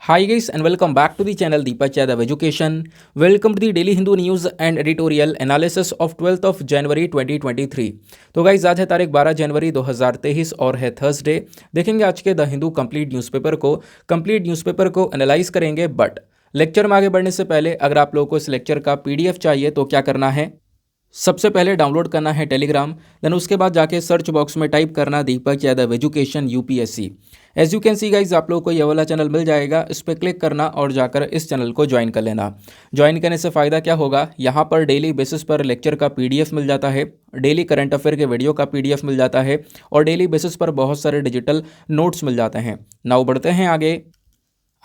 Hi guys and welcome back to the channel Deepak Yadav Education. Welcome to the Daily Hindu News and Editorial Analysis of 12th of January 2023. तो guys आज है तारीख 12 जनवरी 2023 और है Thursday. देखेंगे आज के द हिंदू कंप्लीट न्यूज़पेपर को एनालाइज करेंगे। बट लेक्चर में आगे बढ़ने से पहले अगर आप लोगों को इस लेक्चर का पीडीएफ चाहिए तो क्या करना है, सबसे पहले डाउनलोड करना है टेलीग्राम, देन उसके बाद जाके सर्च बॉक्स में टाइप करना Deepak Yadav education UPSC. As you can see guys आप लोगों को ये वाला चैनल मिल जाएगा, इस पर क्लिक करना और जाकर इस चैनल को ज्वाइन कर लेना। ज्वाइन करने से फ़ायदा क्या होगा, यहाँ पर डेली बेसिस पर लेक्चर का पीडीएफ मिल जाता है, डेली करंट अफेयर के वीडियो का पीडीएफ मिल जाता है और डेली बेसिस पर बहुत सारे डिजिटल नोट्स मिल जाते हैं। नाउ बढ़ते हैं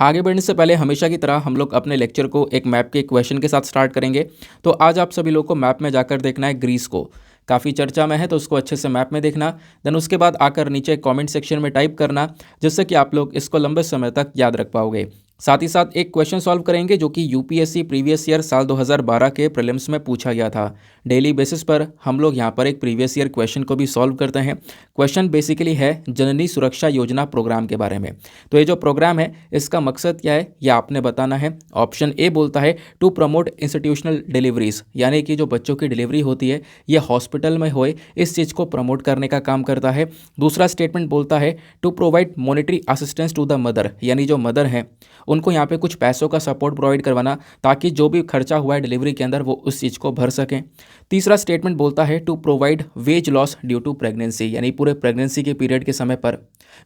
आगे बढ़ने से पहले हमेशा की तरह हम लोग अपने लेक्चर को एक मैप के क्वेश्चन के साथ स्टार्ट करेंगे। तो आज आप सभी लोग को मैप में जाकर देखना है ग्रीस को, काफ़ी चर्चा में है तो उसको अच्छे से मैप में देखना। देन उसके बाद आकर नीचे कमेंट सेक्शन में टाइप करना, जिससे कि आप लोग इसको लंबे समय तक याद रख पाओगे। साथ ही साथ एक क्वेश्चन सॉल्व करेंगे जो कि यूपीएससी प्रीवियस ईयर साल 2012 के प्रीलिम्स में पूछा गया था। डेली बेसिस पर हम लोग यहाँ पर एक प्रीवियस ईयर क्वेश्चन को भी सॉल्व करते हैं। क्वेश्चन बेसिकली है जननी सुरक्षा योजना प्रोग्राम के बारे में। तो ये जो प्रोग्राम है इसका मकसद क्या है ये आपने बताना है। ऑप्शन ए बोलता है टू प्रमोट इंस्टीट्यूशनल डिलीवरीज, यानी कि जो बच्चों की डिलीवरी होती है ये हॉस्पिटल में होए इस चीज़ को प्रमोट करने का काम करता है। दूसरा स्टेटमेंट बोलता है to provide monetary assistance to the mother, यानी जो मदर हैं उनको यहाँ पे कुछ पैसों का सपोर्ट प्रोवाइड करवाना ताकि जो भी खर्चा हुआ है डिलीवरी के अंदर वो उस चीज़ को भर सकें। तीसरा स्टेटमेंट बोलता है to provide wage loss due to pregnancy, यानी पूरे प्रेगनेंसी के पीरियड के समय पर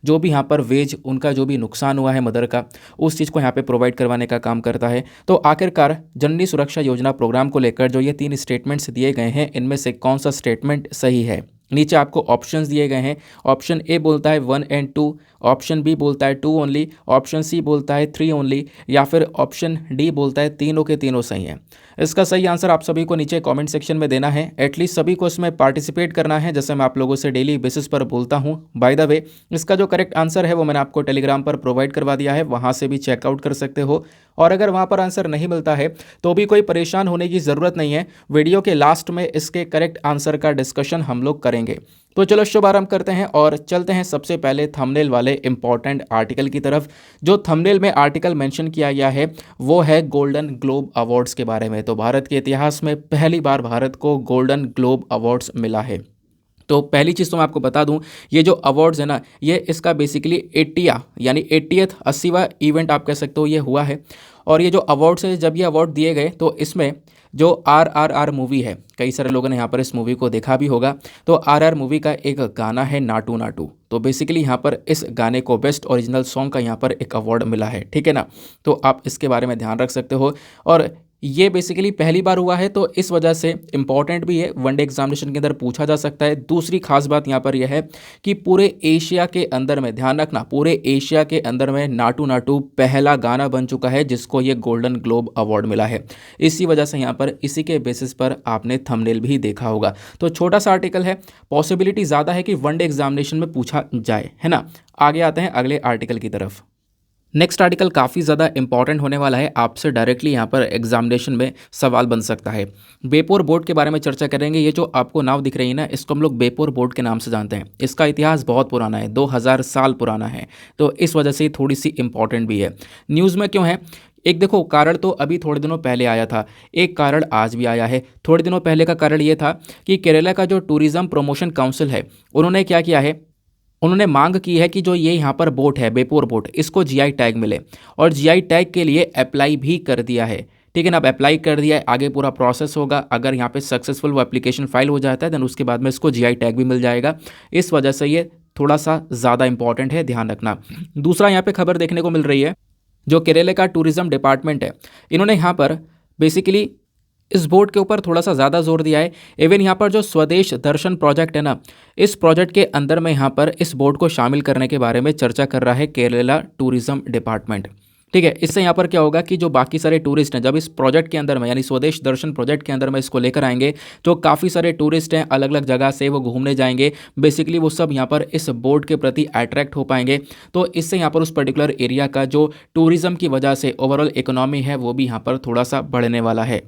जो भी यहाँ पर वेज उनका जो भी नुकसान हुआ है मदर का उस चीज़ को यहाँ पे प्रोवाइड करवाने का काम करता है। तो आखिरकार जननी सुरक्षा योजना प्रोग्राम को लेकर जो ये 3 स्टेटमेंट्स दिए गए हैं इनमें से कौन सा स्टेटमेंट सही है। नीचे आपको ऑप्शंस दिए गए हैं। ऑप्शन ए बोलता है 1 and 2, ऑप्शन बी बोलता है 2 ओनली, ऑप्शन सी बोलता है 3 ओनली, या फिर ऑप्शन डी बोलता है तीनों के तीनों सही हैं। इसका सही आंसर आप सभी को नीचे कमेंट सेक्शन में देना है। एटलीस्ट सभी को इसमें पार्टिसिपेट करना है, जैसे मैं आप लोगों से डेली बेसिस पर बोलता हूँ। बाय द वे इसका जो करेक्ट आंसर है वो मैंने आपको टेलीग्राम पर प्रोवाइड करवा दिया है, वहाँ से भी चेकआउट कर सकते हो। और अगर वहाँ पर आंसर नहीं मिलता है तो भी कोई परेशान होने की ज़रूरत नहीं है, वीडियो के लास्ट में इसके करेक्ट आंसर का डिस्कशन हम लोग करेंगे। तो चलो शुभारंभ करते हैं और चलते हैं सबसे पहले थंबनेल वाले इंपॉर्टेंट आर्टिकल की तरफ। जो थंबनेल में आर्टिकल मेंशन किया गया है वो है गोल्डन ग्लोब अवार्ड्स के बारे में। तो भारत के इतिहास में पहली बार भारत को गोल्डन ग्लोब अवार्ड्स मिला है। तो पहली चीज़ तो मैं आपको बता दूं, ये जो अवार्ड्स है ना ये इसका बेसिकली 80 यानी 80वां इवेंट आप कह सकते हो ये हुआ है। और ये जो अवार्ड्स है जब ये अवार्ड दिए गए तो इसमें जो RRR मूवी है, कई सारे लोगों ने यहाँ पर इस मूवी को देखा भी होगा। तो RR मूवी का एक गाना है नाटू नाटू, तो बेसिकली यहाँ पर इस गाने को बेस्ट ओरिजिनल सॉन्ग का यहाँ पर एक अवार्ड मिला है, ठीक है ना। तो आप इसके बारे में ध्यान रख सकते हो। और ये बेसिकली पहली बार हुआ है तो इस वजह से इम्पॉर्टेंट भी है, वनडे एग्जामिनेशन के अंदर पूछा जा सकता है। दूसरी खास बात यहाँ पर यह है कि पूरे एशिया के अंदर में, ध्यान रखना, पूरे एशिया के अंदर में नाटू नाटू पहला गाना बन चुका है जिसको ये गोल्डन ग्लोब अवार्ड मिला है। इसी वजह से यहाँ पर इसी के बेसिस पर आपने थंबनेल भी देखा होगा। तो छोटा सा आर्टिकल है, पॉसिबिलिटी ज़्यादा है कि वनडे एग्जामिनेशन में पूछा जाए, है ना। आगे आते हैं अगले आर्टिकल की तरफ। नेक्स्ट आर्टिकल काफ़ी ज़्यादा इंपॉर्टेंट होने वाला है, आपसे डायरेक्टली यहाँ पर एग्जामिनेशन में सवाल बन सकता है। बेपोर बोर्ड के बारे में चर्चा करेंगे। ये जो आपको नाव दिख रही है ना इसको हम लोग बेपोर बोर्ड के नाम से जानते हैं। इसका इतिहास बहुत पुराना है, 2000 साल पुराना है, तो इस वजह से थोड़ी सी इंपॉर्टेंट भी है। न्यूज़ में क्यों है, एक देखो कारण तो अभी थोड़े दिनों पहले आया था, एक कारण आज भी आया है। थोड़े दिनों पहले का कारण ये था कि केरला का जो टूरिज्म प्रमोशन काउंसिल है उन्होंने क्या किया है, उन्होंने मांग की है कि जो ये यहाँ पर बोट है बेपोर बोट, इसको जीआई टैग मिले। और जीआई टैग के लिए अप्लाई भी कर दिया है, ठीक है ना। अब अप्लाई कर दिया है, आगे पूरा प्रोसेस होगा। अगर यहाँ पे सक्सेसफुल वो एप्लीकेशन फाइल हो जाता है देन उसके बाद में इसको जीआई टैग भी मिल जाएगा। इस वजह से ये थोड़ा सा ज़्यादा इंपॉर्टेंट है, ध्यान रखना। दूसरा यहाँ पे खबर देखने को मिल रही है, जो केरला का टूरिज्म डिपार्टमेंट है इन्होंने यहाँ पर बेसिकली इस बोर्ड के ऊपर थोड़ा सा ज़्यादा जोर दिया है। इवन यहाँ पर जो स्वदेश दर्शन प्रोजेक्ट है ना, इस प्रोजेक्ट के अंदर में यहाँ पर इस बोर्ड को शामिल करने के बारे में चर्चा कर रहा है केरला टूरिज्म डिपार्टमेंट, ठीक है। इससे यहाँ पर क्या होगा कि जो बाकी सारे टूरिस्ट हैं जब इस प्रोजेक्ट के अंदर में यानी स्वदेश दर्शन प्रोजेक्ट के अंदर में इसको लेकर आएंगे तो काफ़ी सारे टूरिस्ट हैं अलग अलग जगह से वो घूमने जाएंगे, बेसिकली वो सब यहाँ पर इस बोर्ड के प्रति अट्रैक्ट हो पाएंगे। तो इससे यहाँ पर उस पर्टिकुलर एरिया का जो टूरिज्म की वजह से ओवरऑल इकोनॉमी है वो भी यहाँ पर थोड़ा सा बढ़ने वाला है।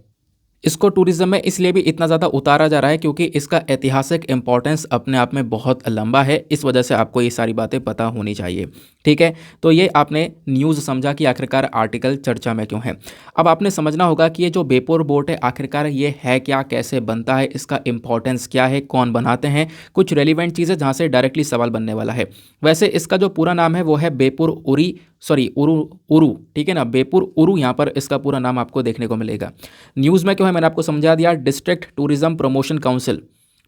इसको टूरिज्म में इसलिए भी इतना ज़्यादा उतारा जा रहा है क्योंकि इसका ऐतिहासिक इंपॉर्टेंस अपने आप में बहुत लंबा है। इस वजह से आपको ये सारी बातें पता होनी चाहिए। ठीक है, तो ये आपने न्यूज़ समझा कि आखिरकार आर्टिकल चर्चा में क्यों है। अब आपने समझना होगा कि ये जो बेपोर बोट है आखिरकार ये है क्या, कैसे बनता है, इसका इंपॉर्टेंस क्या है, कौन बनाते हैं, कुछ रेलिवेंट चीज़ें जहाँ से डायरेक्टली सवाल बनने वाला है। वैसे इसका जो पूरा नाम है वो है बेपुर उरी उरु उरु, ठीक है ना, बेपुर उरु यहाँ पर इसका पूरा नाम आपको देखने को मिलेगा। न्यूज़ में क्यों है मैंने आपको समझा दिया। डिस्ट्रिक्ट टूरिज्म प्रमोशन काउंसिल,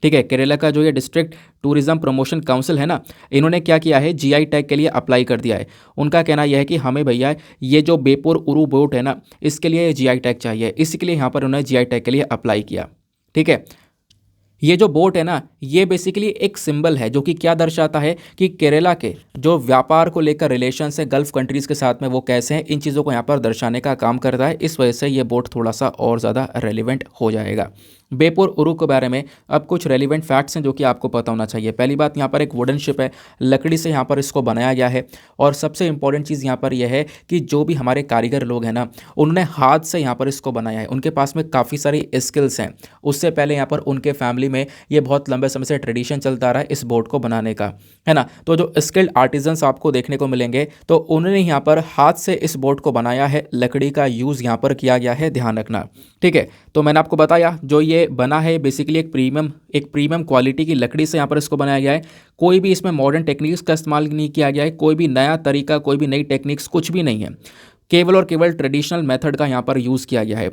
ठीक है, केरला का जो ये डिस्ट्रिक्ट टूरिज्म प्रमोशन काउंसिल है ना, इन्होंने क्या किया है, जीआई टैग के लिए अप्लाई कर दिया है। उनका कहना यह है कि हमें भैया ये जो बेपुर उरु बोट है ना, इसके लिए जीआई टैग चाहिए, इसके लिए यहाँ पर उन्होंने जीआई टैग के लिए अप्लाई किया। ठीक है, ये जो बोट है ना, ये बेसिकली एक सिंबल है जो कि क्या दर्शाता है कि केरला के जो व्यापार को लेकर रिलेशन है गल्फ कंट्रीज़ के साथ में वो कैसे हैं, इन चीज़ों को यहाँ पर दर्शाने का काम करता है। इस वजह से ये बोट थोड़ा सा और ज़्यादा रेलिवेंट हो जाएगा। बेपुर उरु के बारे में अब कुछ रेलिवेंट फैक्ट्स हैं जो कि आपको पता होना चाहिए। पहली बात, यहाँ पर एक वुडन शिप है, लकड़ी से यहाँ पर इसको बनाया गया है। और सबसे इंपॉर्टेंट चीज़ यहाँ पर यह है कि जो भी हमारे कारीगर लोग हैं ना, उन्होंने हाथ से यहाँ पर इसको बनाया है। उनके पास में काफ़ी सारी स्किल्स हैं। उससे पहले यहाँ पर उनके फैमिली में ये बहुत लंबे समय से ट्रेडिशन चलता आ रहा है इस बोट को बनाने का, है ना। तो जो स्किल्ड आर्टिजन्स आपको देखने को मिलेंगे, तो उन्होंने यहाँ पर हाथ से इस बोट को बनाया है। लकड़ी का यूज़ यहाँ पर किया गया है, ध्यान रखना। ठीक है, तो मैंने आपको बताया जो ये बना है बेसिकली एक प्रीमियम क्वालिटी की लकड़ी से यहाँ पर इसको बनाया गया है। कोई भी इसमें मॉडर्न टेक्निक्स का इस्तेमाल नहीं किया गया है, कोई भी नया तरीका, कोई भी नई टेक्निक्स कुछ भी नहीं है। केवल और केवल ट्रेडिशनल मेथड का यहाँ पर यूज़ किया गया है।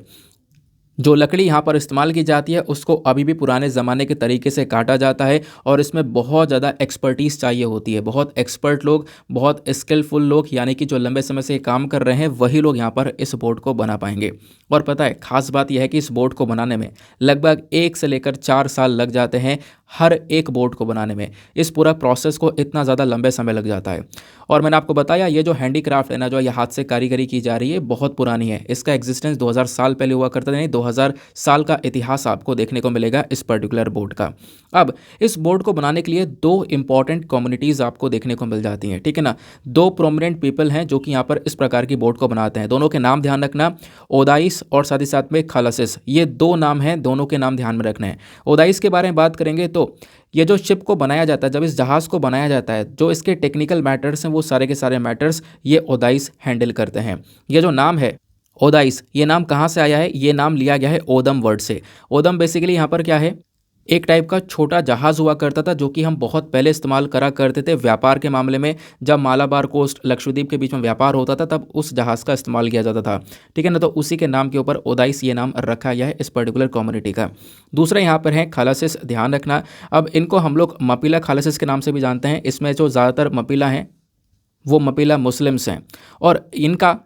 जो लकड़ी यहाँ पर इस्तेमाल की जाती है उसको अभी भी पुराने ज़माने के तरीके से काटा जाता है और इसमें बहुत ज़्यादा एक्सपर्टीज़ चाहिए होती है। बहुत एक्सपर्ट लोग, बहुत स्किलफुल लोग, यानी कि जो लंबे समय से काम कर रहे हैं वही लोग यहाँ पर इस बोट को बना पाएंगे। और पता है खास बात यह है कि इस बोट को बनाने में लगभग 1 से लेकर 4 साल लग जाते हैं। हर एक बोट को बनाने में इस पूरा प्रोसेस को इतना ज़्यादा लंबे समय लग जाता है। और मैंने आपको बताया ये जो हैंडीक्राफ्ट है ना, जो ये हाथ से कारीगरी की जा रही है, बहुत पुरानी है। इसका एग्जिस्टेंस 2000 साल पहले हुआ करता था, यानी 2000 साल का इतिहास आपको देखने को मिलेगा इस पर्टिकुलर बोट का। अब इस बोट को बनाने के लिए 2 इंपॉर्टेंट कम्युनिटीज़ आपको देखने को मिल जाती हैं, ठीक है ना। 2 प्रोमिनेंट पीपल हैं जो कि यहाँ पर इस प्रकार की बोट को बनाते हैं। दोनों के नाम ध्यान रखना, ओदाइस और साथ ही साथ में खालासिस, ये 2 नाम हैं, दोनों के नाम ध्यान में रखना है। ओदाइस के बारे में बात करेंगे तो ये जो शिप को बनाया जाता है, जब इस जहाज़ को बनाया जाता है, जो इसके टेक्निकल मैटर्स हैं वो सारे के सारे मैटर्स ये ओदाइस हैंडल करते हैं। ये जो नाम है ओदाइस, ये नाम कहाँ से आया है? ये नाम लिया गया है ओदम वर्ड से। ओदम बेसिकली यहाँ पर क्या है, एक टाइप का छोटा जहाज़ हुआ करता था जो कि हम बहुत पहले इस्तेमाल करा करते थे व्यापार के मामले में। जब मालाबार कोस्ट लक्षद्वीप के बीच में व्यापार होता था तब उस जहाज़ का इस्तेमाल किया जाता था, ठीक है ना। तो उसी के नाम के ऊपर ओदाइस ये नाम रखा गया है इस पर्टिकुलर कम्युनिटी का। दूसरा यहाँ पर है खालासिस, ध्यान रखना। अब इनको हम लोग मपीला खालासिस के नाम से भी जानते हैं। इसमें जो ज़्यादातर मपीला हैं वो मपीला मुस्लिम्स हैं और इनका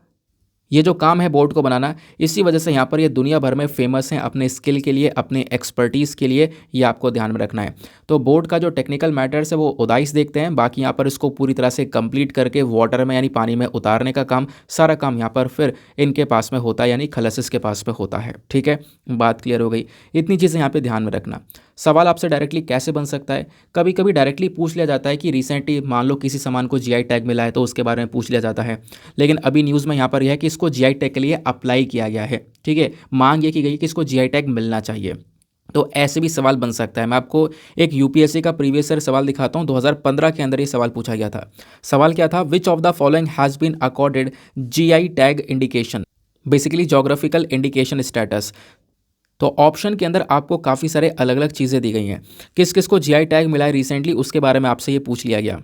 ये जो काम है बोट को बनाना, इसी वजह से यहाँ पर ये दुनिया भर में फेमस हैं अपने स्किल के लिए, अपने एक्सपर्टीज़ के लिए। ये आपको ध्यान में रखना है। तो बोट का जो टेक्निकल मैटर्स है वो ओदाइस देखते हैं, बाकी यहाँ पर इसको पूरी तरह से कंप्लीट करके वाटर में यानी पानी में उतारने का काम, सारा काम यहाँ पर फिर इनके पास में होता है, यानी खलसिस के पास में होता है। ठीक है, बात क्लियर हो गई। इतनी चीज़ें यहाँ पर ध्यान में रखना। सवाल आपसे डायरेक्टली कैसे बन सकता है, कभी कभी डायरेक्टली पूछ लिया जाता है कि रिसेंटली मान लो किसी सामान को जीआई टैग मिला है तो उसके बारे में पूछ लिया जाता है। लेकिन अभी न्यूज़ में यहाँ पर यह है कि इसको जीआई टैग के लिए अप्लाई किया गया है, ठीक है। मांग ये की गई कि इसको जीआई टैग मिलना चाहिए। तो ऐसे भी सवाल बन सकता है। मैं आपको एक यूपीएससी का प्रीवियस ईयर सवाल दिखाता हूँ। 2015 के अंदर ये सवाल पूछा गया था। सवाल क्या था, which of the following has been accorded GI tag indication, basically geographical indication status. तो ऑप्शन के अंदर आपको काफ़ी सारे अलग अलग चीज़ें दी गई हैं। किस किस को जीआई टैग मिला है रिसेंटली, उसके बारे में आपसे ये पूछ लिया गया।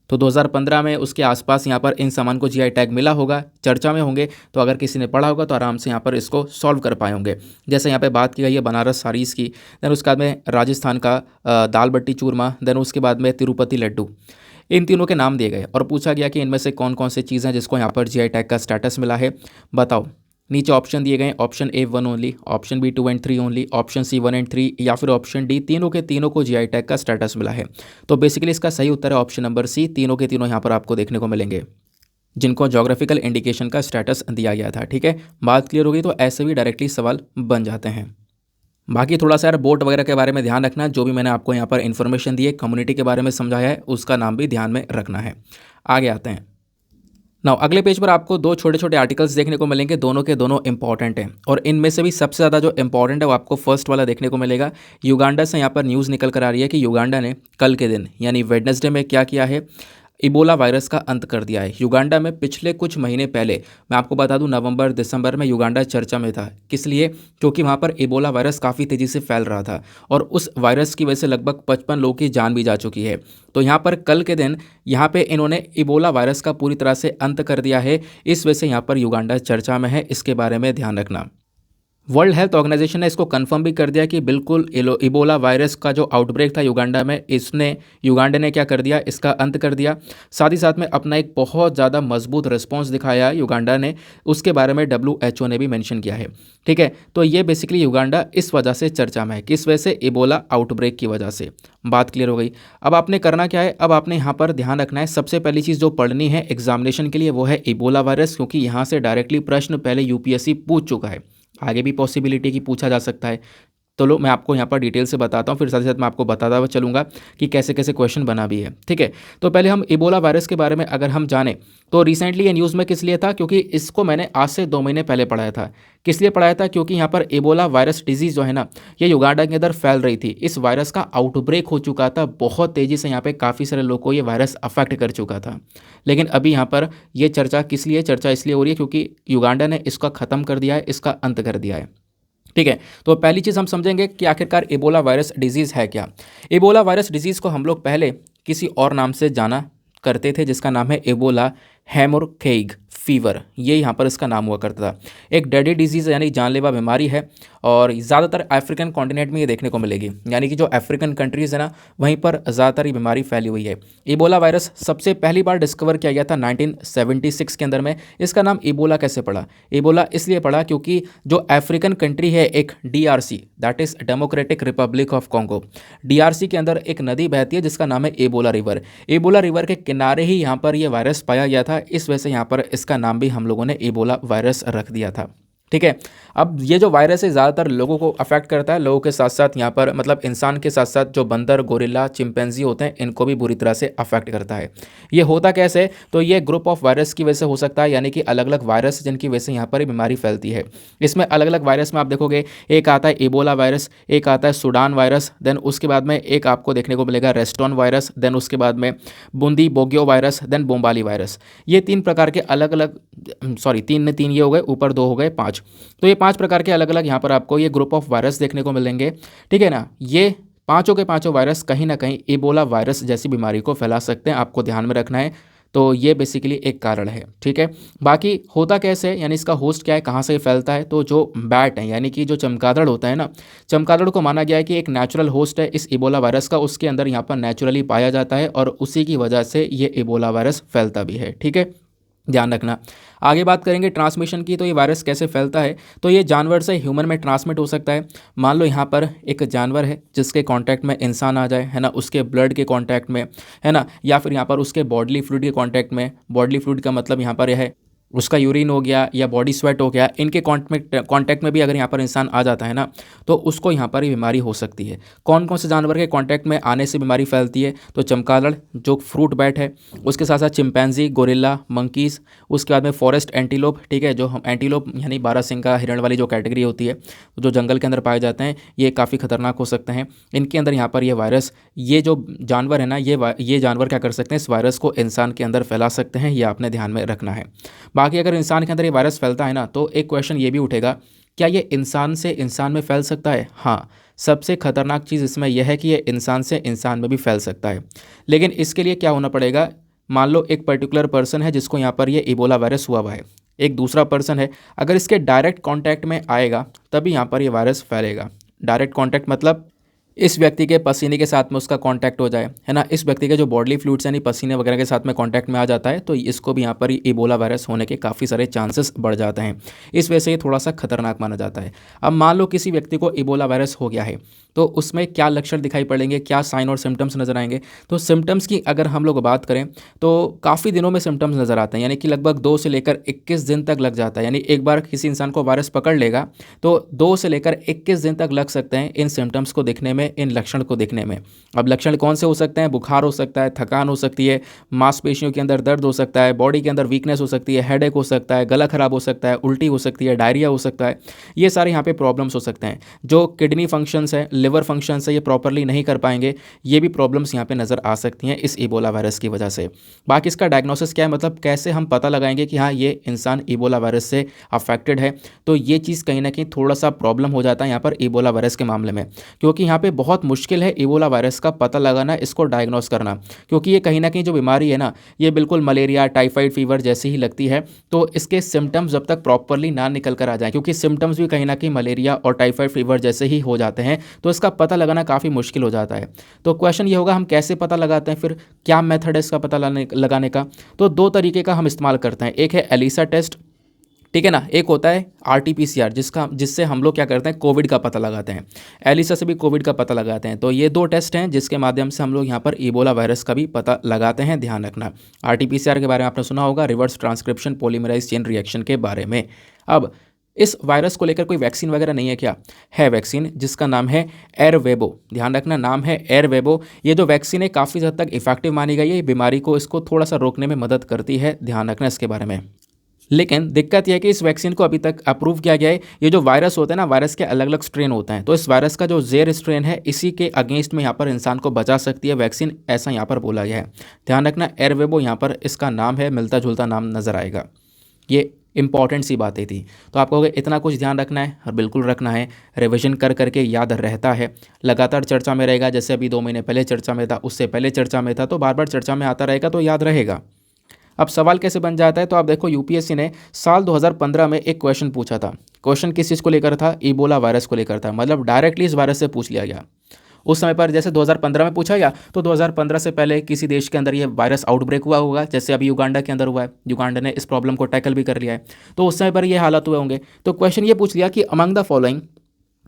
तो 2015 में उसके आसपास यहाँ पर इन सामान को जीआई टैग मिला होगा, चर्चा में होंगे। तो अगर किसी ने पढ़ा होगा तो आराम से यहाँ पर इसको सॉल्व कर पाए होंगे। जैसे यहाँ पे बात की गई है बनारस साड़ीज़ की, देन उसके बाद में राजस्थान का दाल बट्टी चूरमा, देन उसके बाद में तिरुपति लड्डू। इन तीनों के नाम दिए गए और पूछा गया कि इनमें से कौन कौन सी चीज़ें हैं जिसको यहाँ पर जीआई टैग का स्टेटस मिला है, बताओ। नीचे ऑप्शन दिए गए, option A 1 only, option B 2 and 3 only, option C 1 and 3, या फिर ऑप्शन डी तीनों के तीनों को जीआई टैग का स्टेटस मिला है। तो बेसिकली इसका सही उत्तर है ऑप्शन नंबर सी, तीनों के तीनों यहाँ पर आपको देखने को मिलेंगे जिनको जोग्राफिकल इंडिकेशन का स्टेटस दिया गया था। ठीक है, बात क्लियर हो गई। तो ऐसे भी डायरेक्टली सवाल बन जाते हैं। बाकी थोड़ा सा यार बोट वगैरह के बारे में ध्यान रखना। जो भी मैंने आपको यहाँ पर इन्फॉर्मेशन दी है, कम्युनिटी के बारे में समझाया है, उसका नाम भी ध्यान में रखना है। आगे आते हैं। नाउ अगले पेज पर आपको दो छोटे छोटे आर्टिकल्स देखने को मिलेंगे, दोनों के दोनों इंपॉर्टेंट हैं और इनमें से भी सबसे ज़्यादा जो इंपॉर्टेंट है वो आपको फर्स्ट वाला देखने को मिलेगा। युगांडा से यहाँ पर न्यूज़ निकल कर आ रही है कि युगांडा ने कल के दिन यानी वेडनेसडे में क्या किया है, इबोला वायरस का अंत कर दिया है। युगांडा में पिछले कुछ महीने पहले, मैं आपको बता दूं, नवंबर दिसंबर में युगांडा चर्चा में था। किस लिए? क्योंकि वहाँ पर इबोला वायरस काफ़ी तेज़ी से फैल रहा था और उस वायरस की वजह से लगभग 55 लोगों की जान भी जा चुकी है। तो यहाँ पर कल के दिन यहाँ पे इन्होंने इबोला वायरस का पूरी तरह से अंत कर दिया है। इस वजह से यहाँ पर युगांडा चर्चा में है, इसके बारे में ध्यान रखना। वर्ल्ड हेल्थ ऑर्गेनाइजेशन ने इसको कंफर्म भी कर दिया कि बिल्कुल इबोला वायरस का जो आउटब्रेक था युगांडा में, युगांडा ने क्या कर दिया, इसका अंत कर दिया। साथ ही साथ में अपना एक बहुत ज़्यादा मजबूत रिस्पॉन्स दिखाया युगांडा ने, उसके बारे में WHO ने भी मेंशन किया है। ठीक है, तो ये बेसिकली युगांडा इस वजह से चर्चा में है। किस वजह से? इबोला आउटब्रेक की वजह से। बात क्लियर हो गई। अब आपने करना क्या है, अब आपने यहाँ पर ध्यान रखना है, सबसे पहली चीज़ जो पढ़नी है एग्जामिनेशन के लिए वो है इबोला वायरस, क्योंकि यहाँ से डायरेक्टली प्रश्न पहले UPSC पूछ चुका है। आगे भी पॉसिबिलिटी की पूछा जा सकता है। तो लो मैं आपको यहाँ पर डिटेल से बताता हूँ, फिर साथ ही साथ मैं आपको बताता हुआ चलूँगा कि कैसे कैसे क्वेश्चन बना भी है। ठीक है, तो पहले हम इबोला वायरस के बारे में अगर हम जानें तो रिसेंटली ये न्यूज़ में किस लिए था, क्योंकि इसको मैंने आज से 2 महीने पहले पढ़ाया था। किस लिए पढ़ाया था? क्योंकि यहाँ पर इबोला वायरस डिजीज़ जो है ना, ये युगांडा के अंदर फैल रही थी। इस वायरस का आउटब्रेक हो चुका था बहुत तेज़ी से, यहाँ पे काफ़ी सारे लोगों को ये वायरस अफेक्ट कर चुका था। लेकिन अभी यहाँ पर ये चर्चा किस लिए? चर्चा इसलिए हो रही है क्योंकि युगांडा ने इसका ख़त्म कर दिया है, इसका अंत कर दिया है। ठीक है, तो पहली चीज़ हम समझेंगे कि आखिरकार इबोला वायरस डिजीज़ है क्या। इबोला वायरस डिजीज़ को हम लोग पहले किसी और नाम से जाना करते थे, जिसका नाम है इबोला हेमोरैगिक फीवर, ये यहाँ पर इसका नाम हुआ करता था। एक डेडली डिजीज़ यानी जानलेवा बीमारी है और ज़्यादातर अफ्रीकन कॉन्टिनेंट में ये देखने को मिलेगी, यानी कि जो अफ्रीकन कंट्रीज़ है ना, वहीं पर ज़्यादातर ये बीमारी फैली हुई है। इबोला वायरस सबसे पहली बार डिस्कवर किया गया था 1976 के अंदर में। इसका नाम इबोला कैसे पड़ा? इबोला इसलिए पड़ा क्योंकि जो अफ्रीकन कंट्री है एक DRC, that is democratic Republic of Congo, DRC के अंदर एक नदी बहती है जिसका नाम है इबोला रिवर। इबोला रिवर के किनारे ही यहाँ पर ये वायरस पाया गया था, इस वजह से यहाँ पर इसका नाम भी हम लोगों ने इबोला वायरस रख दिया था। ठीक है, अब ये जो वायरस है ज़्यादातर लोगों को अफेक्ट करता है, लोगों के साथ साथ यहाँ पर मतलब इंसान के साथ साथ जो बंदर, गोरिल्ला, चिंपैंजी होते हैं, इनको भी बुरी तरह से अफेक्ट करता है। ये होता कैसे? तो ये ग्रुप ऑफ वायरस की वजह से हो सकता है, यानी कि अलग अलग वायरस जिनकी वजह से यहाँ पर ये बीमारी फैलती है। इसमें अलग अलग वायरस में आप देखोगे, एक आता है इबोला वायरस, एक आता है सूडान वायरस, देन उसके बाद में एक आपको देखने को मिलेगा रेस्टोन वायरस, देन उसके बाद में बूंदी बोगियो वायरस, देन बोम्बाली वायरस। ये 3 प्रकार के अलग अलग, सॉरी 3 ने 3 ये हो गए, ऊपर 2 हो गए 5, तो ये 5 प्रकार के अलग अलग यहाँ पर आपको ये ग्रुप ऑफ वायरस देखने को मिलेंगे। ठीक है ना, ये पांचों के पांचों वायरस कहीं ना कहीं इबोला वायरस जैसी बीमारी को फैला सकते हैं, आपको ध्यान में रखना है। तो ये बेसिकली एक कारण है। ठीक है, बाकी होता कैसे है, यानी इसका होस्ट क्या है, कहाँ से फैलता है? तो जो बैट है, यानी कि जो चमगादड़ होता है ना, चमगादड़ को माना गया है कि एक नेचुरल होस्ट है इस इबोला वायरस का, उसके अंदर यहाँ पर नेचुरली पाया जाता है और उसी की वजह से ये इबोला वायरस फैलता भी है। ठीक है, ध्यान रखना। आगे बात करेंगे ट्रांसमिशन की, तो ये वायरस कैसे फैलता है? तो ये जानवर से ह्यूमन में ट्रांसमिट हो सकता है। मान लो यहाँ पर एक जानवर है जिसके कांटेक्ट में इंसान आ जाए, है ना, उसके ब्लड के कांटेक्ट में, है ना, या फिर यहाँ पर उसके बॉडली फ्लूइड के कांटेक्ट में। बॉडली फ्लूइड का मतलब यहाँ पर यह है उसका यूरिन हो गया या बॉडी स्वेट हो गया, इनके कांटेक्ट में भी अगर यहाँ पर इंसान आ जाता है ना, तो उसको यहाँ पर ये बीमारी हो सकती है। कौन कौन से जानवर के कांटेक्ट में आने से बीमारी फैलती है? तो चमगादड़ जो फ्रूट बैट है, उसके साथ साथ चिंपैंजी, गोरिल्ला, मंकीज़, उसके बाद में फॉरेस्ट एंटीलोप। ठीक है, जो हम एंटीलोप यानी बारहसिंगा हिरण वाली जो कैटेगरी होती है, जो जंगल के अंदर पाए जाते हैं, ये काफ़ी खतरनाक हो सकते हैं। इनके अंदर यहाँ पर ये वायरस, ये जो जानवर है ना, ये जानवर क्या कर सकते हैं, इस वायरस को इंसान के अंदर फैला सकते हैं, ये आपने ध्यान में रखना है। बाकी अगर इंसान के अंदर ये वायरस फैलता है ना, तो एक क्वेश्चन ये भी उठेगा, क्या ये इंसान से इंसान में फैल सकता है? हाँ, सबसे खतरनाक चीज़ इसमें यह है कि ये इंसान से इंसान में भी फैल सकता है। लेकिन इसके लिए क्या होना पड़ेगा? मान लो एक पर्टिकुलर पर्सन है जिसको यहाँ पर ये इबोला वायरस हुआ हुआ है, एक दूसरा पर्सन है, अगर इसके डायरेक्ट कॉन्टैक्ट में आएगा तभी यहाँ पर ये वायरस फैलेगा। डायरेक्ट कॉन्टैक्ट मतलब इस व्यक्ति के पसीने के साथ में उसका कांटेक्ट हो जाए, है ना, इस व्यक्ति के जो बॉडी फ्लूइड्स यानी पसीने वगैरह के साथ में कांटेक्ट में आ जाता है, तो इसको भी यहाँ पर इबोला वायरस होने के काफ़ी सारे चांसेस बढ़ जाते हैं। इस वजह से ये थोड़ा सा खतरनाक माना जाता है। अब मान लो किसी व्यक्ति को इबोला वायरस हो गया है, तो उसमें क्या लक्षण दिखाई पड़ेंगे, क्या साइन और सिम्टम्स नजर आएंगे? तो सिम्टम्स की अगर हम लोग बात करें तो काफ़ी दिनों में सिम्टम्स नज़र आते हैं, यानी कि लगभग 2 से लेकर 21 दिन तक लग जाता है। यानी एक बार किसी इंसान को वायरस पकड़ लेगा तो 2 से लेकर 21 दिन तक लग सकते हैं इन सिम्टम्स को दिखने में में इन लक्षण को दिखने में। अब लक्षण कौन से हो सकते हैं? बुखार हो सकता है, थकान हो सकती है, मांसपेशियों के अंदर दर्द हो सकता है, बॉडी के अंदर वीकनेस हो सकती है, हेडेक हो सकता है, गला खराब हो सकता है, उल्टी हो सकती है, डायरिया हो सकता है। ये सारे यहाँ पे प्रॉब्लम्स हो सकते हैं। जो किडनी फंक्शंस है, लिवर फंक्शंस है, ये प्रॉपरली नहीं कर पाएंगे। ये भी प्रॉब्लम्स यहाँ पे नज़र आ सकती हैं इस इबोला वायरस की वजह से। बाकी इसका डायग्नोसिस क्या है, मतलब कैसे हम पता लगाएंगे कि हाँ ये इंसान इबोला वायरस से अफेक्टेड है, तो ये चीज़ कहीं ना कहीं थोड़ा सा प्रॉब्लम हो जाता है यहाँ पर इबोला वायरस के मामले में, क्योंकि यहाँ पे बहुत मुश्किल है इबोला वायरस का पता लगाना, इसको डायग्नोस करना, क्योंकि ये कहीं ना कहीं जो बीमारी है ना, ये बिल्कुल मलेरिया, टाइफाइड फीवर जैसी ही लगती है। तो इसके सिम्टम्स जब तक प्रॉपरली ना निकल कर आ जाए, क्योंकि सिम्टम्स भी कहीं ना कहीं मलेरिया और टाइफाइड फीवर जैसे ही हो जाते हैं, तो इसका पता लगाना काफ़ी मुश्किल हो जाता है। तो क्वेश्चन ये होगा, हम कैसे पता लगाते हैं, फिर क्या मेथड है इसका पता लगाने का? तो दो तरीके का हम इस्तेमाल करते हैं। एक है एलिसा टेस्ट, ठीक है ना, एक होता है RT-PCR, जिससे हम लोग क्या करते हैं, कोविड का पता लगाते हैं। एलिसा से भी कोविड का पता लगाते हैं। तो ये दो टेस्ट हैं जिसके माध्यम से हम लोग यहाँ पर इबोला वायरस का भी पता लगाते हैं। ध्यान रखना, RT-PCR के बारे में आपने सुना होगा, reverse transcription polymerase chain reaction के बारे में। अब इस वायरस को लेकर कोई वैक्सीन वगैरह नहीं है क्या? है वैक्सीन, जिसका नाम है एरवेबो। ध्यान रखना, नाम है एरवेबो। ये जो वैक्सीन है काफ़ी हद तक इफेक्टिव मानी गई है, ये बीमारी को इसको थोड़ा सा रोकने में मदद करती है। ध्यान रखना इसके बारे में। लेकिन दिक्कत यह है कि इस वैक्सीन को अभी तक अप्रूव किया गया है। ये जो वायरस होता है ना, वायरस के अलग अलग स्ट्रेन होते हैं, तो इस वायरस का जो जेर स्ट्रेन है, इसी के अगेंस्ट में यहाँ पर इंसान को बचा सकती है वैक्सीन, ऐसा यहाँ पर बोला गया है। ध्यान रखना, एरवेबो यहाँ पर इसका नाम है, मिलता जुलता नाम नज़र आएगा। ये इंपॉर्टेंट सी बातें थी। तो आप कहोगे इतना कुछ ध्यान रखना है, और बिल्कुल रखना है। रिवीजन कर करके याद रहता है, लगातार चर्चा में रहेगा। जैसे अभी 2 महीने पहले चर्चा में था, उससे पहले चर्चा में था, तो बार बार चर्चा में आता रहेगा, तो याद रहेगा। अब सवाल कैसे बन जाता है, तो आप देखो यूपीएससी ने साल 2015 में एक क्वेश्चन पूछा था। क्वेश्चन किस चीज़ को लेकर था? इबोला वायरस को लेकर था, मतलब डायरेक्टली इस वायरस से पूछ लिया गया। उस समय पर जैसे 2015 में पूछा गया, तो 2015 से पहले किसी देश के अंदर ये वायरस आउटब्रेक हुआ होगा, जैसे अभी युगांडा के अंदर हुआ है। युगांडा ने इस प्रॉब्लम को टैकल भी कर लिया है, तो उस समय पर ये हालात हुए होंगे। तो क्वेश्चन ये पूछ लिया कि among the following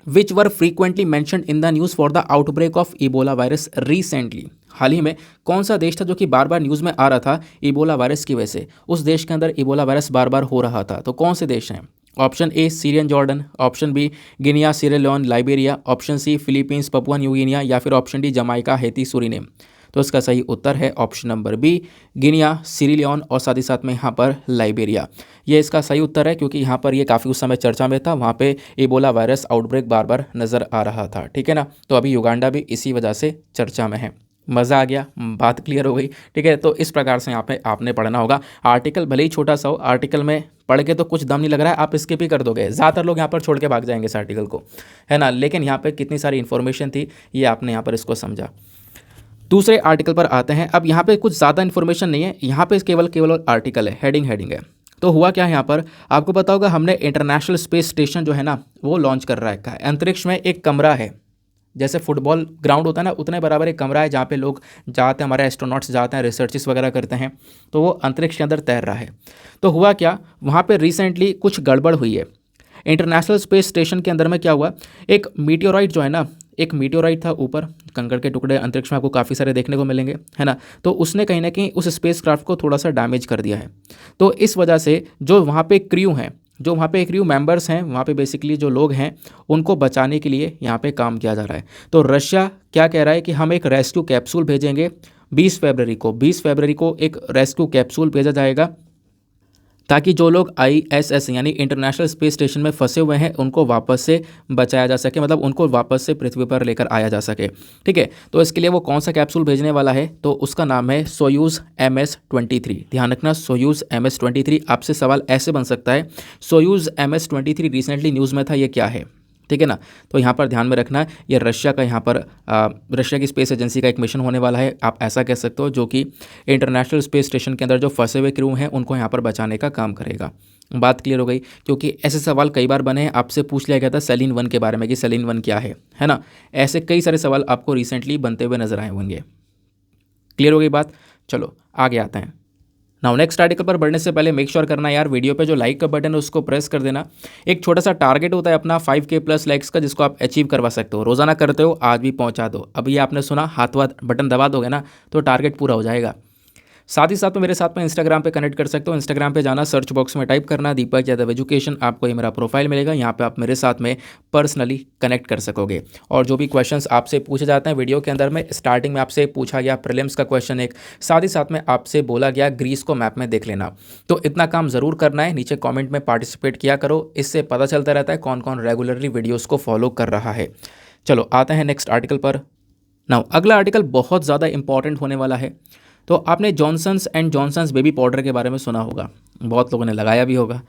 which were frequently mentioned in the news for the outbreak of Ebola virus recently. हाल ही में कौन सा देश था जो कि बार बार न्यूज़ में आ रहा था इबोला वायरस की वजह से? उस देश के अंदर इबोला वायरस बार बार हो रहा था, तो कौन से देश हैं? Option A Syrian Jordan, option B Guinea Sierra Leone Liberia, option C Philippines Papua New Guinea, या फिर option D Jamaica Haiti Suriname. तो इसका सही उत्तर है option number B, Guinea Sierra Leone और साथ ही साथ में यहाँ पर लाइबेरिया। ये इसका सही उत्तर है, क्योंकि यहाँ पर ये काफ़ी उस समय चर्चा में था, वहाँ पे इबोला वायरस आउटब्रेक बार बार नज़र आ रहा था। ठीक है ना, तो अभी युगांडा भी इसी वजह से चर्चा में है। मज़ा आ गया, बात क्लियर हो गई। ठीक है, तो इस प्रकार से यहाँ पे आपने पढ़ना होगा। आर्टिकल भले ही छोटा सा हो, आर्टिकल में पढ़ के तो कुछ दम नहीं लग रहा है, आप स्किप ही कर दोगे। ज़्यादातर लोग यहाँ पर छोड़ के भाग जाएंगे इस आर्टिकल को, है ना, लेकिन यहाँ पे कितनी सारी इन्फॉर्मेशन थी, ये आपने यहाँ पर इसको समझा। दूसरे आर्टिकल पर आते हैं। अब यहाँ पे कुछ ज़्यादा इन्फॉर्मेशन नहीं है, यहाँ पे केवल आर्टिकल है, हेडिंग है। तो हुआ क्या है यहाँ पर, आपको पता होगा, हमने इंटरनेशनल स्पेस स्टेशन जो है ना, वो लॉन्च कर रखा है। अंतरिक्ष में एक कमरा है, जैसे फुटबॉल ग्राउंड होता है ना, उतने बराबर एक कमरा है जहाँ पे लोग जाते हैं, हमारे एस्ट्रोनॉट्स जाते हैं, रिसर्चेस वगैरह करते हैं, तो वो अंतरिक्ष के अंदर तैर रहा है। तो हुआ क्या, वहाँ पे रिसेंटली कुछ गड़बड़ हुई है। इंटरनेशनल स्पेस स्टेशन के अंदर में क्या हुआ, एक मीटियोराइट जो है ना, एक मीटियोराइट था ऊपर, कंकड़ के टुकड़े अंतरिक्ष में आपको काफ़ी सारे देखने को मिलेंगे, है ना, तो उसने कहीं ना कहीं उस स्पेस क्राफ्ट को थोड़ा सा डैमेज कर दिया है। तो इस वजह से जो वहाँ पे क्रू हैं, जो वहाँ पे क्रू मेंबर्स हैं, वहाँ पे बेसिकली जो लोग हैं, उनको बचाने के लिए यहाँ पे काम किया जा रहा है। तो रशिया क्या कह रहा है कि हम एक रेस्क्यू कैप्सूल भेजेंगे 20 फरवरी को एक रेस्क्यू कैप्सूल भेजा जाएगा, ताकि जो लोग ISS यानी इंटरनेशनल स्पेस स्टेशन में फंसे हुए हैं, उनको वापस से बचाया जा सके, मतलब उनको वापस से पृथ्वी पर लेकर आया जा सके। ठीक है, तो इसके लिए वो कौन सा कैप्सूल भेजने वाला है, तो उसका नाम है सोयूज़ MS-23। ध्यान रखना, सोयूज़ MS-23। आपसे सवाल ऐसे बन सकता है, सोयूज़ MS-23 रिसेंटली न्यूज़ में था, ये क्या है? ठीक है ना, तो यहाँ पर ध्यान में रखना है, ये रशिया का यहाँ पर रशिया की स्पेस एजेंसी का एक मिशन होने वाला है, आप ऐसा कह सकते हो, जो कि इंटरनेशनल स्पेस स्टेशन के अंदर जो फंसे हुए क्रू हैं, उनको यहाँ पर बचाने का काम करेगा। बात क्लियर हो गई, क्योंकि ऐसे सवाल कई बार बने हैं, आपसे पूछ लिया गया था सेलिन 1 के बारे में कि सेलिन 1 क्या है ना, ऐसे कई सारे सवाल आपको रिसेंटली बनते हुए नजर आए होंगे। क्लियर हो गई बात, चलो आगे आते हैं। नाउ नेक्स्ट आर्टिकल पर बढ़ने से पहले मेक श्योर करना यार, वीडियो पे जो लाइक का बटन है उसको प्रेस कर देना। एक छोटा सा टारगेट होता है अपना 5K प्लस लाइक्स का, जिसको आप अचीव करवा सकते हो, रोजाना करते हो, आज भी पहुंचा दो। अभी आपने सुना, हाथ बटन दबा दोगे ना तो टारगेट पूरा हो जाएगा। साथ ही साथ में मेरे साथ में इंस्टाग्राम पे कनेक्ट कर सकते हो। इंस्टाग्राम पे जाना, सर्च बॉक्स में टाइप करना दीपक यादव एजुकेशन, आपको ये मेरा प्रोफाइल मिलेगा। यहाँ पे आप मेरे साथ में पर्सनली कनेक्ट कर सकोगे। और जो भी क्वेश्चंस आपसे पूछे जाते हैं वीडियो के अंदर में, स्टार्टिंग में आपसे पूछा गया प्रीलिम्स का क्वेश्चन एक, साथ ही साथ में आपसे बोला गया ग्रीस को मैप में देख लेना। तो इतना काम ज़रूर करना है, नीचे कॉमेंट में पार्टिसिपेट किया करो, इससे पता चलता रहता है कौन कौन रेगुलरली वीडियोज़ को फॉलो कर रहा है। चलो आते हैं नेक्स्ट आर्टिकल पर। नाउ अगला आर्टिकल बहुत ज़्यादा इंपॉर्टेंट होने वाला है। तो आपने Johnson's and Johnson's baby powder के बारे में सुना होगा, बहुत लोगों ने लगाया भी होगा।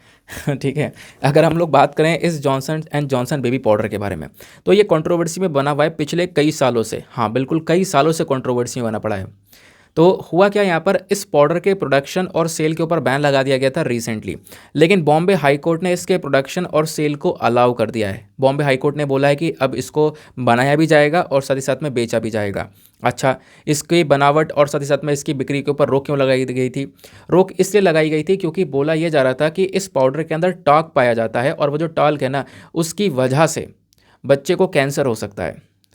ठीक है, अगर हम लोग बात करें इस Johnson and Johnson baby powder के बारे में, तो ये कंट्रोवर्सी में बना हुआ है पिछले कई सालों से। हाँ बिल्कुल, कई सालों से कंट्रोवर्सी में बना पड़ा है। तो हुआ क्या, यहाँ पर इस पाउडर के प्रोडक्शन और सेल के ऊपर बैन लगा दिया गया था रिसेंटली, लेकिन बॉम्बे हाई कोर्ट ने इसके प्रोडक्शन और सेल को अलाउ कर दिया है। बॉम्बे हाई कोर्ट ने बोला है कि अब इसको बनाया भी जाएगा और साथ ही साथ में बेचा भी जाएगा। अच्छा, इसकी बनावट और साथ ही साथ में इसकी बिक्री के ऊपर रोक क्यों लगाई गई थी? रोक इसलिए लगाई गई थी क्योंकि बोला यह जा रहा था कि इस पाउडर के अंदर टॉक पाया जाता है, और वो जो टॉक है ना, उसकी वजह से बच्चे को कैंसर हो सकता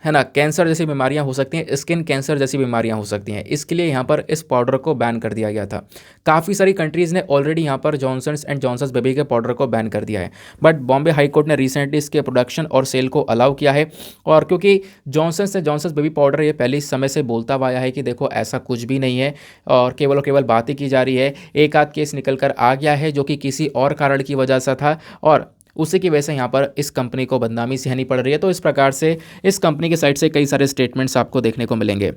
है ना, कैंसर जैसी बीमारियां हो सकती हैं, स्किन कैंसर जैसी बीमारियां हो सकती हैं। इसके लिए यहाँ पर इस पाउडर को बैन कर दिया गया था। काफ़ी सारी कंट्रीज़ ने ऑलरेडी यहाँ पर जॉनसन्स एंड जॉनसन्स बेबी के पाउडर को बैन कर दिया है, बट बॉम्बे हाई कोर्ट ने रिसेंटली इसके प्रोडक्शन और सेल को अलाउ किया है। और क्योंकि Johnson's and Johnson's baby powder ये पहले समय से बोलता हुआ आया है कि देखो ऐसा कुछ भी नहीं है, और केवल बात ही की जा रही है। एक आध केस निकल कर आ गया है जो कि किसी और कारण की वजह से था, और उसी की वजह से यहाँ पर इस कंपनी को बदनामी सहनी पड़ रही है। तो इस प्रकार से इस कंपनी की साइड से कई सारे स्टेटमेंट्स आपको देखने को मिलेंगे।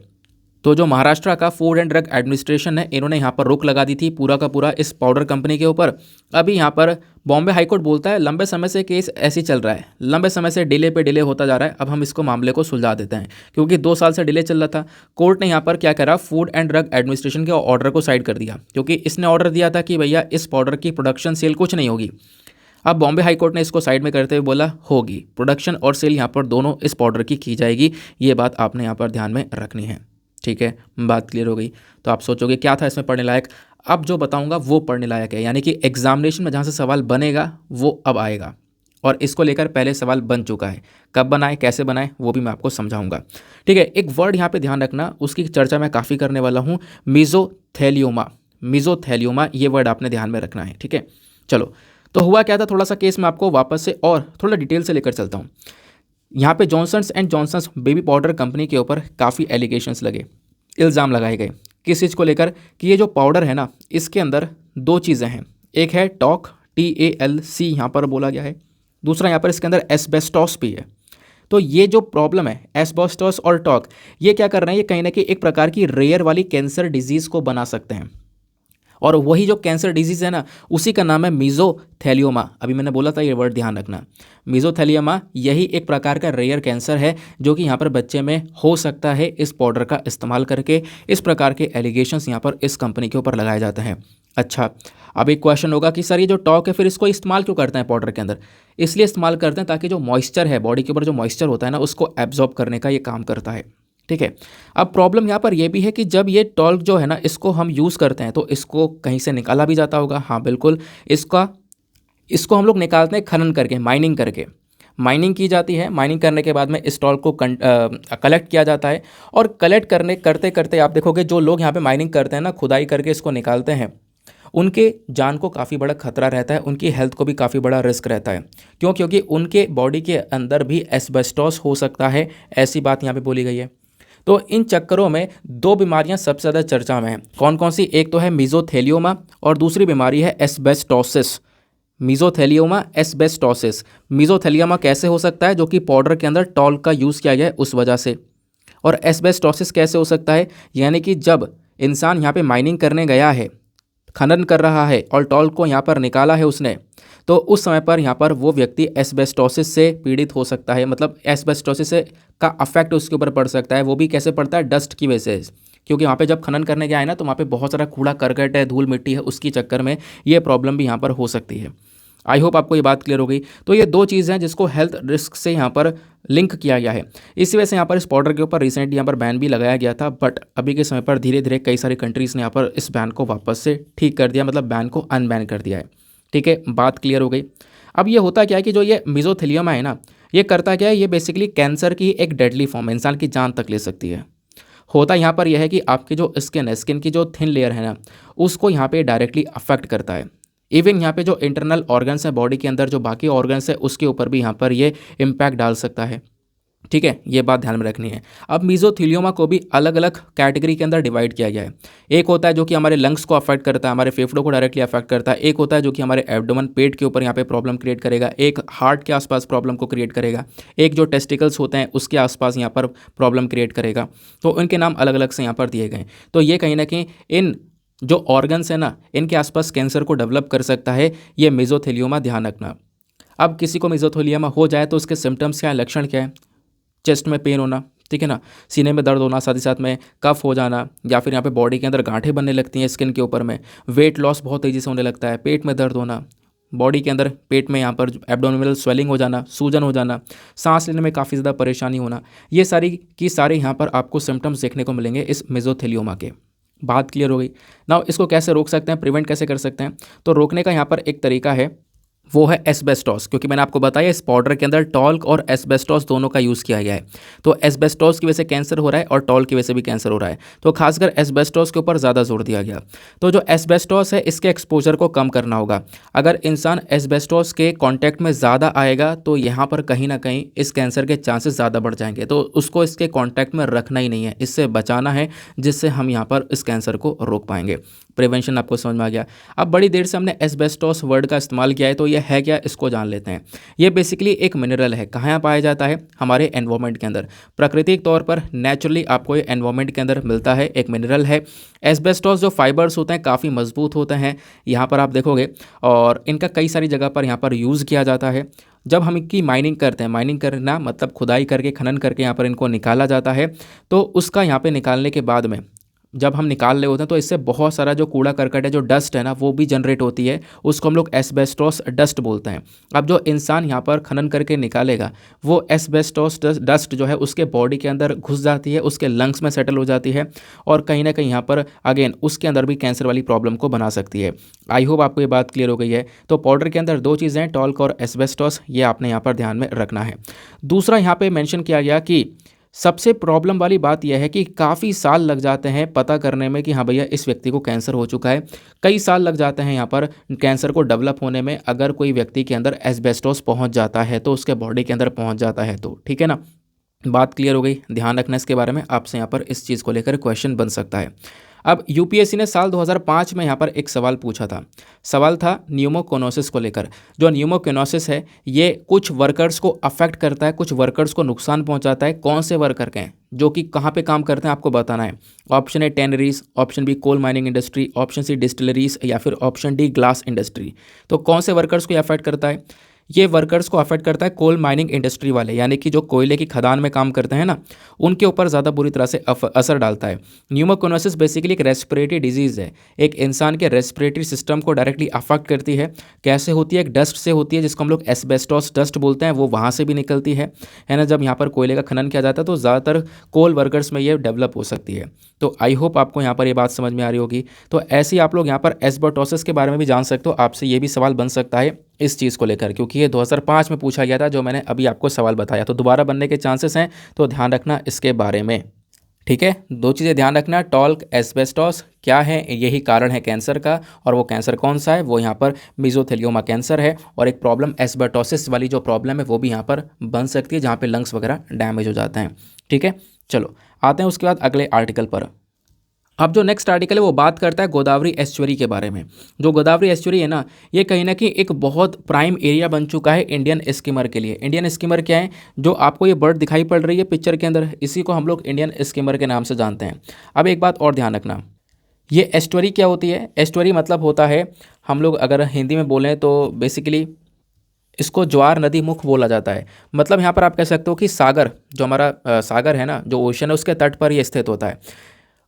तो जो महाराष्ट्र का फूड एंड ड्रग एडमिनिस्ट्रेशन है, इन्होंने यहाँ पर रोक लगा दी थी पूरा का पूरा इस पाउडर कंपनी के ऊपर। अभी यहाँ पर बॉम्बे हाईकोर्ट बोलता है लंबे समय से केस ऐसे ही चल रहा है, लंबे समय से डिले पे डिले होता जा रहा है, अब हम इसको मामले को सुलझा देते हैं, क्योंकि 2 साल से डिले चल रहा था। कोर्ट ने यहाँ पर क्या करा, फूड एंड ड्रग एडमिनिस्ट्रेशन के ऑर्डर को साइड कर दिया, क्योंकि इसने ऑर्डर दिया था कि भैया इस पाउडर की प्रोडक्शन सेल कुछ नहीं होगी। अब बॉम्बे हाई कोर्ट ने इसको साइड में करते हुए बोला होगी, प्रोडक्शन और सेल यहाँ पर दोनों इस पाउडर की जाएगी। ये बात आपने यहाँ पर ध्यान में रखनी है। ठीक है, बात क्लियर हो गई। तो आप सोचोगे क्या था इसमें पढ़ने लायक, अब जो बताऊंगा वो पढ़ने लायक है, यानी कि एग्जामिनेशन में जहाँ से सवाल बनेगा वो अब आएगा, और इसको लेकर पहले सवाल बन चुका है। कब बनाए, कैसे बनाए, वो भी मैं आपको समझाऊंगा। ठीक है, एक वर्ड यहाँ पे ध्यान रखना, उसकी चर्चा मैं काफ़ी करने वाला हूँ, मीजोथेलियोमा। मीजोथेलियोमा ये वर्ड आपने ध्यान में रखना है। ठीक है, चलो। तो हुआ क्या था, थोड़ा सा केस में आपको वापस से और थोड़ा डिटेल से लेकर चलता हूँ। यहाँ पे Johnson's and Johnson's baby powder company के ऊपर काफ़ी एलिगेशंस लगे, इल्ज़ाम लगाए गए। किस चीज़ को लेकर, कि ये जो पाउडर है ना, इसके अंदर 2 चीज़ें हैं। एक है टॉक, TALC यहाँ पर बोला गया है। दूसरा यहाँ पर इसके अंदर एस्बेस्टॉस भी है। तो ये जो प्रॉब्लम है एस्बेस्टॉस और टॉक, ये क्या कर रहे हैं, ये कहीं ना कहीं एक प्रकार की रेयर वाली कैंसर डिजीज़ को बना सकते हैं। और वही जो कैंसर डिजीज़ है ना, उसी का नाम है मीजोथेलियोमा। अभी मैंने बोला था ये वर्ड ध्यान रखना, मीजोथेलियोमा यही एक प्रकार का रेयर कैंसर है जो कि यहाँ पर बच्चे में हो सकता है इस पाउडर का इस्तेमाल करके। इस प्रकार के एलिगेशंस यहाँ पर इस कंपनी के ऊपर लगाए जाते हैं। अच्छा, अब एक क्वेश्चन होगा कि सर ये जो टॉक है फिर इसको इस्तेमाल क्यों करते हैं पाउडर के अंदर? इसलिए इस्तेमाल करते हैं ताकि जो मॉइस्चर है, बॉडी के ऊपर जो मॉइस्चर होता है ना, उसको एब्जॉर्ब करने का ये काम करता है। ठीक है, अब प्रॉब्लम यहाँ पर यह भी है कि जब ये टॉल्क जो है ना, इसको हम यूज़ करते हैं तो इसको कहीं से निकाला भी जाता होगा। हाँ बिल्कुल, इसको हम लोग निकालते हैं खनन करके, माइनिंग करके। माइनिंग की जाती है, माइनिंग करने के बाद में इस टॉल्क को कलेक्ट किया जाता है, और कलेक्ट करते करते आप देखोगे जो लोग यहाँ पे माइनिंग करते हैं ना, खुदाई करके इसको निकालते हैं, उनके जान को काफ़ी बड़ा खतरा रहता है, उनकी हेल्थ को भी काफ़ी बड़ा रिस्क रहता है। क्यों? क्योंकि उनके बॉडी के अंदर भी एस्बेस्टॉस हो सकता है, ऐसी बात यहाँ पे बोली गई है। तो इन चक्करों में 2 बीमारियां सबसे ज़्यादा चर्चा में हैं। कौन कौन सी? एक तो है मीजोथेलियोमा और दूसरी बीमारी है एस्बेस्टोसिस। मीजोथेलियोमा, एस्बेस्टोसिस। मीजोथेलियोमा कैसे हो सकता है? जो कि पाउडर के अंदर टॉल्क का यूज़ किया गया है उस वजह से। और एस्बेस्टोसिस कैसे हो सकता है? यानी कि जब इंसान यहाँ पे माइनिंग करने गया है, खनन कर रहा है और टॉल्क को यहाँ पर निकाला है उसने, तो उस समय पर यहाँ पर वो व्यक्ति एस्बेस्टोसिस से पीड़ित हो सकता है। मतलब एस्बेस्टोसिस से का अफेक्ट उसके ऊपर पड़ सकता है। वो भी कैसे पड़ता है? डस्ट की वजह से, क्योंकि वहाँ पे जब खनन करने गया है ना, तो वहाँ पे बहुत सारा कूड़ा करकट है, धूल मिट्टी है, उसकी चक्कर में ये प्रॉब्लम भी यहाँ पर हो सकती है। आई होप आपको ये बात क्लियर हो गई। तो ये 2 चीज़ें हैं जिसको हेल्थ रिस्क से यहाँ पर लिंक किया गया है। इसी वजह से यहाँ पर इस पाउडर के ऊपर रिसेंटली यहाँ पर बैन भी लगाया गया था, बट अभी के समय पर धीरे धीरे कई सारी कंट्रीज़ ने यहाँ पर इस बैन को वापस से ठीक कर दिया, मतलब बैन को अनबैन कर दिया है। ठीक है, बात क्लियर हो गई। अब ये होता क्या है कि जो ये मीजोथेलियोमा है ना, ये करता क्या है, ये बेसिकली कैंसर की एक डेडली फॉर्म है, इंसान की जान तक ले सकती है। होता यहाँ पर यह है कि आपकी जो स्किन है, स्किन की जो थिन लेयर है ना, उसको यहाँ पे डायरेक्टली अफेक्ट करता है। इवन यहाँ पे जो इंटरनल ऑर्गन्स हैं बॉडी के अंदर, जो बाकी ऑर्गन्स है, उसके ऊपर भी यहाँ पर ये इम्पैक्ट डाल सकता है। ठीक है, ये बात ध्यान में रखनी है। अब मीजोथीलियोमा को भी अलग अलग कैटेगरी के अंदर डिवाइड किया गया है। एक होता है जो कि हमारे लंग्स को अफेक्ट करता है, हमारे फेफड़ों को डायरेक्टली अफेक्ट करता है। एक होता है जो कि हमारे एब्डोमेन, पेट के ऊपर यहाँ पे प्रॉब्लम क्रिएट करेगा। एक हार्ट के आसपास प्रॉब्लम को क्रिएट करेगा। एक जो टेस्टिकल्स होते हैं उसके आसपास यहाँ पर प्रॉब्लम क्रिएट करेगा। तो इनके नाम अलग अलग से यहाँ पर दिए गए। तो ये कहीं ना कहीं इन जो ऑर्गन्स है ना, इनके आसपास कैंसर को डेवलप कर सकता है, ये मेसोथेलियोमा, ध्यान रखना। अब किसी को मेसोथेलियोमा हो जाए तो उसके सिम्टम्स क्या है, लक्षण क्या है? चेस्ट में पेन होना, ठीक है ना, सीने में दर्द होना, साथ ही साथ में कफ हो जाना, या फिर यहाँ पे बॉडी के अंदर गांठें बनने लगती हैं स्किन के ऊपर में, वेट लॉस बहुत तेज़ी से होने लगता है, पेट में दर्द होना, बॉडी के अंदर पेट में यहाँ पर एब्डोमिनल स्वेलिंग हो जाना, सूजन हो जाना, सांस लेने में काफ़ी ज़्यादा परेशानी होना, ये सारी की सारे यहाँ पर आपको सिम्टम्स देखने को मिलेंगे इस मेसोथेलियोमा के। बात क्लियर हो गई। नाउ इसको कैसे रोक सकते हैं, प्रिवेंट कैसे कर सकते हैं? तो रोकने का यहाँ पर एक तरीका है, वो है एस्बेस्टॉस, क्योंकि मैंने आपको बताया इस पाउडर के अंदर टॉल्क और एस्बेस्टॉस दोनों का यूज़ किया गया है। तो एस्बेस्टॉस की वजह से कैंसर हो रहा है और टॉल्क की वजह से भी कैंसर हो रहा है, तो खासकर एस्बेस्टॉस के ऊपर ज़्यादा जोर दिया गया। तो जो एस्बेस्टॉस है, इसके एक्सपोजर को कम करना होगा। अगर इंसान एस्बेस्टॉस के कॉन्टैक्ट में ज़्यादा आएगा तो यहाँ पर कहीं ना कहीं इस कैंसर के चांसेस ज़्यादा बढ़ जाएंगे। तो उसको इसके कॉन्टैक्ट में रखना ही नहीं है, इससे बचाना है, जिससे हम यहाँ पर इस कैंसर को रोक पाएंगे। प्रिवेंशन आपको समझ में आ गया। अब बड़ी देर से हमने एस्बेस्टॉस वर्ड का इस्तेमाल किया है, तो ये है क्या, इसको जान लेते हैं। ये बेसिकली एक मिनरल है। कहाँ पाया जाता है? हमारे एनवायरनमेंट के अंदर, प्राकृतिक तौर पर नेचुरली आपको ये एनवायरनमेंट के अंदर मिलता है, एक मिनरल है। एस्बेस्टॉस जो फाइबर्स होते हैं काफ़ी मजबूत होते हैं, यहाँ पर आप देखोगे, और इनका कई सारी जगह पर यहाँ पर यूज़ किया जाता है। जब हम इनकी माइनिंग करते हैं, माइनिंग करना मतलब खुदाई करके, खनन करके यहाँ पर इनको निकाला जाता है, तो उसका यहाँ पे निकालने के बाद में जब हम निकाल रहे होते हैं तो इससे बहुत सारा जो कूड़ा करकट है, जो डस्ट है ना, वो भी जनरेट होती है। उसको हम लोग एस्बेस्टॉस डस्ट बोलते हैं। अब जो इंसान यहाँ पर खनन करके निकालेगा, वो एस्बेस्टॉस डस्ट जो है उसके बॉडी के अंदर घुस जाती है, उसके लंग्स में सेटल हो जाती है, और कहीं ना कहीं यहाँ पर अगेन उसके अंदर भी कैंसर वाली प्रॉब्लम को बना सकती है। आई होप आपको ये बात क्लियर हो गई है। तो पाउडर के अंदर दो चीज़ें हैं, टॉल्क और एस्बेस्टॉस, ये आपने यहाँ पर ध्यान में रखना है। दूसरा यहाँ पर मैंशन किया गया कि सबसे प्रॉब्लम वाली बात यह है कि काफ़ी साल लग जाते हैं पता करने में कि हाँ भैया इस व्यक्ति को कैंसर हो चुका है। कई साल लग जाते हैं यहाँ पर कैंसर को डेवलप होने में। अगर कोई व्यक्ति के अंदर एस्बेस्टोस पहुँच जाता है तो, उसके बॉडी के अंदर पहुँच जाता है तो, ठीक है ना। बात क्लियर हो गई, ध्यान रखना इसके बारे में। आपसे यहाँ पर इस चीज़ को लेकर क्वेश्चन बन सकता है। अब यूपीएससी ने साल 2005 में यहाँ पर एक सवाल पूछा था। सवाल था न्यूमोकोनोसिस को लेकर। जो न्यूमोकोनोसिस है, ये कुछ वर्कर्स को अफेक्ट करता है, कुछ वर्कर्स को नुकसान पहुँचाता है। कौन से वर्कर के हैं, जो कि कहाँ पे काम करते हैं, आपको बताना है। Option A tanneries, option B coal mining industry, option C distilleries, या फिर ऑप्शन डी ग्लास इंडस्ट्री। तो कौन से वर्कर्स को अफेक्ट करता है? ये वर्कर्स को अफेक्ट करता है कोल माइनिंग इंडस्ट्री वाले, यानी कि जो कोयले की खदान में काम करते हैं ना, उनके ऊपर ज़्यादा बुरी तरह से असर डालता है। न्यूमोकोनोसिस बेसिकली एक रेस्पिरेटरी डिजीज़ है, एक इंसान के रेस्पिरेटरी सिस्टम को डायरेक्टली अफेक्ट करती है। कैसे होती है? एक डस्ट से होती है, जिसको हम लोग एस्बेस्टॉस डस्ट बोलते हैं, वो वहाँ से भी निकलती है ना। जब यहाँ पर कोयले का खनन किया जाता है तो ज़्यादातर कोल वर्कर्स में ये डेवलप हो सकती है। तो आई होप आपको यहाँ पर ये बात समझ में आ रही होगी। तो ऐसे ही आप लोग यहाँ पर एस्बेस्टोसिस के बारे में भी जान सकते हो। आपसे ये भी सवाल बन सकता है इस चीज़ को लेकर, क्योंकि ये 2005 में पूछा गया था, जो मैंने अभी आपको सवाल बताया। तो दोबारा बनने के चांसेस हैं, तो ध्यान रखना इसके बारे में, ठीक है। दो चीज़ें ध्यान रखना, टॉल्क, एस्बेस्टोस क्या है, यही कारण है कैंसर का। और वो कैंसर कौन सा है? वो यहाँ पर मेसोथेलियोमा कैंसर है। और एक प्रॉब्लम एस्बेस्टोसिस वाली जो प्रॉब्लम है वो भी यहाँ पर बन सकती है, जहाँ पे लंग्स वगैरह डैमेज हो जाते हैं, ठीक है। चलो आते हैं उसके बाद अगले आर्टिकल पर। अब जो नेक्स्ट आर्टिकल है वो बात करता है गोदावरी एस्चुरी के बारे में। जो गोदावरी एस्चुरी है ना, ये कहीं ना कहीं एक बहुत प्राइम एरिया बन चुका है इंडियन स्कीमर के लिए। इंडियन स्कीमर क्या है? जो आपको ये बर्ड दिखाई पड़ रही है पिक्चर के अंदर, इसी को हम लोग इंडियन स्कीमर के नाम से जानते हैं। अब एक बात और ध्यान रखना, ये एस्चुरी क्या होती है? एस्चुरी मतलब होता है, हम लोग अगर हिंदी में बोलें तो बेसिकली इसको ज्वार नदी मुख बोला जाता है। मतलब यहाँ पर आप कह सकते हो कि सागर, जो हमारा सागर है ना, जो ओशन है, उसके तट पर ये स्थित होता है।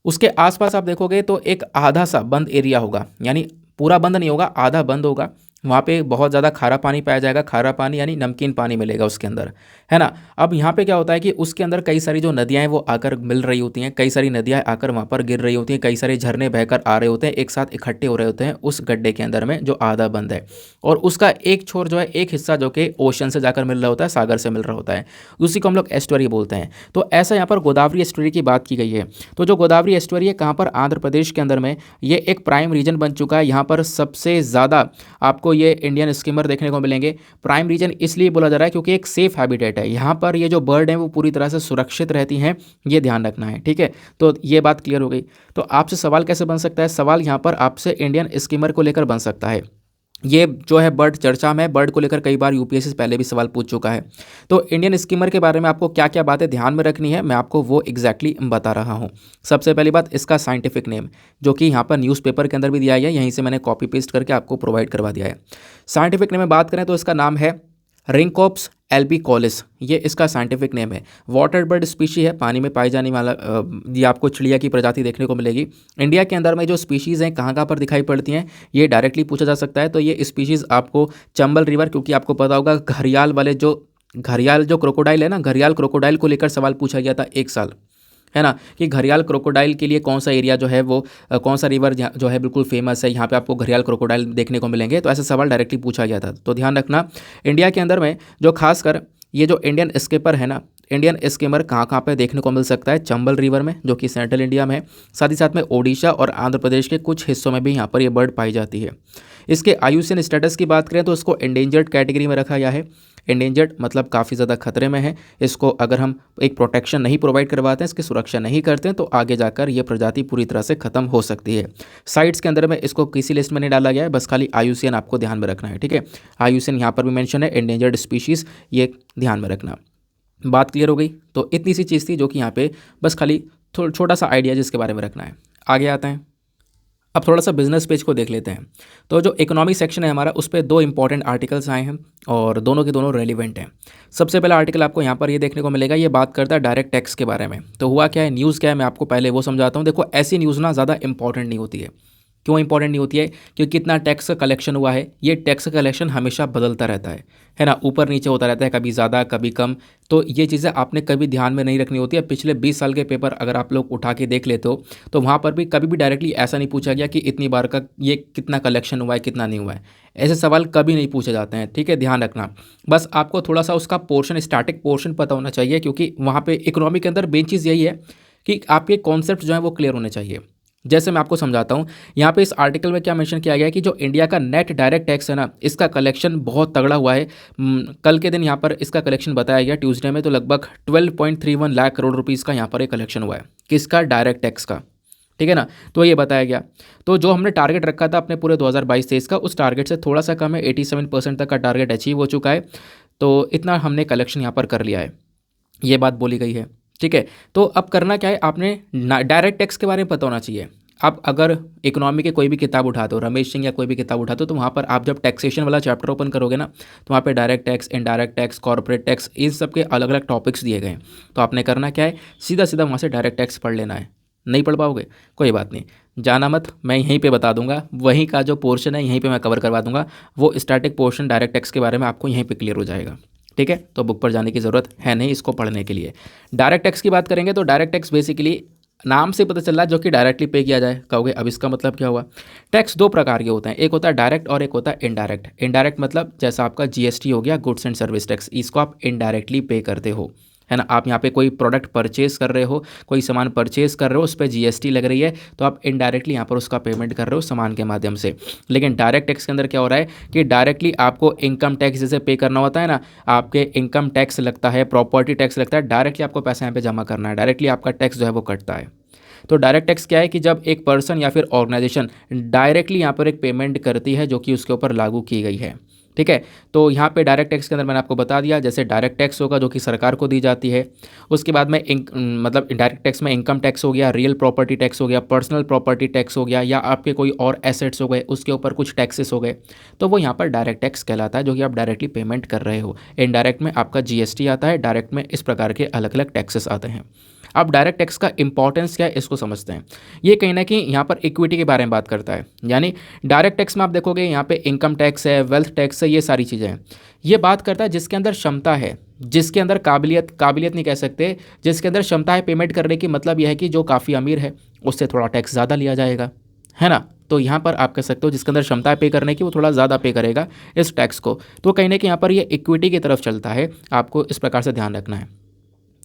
उसके आसपास आप देखोगे तो एक आधा सा बंद एरिया होगा, यानी पूरा बंद नहीं होगा, आधा बंद होगा, वहाँ पे बहुत ज़्यादा खारा पानी पाया जाएगा, खारा पानी यानी नमकीन पानी मिलेगा उसके अंदर, है ना। अब यहाँ पे क्या होता है कि उसके अंदर कई सारी जो नदियाँ हैं वो आकर मिल रही होती हैं, कई सारी नदियाँ आकर वहाँ पर गिर रही होती हैं, कई सारे झरने बहकर आ रहे होते हैं, एक साथ इकट्ठे हो रहे होते हैं उस गड्ढे के अंदर में जो आधा बंद है, और उसका एक छोर जो है, एक हिस्सा जो कि ओशन से जाकर मिल रहा होता है, सागर से मिल रहा होता है, उसी को हम लोग एस्टुअरी बोलते हैं। तो ऐसा यहाँ पर गोदावरी एस्टुअरी की बात की गई है। तो जो गोदावरी एस्टुअरी है कहाँ पर, आंध्र प्रदेश के अंदर में, ये एक प्राइम रीजन बन चुका है। यहाँ पर सबसे ज़्यादा आपको ये इंडियन स्कीमर देखने को मिलेंगे। प्राइम रीजन इसलिए बोला जा रहा है क्योंकि एक सेफ हैबिटेट है, यहाँ पर ये जो बर्ड हैं वो पूरी तरह से सुरक्षित रहती हैं, ये ध्यान रखना है, ठीक है। तो ये बात क्लियर हो गई। तो आपसे सवाल कैसे बन सकता है, सवाल यहाँ पर आपसे इंडियन स्कीमर को लेकर बन सकता है। ये जो है बर्ड चर्चा में, बर्ड को लेकर कई बार यूपीएससी से पहले भी सवाल पूछ चुका है। तो इंडियन स्कीमर के बारे में आपको क्या क्या बातें ध्यान में रखनी है, मैं आपको वो एग्जैक्टली बता रहा हूँ। सबसे पहली बात, इसका साइंटिफिक नेम, जो कि यहाँ पर न्यूज़पेपर के अंदर भी दिया गया है, यहीं से मैंने कॉपी पेस्ट करके आपको प्रोवाइड करवा दिया है। साइंटिफिक नेम में बात करें तो इसका नाम है रिंकोप्स एल्बिकोलिस, ये इसका साइंटिफिक नेम है। वाटर बर्ड स्पीशी है, पानी में पाई जाने वाला ये आपको चिड़िया की प्रजाति देखने को मिलेगी। इंडिया के अंदर में जो स्पीशीज़ हैं कहाँ कहाँ पर दिखाई पड़ती हैं, ये डायरेक्टली पूछा जा सकता है। तो ये स्पीशीज़ आपको चंबल रिवर, क्योंकि आपको पता होगा घड़ियाल वाले जो घड़ियाल जो क्रोकोडाइल है ना, घड़ियाल क्रोकोडाइल को लेकर सवाल पूछा गया था एक साल, है ना, कि घड़ियाल क्रोकोडाइल के लिए कौन सा एरिया जो है वो कौन सा रिवर जो है बिल्कुल फेमस है, यहाँ पे आपको घड़ियाल क्रोकोडाइल देखने को मिलेंगे। तो ऐसा सवाल डायरेक्टली पूछा गया था, तो ध्यान रखना। इंडिया के अंदर में जो खासकर ये जो इंडियन स्कीपर है ना, इंडियन स्कीमर कहाँ कहाँ पे देखने को मिल सकता है, चंबल रिवर में जो कि सेंट्रल इंडिया में है, साथ ही साथ में ओडिशा और आंध्र प्रदेश के कुछ हिस्सों में भी यहाँ पर ये बर्ड पाई जाती है। इसके आयुसीएन स्टेटस की बात करें तो इसको एंडेंजर्ड कैटेगरी में रखा गया है। एंडेंजर्ड मतलब काफ़ी ज़्यादा खतरे में है, इसको अगर हम एक प्रोटेक्शन नहीं प्रोवाइड करवाते हैं, इसकी सुरक्षा नहीं करते हैं, तो आगे जाकर ये प्रजाति पूरी तरह से खत्म हो सकती है। साइट्स के अंदर में इसको किसी लिस्ट में नहीं डाला गया है, बस खाली आयुसीएन आपको ध्यान में रखना है, ठीक है। आयुसीएन यहाँ पर भी मेंशन है, एंडेंजर्ड स्पीशीज़, ये ध्यान में रखना। बात क्लियर हो गई। तो इतनी सी चीज़ थी जो कि यहाँ पे बस खाली छोटा सा आइडिया जिसके बारे में रखना है। आगे आते हैं, अब थोड़ा सा बिजनेस पेज को देख लेते हैं। तो जो इकोनॉमी सेक्शन है हमारा, उस पर दो इंपॉर्टेंट आर्टिकल्स आए हैं और दोनों के दोनों रेलिवेंट हैं। सबसे पहला आर्टिकल आपको यहाँ पर ये देखने को मिलेगा, ये बात करता है डायरेक्ट टैक्स के बारे में। तो हुआ क्या है, न्यूज़ क्या है, मैं आपको पहले वो समझाता हूँ। देखो, ऐसी न्यूज़ ना ज़्यादा इंपॉर्टेंट नहीं होती है। क्यों इंपॉर्टेंट नहीं होती है, क्योंकि कितना टैक्स का कलेक्शन हुआ है, ये टैक्स का कलेक्शन हमेशा बदलता रहता है ना, ऊपर नीचे होता रहता है, कभी ज़्यादा कभी कम। तो ये चीज़ें आपने कभी ध्यान में नहीं रखनी होती है। पिछले 20 साल के पेपर अगर आप लोग उठा के देख लेते हो तो वहाँ पर भी कभी भी डायरेक्टली ऐसा नहीं पूछा गया कि इतनी बार का ये कितना कलेक्शन हुआ है, कितना नहीं हुआ है। ऐसे सवाल कभी नहीं पूछे जाते हैं, ठीक है, ध्यान रखना। बस आपको थोड़ा सा उसका पोर्शन, स्टैटिक पोर्शन पता होना चाहिए, क्योंकि वहाँ पर इकोनॉमी के अंदर मेन चीज़ यही है कि आपके कॉन्सेप्ट जो है वो क्लियर होने चाहिए। जैसे मैं आपको समझाता हूँ, यहाँ पे इस आर्टिकल में क्या मेंशन किया गया है कि जो इंडिया का नेट डायरेक्ट टैक्स है ना, इसका कलेक्शन बहुत तगड़ा हुआ है। कल के दिन यहाँ पर इसका कलेक्शन बताया गया ट्यूसडे में, तो लगभग 12.31 लाख करोड़ रुपीज़ का यहाँ पर एक कलेक्शन हुआ है। किसका, डायरेक्ट टैक्स का, ठीक है ना। तो ये बताया गया। तो जो हमने टारगेट रखा था अपने पूरे 2022-23 का, उस टारगेट से थोड़ा सा कम है, 87% तक का टारगेट अचीव हो चुका है। तो इतना हमने कलेक्शन यहाँ पर कर लिया है, ये बात बोली गई है, ठीक है। तो अब करना क्या है, आपने डायरेक्ट टैक्स के बारे में पता होना चाहिए। आप अगर इकोनॉमी के कोई भी किताब उठाते हो, रमेश सिंह या कोई भी किताब उठाते हो, तो वहाँ पर आप जब टैक्सेशन वाला चैप्टर ओपन करोगे ना, तो वहाँ पे direct tax, indirect tax, corporate tax, इन सब के अलग अलग टॉपिक्स दिए गए हैं। तो आपने करना क्या है, सीधा सीधा वहाँ से डायरेक्ट टैक्स पढ़ लेना है। नहीं पढ़ पाओगे कोई बात नहीं, जाना मत, मैं यहीं पे बता दूंगा, वहीं का जो पोर्शन है यहीं पे मैं कवर करवा दूंगा। वो स्टैटिक पोर्शन डायरेक्ट टैक्स के बारे में आपको यहीं पे क्लियर हो जाएगा, ठीक है। तो बुक पर जाने की ज़रूरत है नहीं इसको पढ़ने के लिए। डायरेक्ट टैक्स की बात करेंगे तो डायरेक्ट टैक्स बेसिकली नाम से पता चल रहा है जो कि डायरेक्टली पे किया जाए। कहोगे अब इसका मतलब क्या हुआ, टैक्स दो प्रकार के होते हैं, एक होता है डायरेक्ट और एक होता है इनडायरेक्ट। इनडायरेक्ट मतलब जैसा आपका जीएसटी हो गया, गुड्स एंड सर्विस टैक्स, इसको आप इनडायरेक्टली पे करते हो, है ना। आप यहाँ पे कोई प्रोडक्ट परचेज कर रहे हो, कोई सामान परचेज कर रहे हो, उस पर जीएसटी लग रही है, तो आप इनडायरेक्टली यहाँ पर उसका पेमेंट कर रहे हो सामान के माध्यम से। लेकिन डायरेक्ट टैक्स के अंदर क्या हो रहा है कि डायरेक्टली आपको इनकम टैक्स जैसे पे करना होता है ना, आपके इनकम टैक्स लगता है, प्रॉपर्टी टैक्स लगता है, डायरेक्टली आपको पैसा यहाँ पे जमा करना है, डायरेक्टली आपका टैक्स जो है वो कटता है। तो डायरेक्ट टैक्स क्या है कि जब एक पर्सन या फिर ऑर्गेनाइजेशन डायरेक्टली यहाँ पर एक पेमेंट करती है जो कि उसके ऊपर लागू की गई है, ठीक है। तो यहाँ पे डायरेक्ट टैक्स के अंदर मैंने आपको बता दिया, जैसे डायरेक्ट टैक्स होगा जो कि सरकार को दी जाती है। उसके बाद में मतलब डायरेक्ट टैक्स में इनकम टैक्स हो गया, रियल प्रॉपर्टी टैक्स हो गया, पर्सनल प्रॉपर्टी टैक्स हो गया, या आपके कोई और एसेट्स हो गए उसके ऊपर कुछ टैक्सेस हो गए, तो वो यहाँ पर डायरेक्ट टैक्स कहलाता है, जो कि आप डायरेक्टली पेमेंट कर रहे हो। इनडायरेक्ट में आपका जीएसटी आता है, डायरेक्ट में इस प्रकार के अलग अलग टैक्सेस आते हैं। अब डायरेक्ट टैक्स का इंपॉर्टेंस क्या है इसको समझते हैं। ये कहीं ना कहीं यहाँ पर इक्विटी के बारे में बात करता है, यानी डायरेक्ट टैक्स में आप देखोगे यहाँ पे इनकम टैक्स है, वेल्थ टैक्स है, ये सारी चीज़ें हैं। ये बात करता है जिसके अंदर क्षमता है, जिसके अंदर काबिलियत नहीं कह सकते, जिसके अंदर क्षमता है पेमेंट करने की, मतलब यह है कि जो काफ़ी अमीर है उससे थोड़ा टैक्स ज़्यादा लिया जाएगा, है ना। तो यहाँ पर आप कह सकते हो जिसके अंदर क्षमता है पे करने की वो थोड़ा ज़्यादा पे करेगा इस टैक्स को। तो कहीं ना कहीं यहाँ पर ये इक्विटी की तरफ चलता है, आपको इस प्रकार से ध्यान रखना है।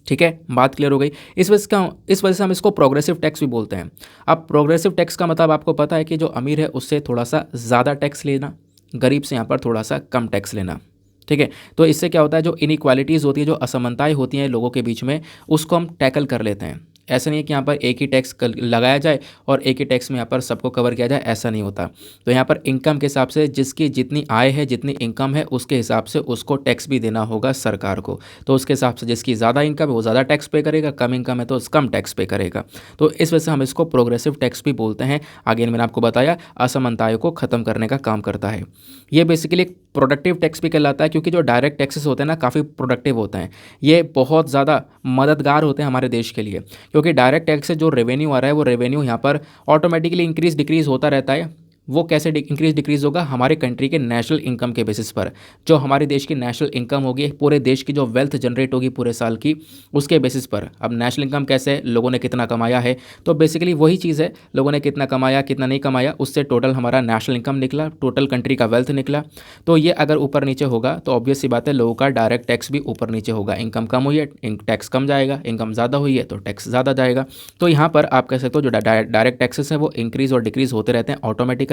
ठीक है, बात क्लियर हो गई। इस वजह से हम इसको प्रोग्रेसिव टैक्स भी बोलते हैं। अब प्रोग्रेसिव टैक्स का मतलब आपको पता है कि जो अमीर है उससे थोड़ा सा ज़्यादा टैक्स लेना, गरीब से यहाँ पर थोड़ा सा कम टैक्स लेना। ठीक है, तो इससे क्या होता है, जो इनइक्वालिटीज़ होती है, जो असमानताएं होती हैं लोगों के बीच में, उसको हम टैकल कर लेते हैं। ऐसा नहीं है कि यहाँ पर एक ही टैक्स लगाया जाए और एक ही टैक्स में यहाँ पर सबको कवर किया जाए, ऐसा नहीं होता। तो यहाँ पर इनकम के हिसाब से जिसकी जितनी आय है, जितनी इनकम है, उसके हिसाब से उसको टैक्स भी देना होगा सरकार को। तो उसके हिसाब से जिसकी ज़्यादा इनकम है वो ज़्यादा टैक्स पे करेगा, कम इनकम है तो कम टैक्स पे करेगा। तो इस वजह से हम इसको प्रोग्रेसिव टैक्स भी बोलते हैं। आगे मैंने आपको बताया असमानताओं को ख़त्म करने का काम करता है। ये बेसिकली एक प्रोडक्टिव टैक्स भी कहलाता है, क्योंकि जो डायरेक्ट टैक्सेस होते हैं ना काफ़ी प्रोडक्टिव होते हैं, ये बहुत ज़्यादा मददगार होते हैं हमारे देश के लिए। क्योंकि डायरेक्ट टैक्स से जो रेवेन्यू आ रहा है वो रेवेन्यू यहाँ पर ऑटोमेटिकली इंक्रीज डिक्रीज होता रहता है। वो कैसे इंक्रीज डिक्रीज होगा, हमारे कंट्री के नेशनल इनकम के बेसिस पर। जो हमारे देश की नेशनल इनकम होगी, पूरे देश की जो वेल्थ जनरेट होगी पूरे साल की, उसके बेसिस पर। अब नेशनल इनकम कैसे है, लोगों ने कितना कमाया है, तो बेसिकली वही चीज़ है, लोगों ने कितना कमाया कितना नहीं कमाया, उससे टोटल हमारा नेशनल इनकम निकला, टोटल कंट्री का वेल्थ निकला। तो ये अगर ऊपर नीचे होगा तो ऑब्वियस सी बात है लोगों का डायरेक्ट टैक्स भी ऊपर नीचे होगा। इनकम कम हुई है टैक्स कम जाएगा, इनकम ज़्यादा हुई है तो टैक्स ज़्यादा जाएगा। तो यहाँ पर आप कह सकते हो जो डायरेक्ट टैक्सेस हैं वो इंक्रीज़ और डिक्रीज़ होते रहते हैं ऑटोमेटिकली,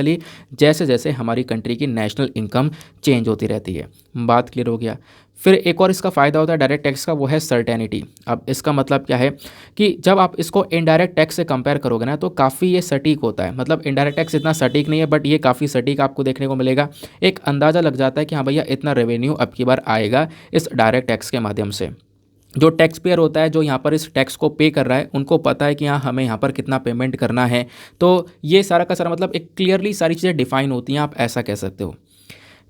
जैसे जैसे हमारी कंट्री की नेशनल इनकम चेंज होती रहती है। बात क्लियर हो गया। फिर एक और इसका फ़ायदा होता है डायरेक्ट टैक्स का, वो है सर्टेनिटी। अब इसका मतलब क्या है कि जब आप इसको इनडायरेक्ट टैक्स से कंपेयर करोगे ना तो काफ़ी ये सटीक होता है। मतलब इनडायरेक्ट टैक्स इतना सटीक नहीं है, बट ये काफ़ी सटीक आपको देखने को मिलेगा। एक अंदाज़ा लग जाता है कि हाँ भैया इतना रेवेन्यू अब की बार आएगा इस डायरेक्ट टैक्स के माध्यम से। जो टैक्स पेयर होता है, जो यहाँ पर इस टैक्स को पे कर रहा है, उनको पता है कि हाँ हमें यहाँ पर कितना पेमेंट करना है। तो ये सारा का सारा मतलब एक क्लियरली सारी चीज़ें डिफाइन होती हैं, आप ऐसा कह सकते हो।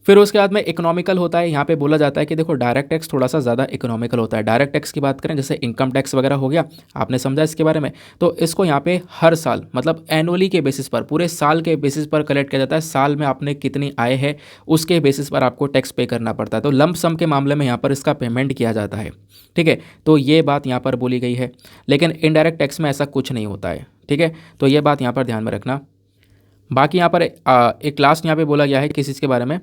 फिर उसके बाद में इकोनॉमिकल होता है। यहाँ पे बोला जाता है कि देखो डायरेक्ट टैक्स थोड़ा सा ज़्यादा इकोनॉमिकल होता है। डायरेक्ट टैक्स की बात करें जैसे इनकम टैक्स वगैरह हो गया, आपने समझा इसके बारे में। तो इसको यहाँ पे हर साल मतलब एनुअली के बेसिस पर, पूरे साल के बेसिस पर कलेक्ट किया जाता है। साल में आपने कितनी आय है उसके बेसिस पर आपको टैक्स पे करना पड़ता है। तो लंप सम के मामले में यहाँ पर इसका पेमेंट किया जाता है। ठीक है, तो ये बात यहाँ पर बोली गई है। लेकिन इनडायरेक्ट टैक्स में ऐसा कुछ नहीं होता है। ठीक है, तो ये बात यहाँ पर ध्यान में रखना। बाकी यहाँ पर एक लास्ट यहाँ पे बोला गया है किस चीज़ के बारे में,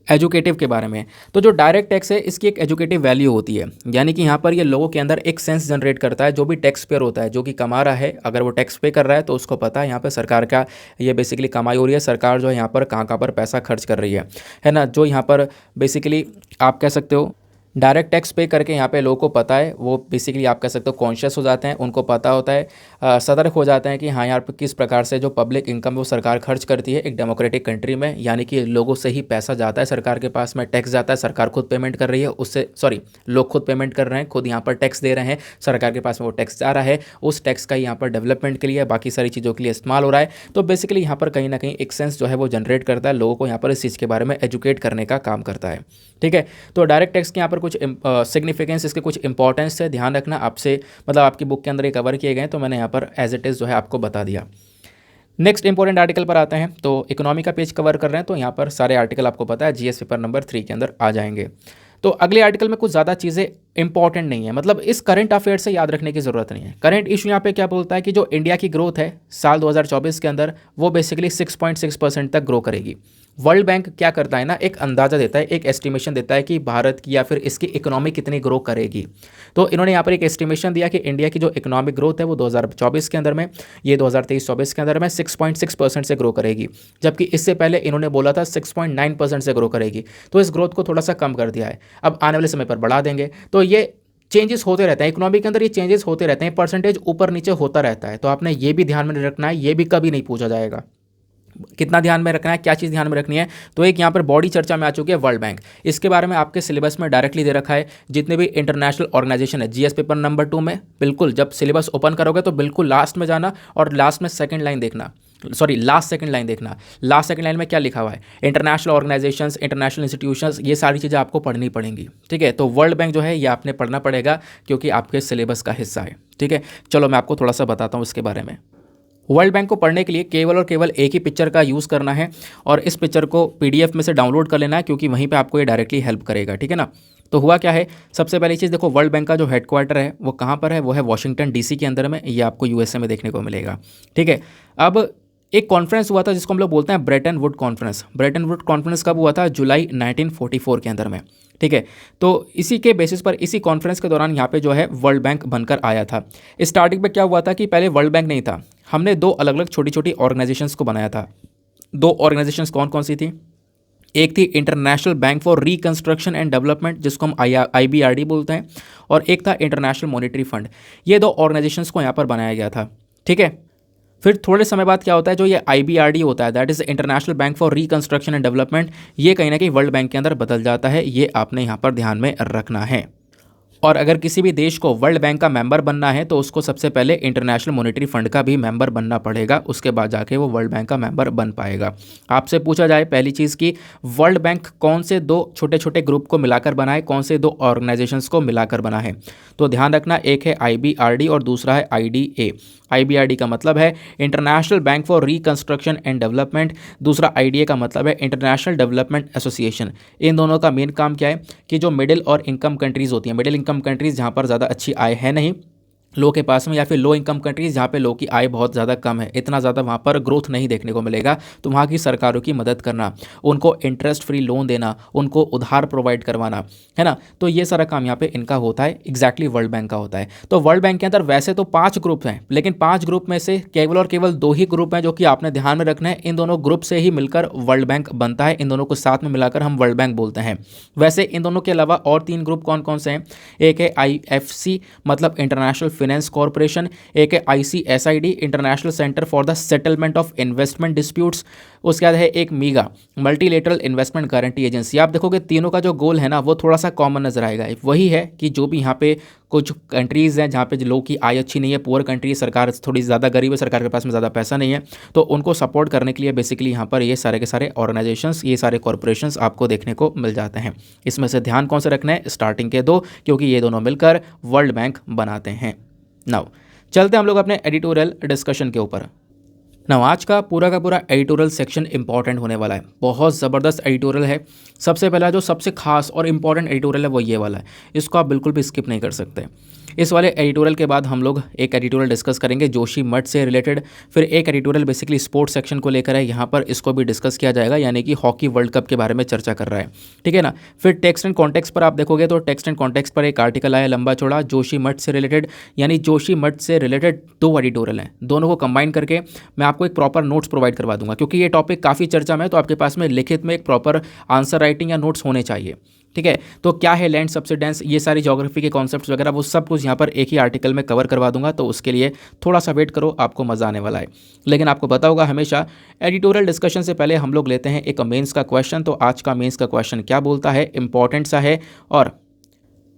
एजुकेटिव के बारे में। तो जो डायरेक्ट टैक्स है इसकी एक एजुकेटिव वैल्यू होती है, यानी कि यहाँ पर ये लोगों के अंदर एक सेंस जनरेट करता है। जो भी टैक्स पेयर होता है, जो कि कमा रहा है, अगर वो टैक्स पे कर रहा है तो उसको पता है यहाँ पर सरकार का ये बेसिकली कमाई हो रही है, सरकार जो है यहाँ पर कहाँ पर पैसा खर्च कर रही है ना। जो यहाँ पर बेसिकली आप कह सकते हो डायरेक्ट टैक्स पे करके यहाँ पे लोगों को पता है, वो बेसिकली आप कह सकते हो कॉन्शियस हो जाते हैं, उनको पता होता है, सतर्क हो जाते हैं कि हाँ यार किस प्रकार से जो पब्लिक इनकम है वो सरकार खर्च करती है एक डेमोक्रेटिक कंट्री में। यानी कि लोगों से ही पैसा जाता है सरकार के पास में, टैक्स जाता है, सरकार खुद पेमेंट कर रही है उससे, सॉरी लोग खुद पेमेंट कर रहे हैं, खुद यहाँ पर टैक्स दे रहे हैं, सरकार के पास में वो टैक्स जा रहा है, उस टैक्स का यहाँ पर डेवलपमेंट के लिए बाकी सारी चीज़ों के लिए इस्तेमाल हो रहा है। तो बेसिकली यहाँ पर कहीं ना कहीं एक सेंस जो है वो जनरेट करता है, लोगों को यहाँ पर इस चीज़ के बारे में एजुकेट करने का काम करता है। ठीक है, तो डायरेक्ट टैक्स के यहाँ पर कुछ सिग्निफिकेंस, इसके कुछ इंपॉर्टेंस है, ध्यान रखना। आपसे मतलब आपकी बुक के अंदर ये कवर किए गए हैं, तो मैंने यहाँ पर एज इट इज़ जो है आपको बता दिया। नेक्स्ट इंपॉर्टेंट आर्टिकल पर आते हैं। तो इकोनॉमी का पेज कवर कर रहे हैं, तो यहाँ पर सारे आर्टिकल आपको पता है जीएस पेपर नंबर 3 के अंदर आ जाएंगे। तो अगले आर्टिकल में कुछ ज़्यादा चीज़ें इंपॉर्टेंट नहीं है, मतलब इस करंट अफेयर से याद रखने की ज़रूरत नहीं है। करंट इशू यहाँ पे क्या बोलता है कि जो इंडिया की ग्रोथ है साल 2024 के अंदर वो बेसिकली 6.6% तक ग्रो करेगी। वर्ल्ड बैंक क्या करता है ना, एक अंदाज़ा देता है, एक एस्टिमेशन देता है कि भारत की या फिर इसकी इकोनॉमी कितनी ग्रो करेगी। तो इन्होंने यहाँ पर एक एस्टिमेशन दिया कि इंडिया की जो इकोनॉमिक ग्रोथ है वो 2024 के अंदर में, ये 2023-24 के अंदर में 6.6% से ग्रो करेगी, जबकि इससे पहले इन्होंने बोला था 6.9% से ग्रो करेगी। तो इस ग्रोथ को थोड़ा सा कम कर दिया है, अब आने वाले समय पर बढ़ा देंगे। तो ये चेंजेस होते रहते हैं इकोनॉमी के अंदर, ये चेंजेस होते रहते हैं, परसेंटेज ऊपर नीचे होता रहता है। तो आपने ये भी ध्यान में रखना है, ये भी कभी नहीं पूछा जाएगा। कितना ध्यान में रखना है, क्या चीज़ ध्यान में रखनी है, तो एक यहाँ पर बॉडी चर्चा में आ चुकी है वर्ल्ड बैंक, इसके बारे में आपके सिलेबस में डायरेक्टली दे रखा है। जितने भी इंटरनेशनल ऑर्गेनाइजेशन है जीएस पेपर नंबर 2 में, बिल्कुल जब सिलेबस ओपन करोगे तो बिल्कुल लास्ट में जाना और लास्ट में सेकंड लाइन देखना। सॉरी लास्ट सेकंड लाइन देखना, लास्ट सेकंड लाइन में क्या लिखा हुआ है, इंटरनेशनल ऑर्गेनाइजेशंस, इंटरनेशनल इंस्टीट्यूशंस, ये सारी चीज़ें आपको पढ़नी पड़ेंगी। ठीक है, तो वर्ल्ड बैंक जो है ये आपने पढ़ना पड़ेगा क्योंकि आपके सिलेबस का हिस्सा है। ठीक है, चलो मैं आपको थोड़ा सा बताता हूँ इसके बारे में। वर्ल्ड बैंक को पढ़ने के लिए केवल और केवल एक ही पिक्चर का यूज़ करना है और इस पिक्चर को पीडीएफ में से डाउनलोड कर लेना है क्योंकि वहीं पे आपको ये डायरेक्टली हेल्प करेगा। ठीक है ना, तो हुआ क्या है, सबसे पहली चीज़ देखो, वर्ल्ड बैंक का जो हेडक्वार्टर है वो कहाँ पर है, वो है वॉशिंगटन डीसी के अंदर में, ये आपको यूएसए में देखने को मिलेगा। ठीक है, अब एक कॉन्फ्रेंस हुआ था जिसको हम लोग बोलते हैं Brayton would conference. Brayton would conference कब हुआ था, जुलाई 1944 के अंदर में। ठीक है, तो इसी के बेसिस पर, इसी कॉन्फ्रेंस के दौरान यहाँ पे जो है वर्ल्ड बैंक बनकर आया था। स्टार्टिंग में क्या हुआ था कि पहले वर्ल्ड बैंक नहीं था, हमने दो अलग अलग छोटी छोटी ऑर्गेनाइजेशंस को बनाया था। दो ऑर्गेनाइजेशंस कौन कौन सी थी, एक थी international bank for reconstruction and development जिसको हम IBRD बोलते हैं, और एक था इंटरनेशनल मॉनेटरी फंड। ये दो ऑर्गेनाइजेशंस को यहाँ पर बनाया गया था। ठीक है, फिर थोड़े समय बाद क्या होता है, जो ये IBRD होता है, that is international bank for reconstruction and development, ये कहीं ना कहीं वर्ल्ड बैंक के अंदर बदल जाता है। ये आपने यहाँ पर ध्यान में रखना है। और अगर किसी भी देश को वर्ल्ड बैंक का मेंबर बनना है तो उसको सबसे पहले इंटरनेशनल मॉनेटरी फंड का भी मेंबर बनना पड़ेगा, उसके बाद जाके वो वर्ल्ड बैंक का मेंबर बन पाएगा। आपसे पूछा जाए पहली चीज़ कि वर्ल्ड बैंक कौन से दो छोटे छोटे ग्रुप को मिलाकर बना है, कौन से दो ऑर्गेनाइजेशंस को मिलाकर बना है, तो ध्यान रखना, एक है IBRD और दूसरा है IDA। IBRD का मतलब है international bank for reconstruction and development, दूसरा IDA का मतलब है इंटरनेशनल डेवलपमेंट एसोसिएशन। इन दोनों का मेन काम क्या है कि जो मिडिल और इनकम कंट्रीज़ होती हैं, मिडिल इनकम कंट्रीज़ जहाँ पर ज़्यादा अच्छी आय है नहीं लो के पास में, या फिर लो इनकम कंट्रीज़ जहाँ पे लो की आय बहुत ज़्यादा कम है, इतना ज़्यादा वहाँ पर ग्रोथ नहीं देखने को मिलेगा, तो वहाँ की सरकारों की मदद करना, उनको इंटरेस्ट फ्री लोन देना, उनको उधार प्रोवाइड करवाना, है ना, तो ये सारा काम यहाँ पे इनका होता है, एग्जैक्टली वर्ल्ड बैंक का होता है। तो वर्ल्ड बैंक के अंदर वैसे तो 5 ग्रुप हैं, लेकिन 5 ग्रुप में से केवल और केवल 2 ही ग्रुप हैं जो कि आपने ध्यान में रखना है। इन दोनों ग्रुप से ही मिलकर वर्ल्ड बैंक बनता है, इन दोनों को साथ में मिलाकर हम वर्ल्ड बैंक बोलते हैं। वैसे इन दोनों के अलावा और 3 ग्रुप कौन कौन से हैं, एक है IFC मतलब इंटरनेशनल फाइनेंस कॉर्पोरेशन, एक है ICSID international centre for the settlement of investment disputes, उसके बाद है एक मीगा मल्टीलेटरल इन्वेस्टमेंट गारंटी एजेंसी। आप देखोगे तीनों का जो गोल है ना वो थोड़ा सा कॉमन नजर आएगा, वही है कि जो भी यहाँ पे कुछ कंट्रीज़ हैं जहाँ पे लोगों की आय अच्छी नहीं है, पुअर कंट्री, सरकार थोड़ी ज़्यादा गरीब है, सरकार के पास में ज़्यादा पैसा नहीं है, तो उनको सपोर्ट करने के लिए बेसिकली यहाँ पर ये सारे के सारे ऑर्गेनाइजेशंस, ये सारे कॉर्पोरेशंस आपको देखने को मिल जाते हैं। इसमें से ध्यान कौन से रखना है, स्टार्टिंग के 2, क्योंकि ये दोनों मिलकर वर्ल्ड बैंक बनाते हैं। नाउ चलते हम लोग अपने एडिटोरियल डिस्कशन के ऊपर। नाउ आज का पूरा एडिटोरियल सेक्शन इंपॉर्टेंट होने वाला है, बहुत ज़बरदस्त एडिटोरियल है। सबसे पहला जो सबसे खास और इंपॉर्टेंट एडिटोरियल है वो ये वाला है, इसको आप बिल्कुल भी स्किप नहीं कर सकते। इस वाले एडिटोरियल के बाद हम लोग एक एडिटोरियल डिस्कस करेंगे जोशी मठ से रिलेटेड, फिर एक एडिटोरियल बेसिकली स्पोर्ट्स सेक्शन को लेकर है, यहाँ पर इसको भी डिस्कस किया जाएगा, यानी कि हॉकी वर्ल्ड कप के बारे में चर्चा कर रहा है, ठीक है ना। फिर टेक्स्ट एंड कॉन्टेक्स्ट पर आप देखोगे तो टेक्स्ट एंड कॉन्टेक्स्ट पर एक आर्टिकल आया लंबा चौड़ा जोशी मठ से रिलेटेड, यानी जोशी मठ से रिलेटेड 2 एडिटोरियल हैं, दोनों को कंबाइन करके मैं आपको एक प्रॉपर नोट्स प्रोवाइड करवा दूंगा, क्योंकि ये टॉपिक काफ़ी चर्चा में है, तो आपके पास में लिखित में एक प्रॉपर आंसर राइटिंग या नोट्स होने चाहिए, ठीक है। तो क्या है लैंड सब्सिडेंस, ये सारी ज्योग्राफी के कॉन्सेप्ट्स वगैरह वो सब कुछ यहाँ पर एक ही आर्टिकल में कवर करवा दूंगा, तो उसके लिए थोड़ा सा वेट करो, आपको मज़ा आने वाला है। लेकिन आपको पता होगा हमेशा एडिटोरियल डिस्कशन से पहले हम लोग लेते हैं एक मेंस का क्वेश्चन। तो आज का मेंस का क्वेश्चन क्या बोलता है, इंपॉर्टेंट सा है और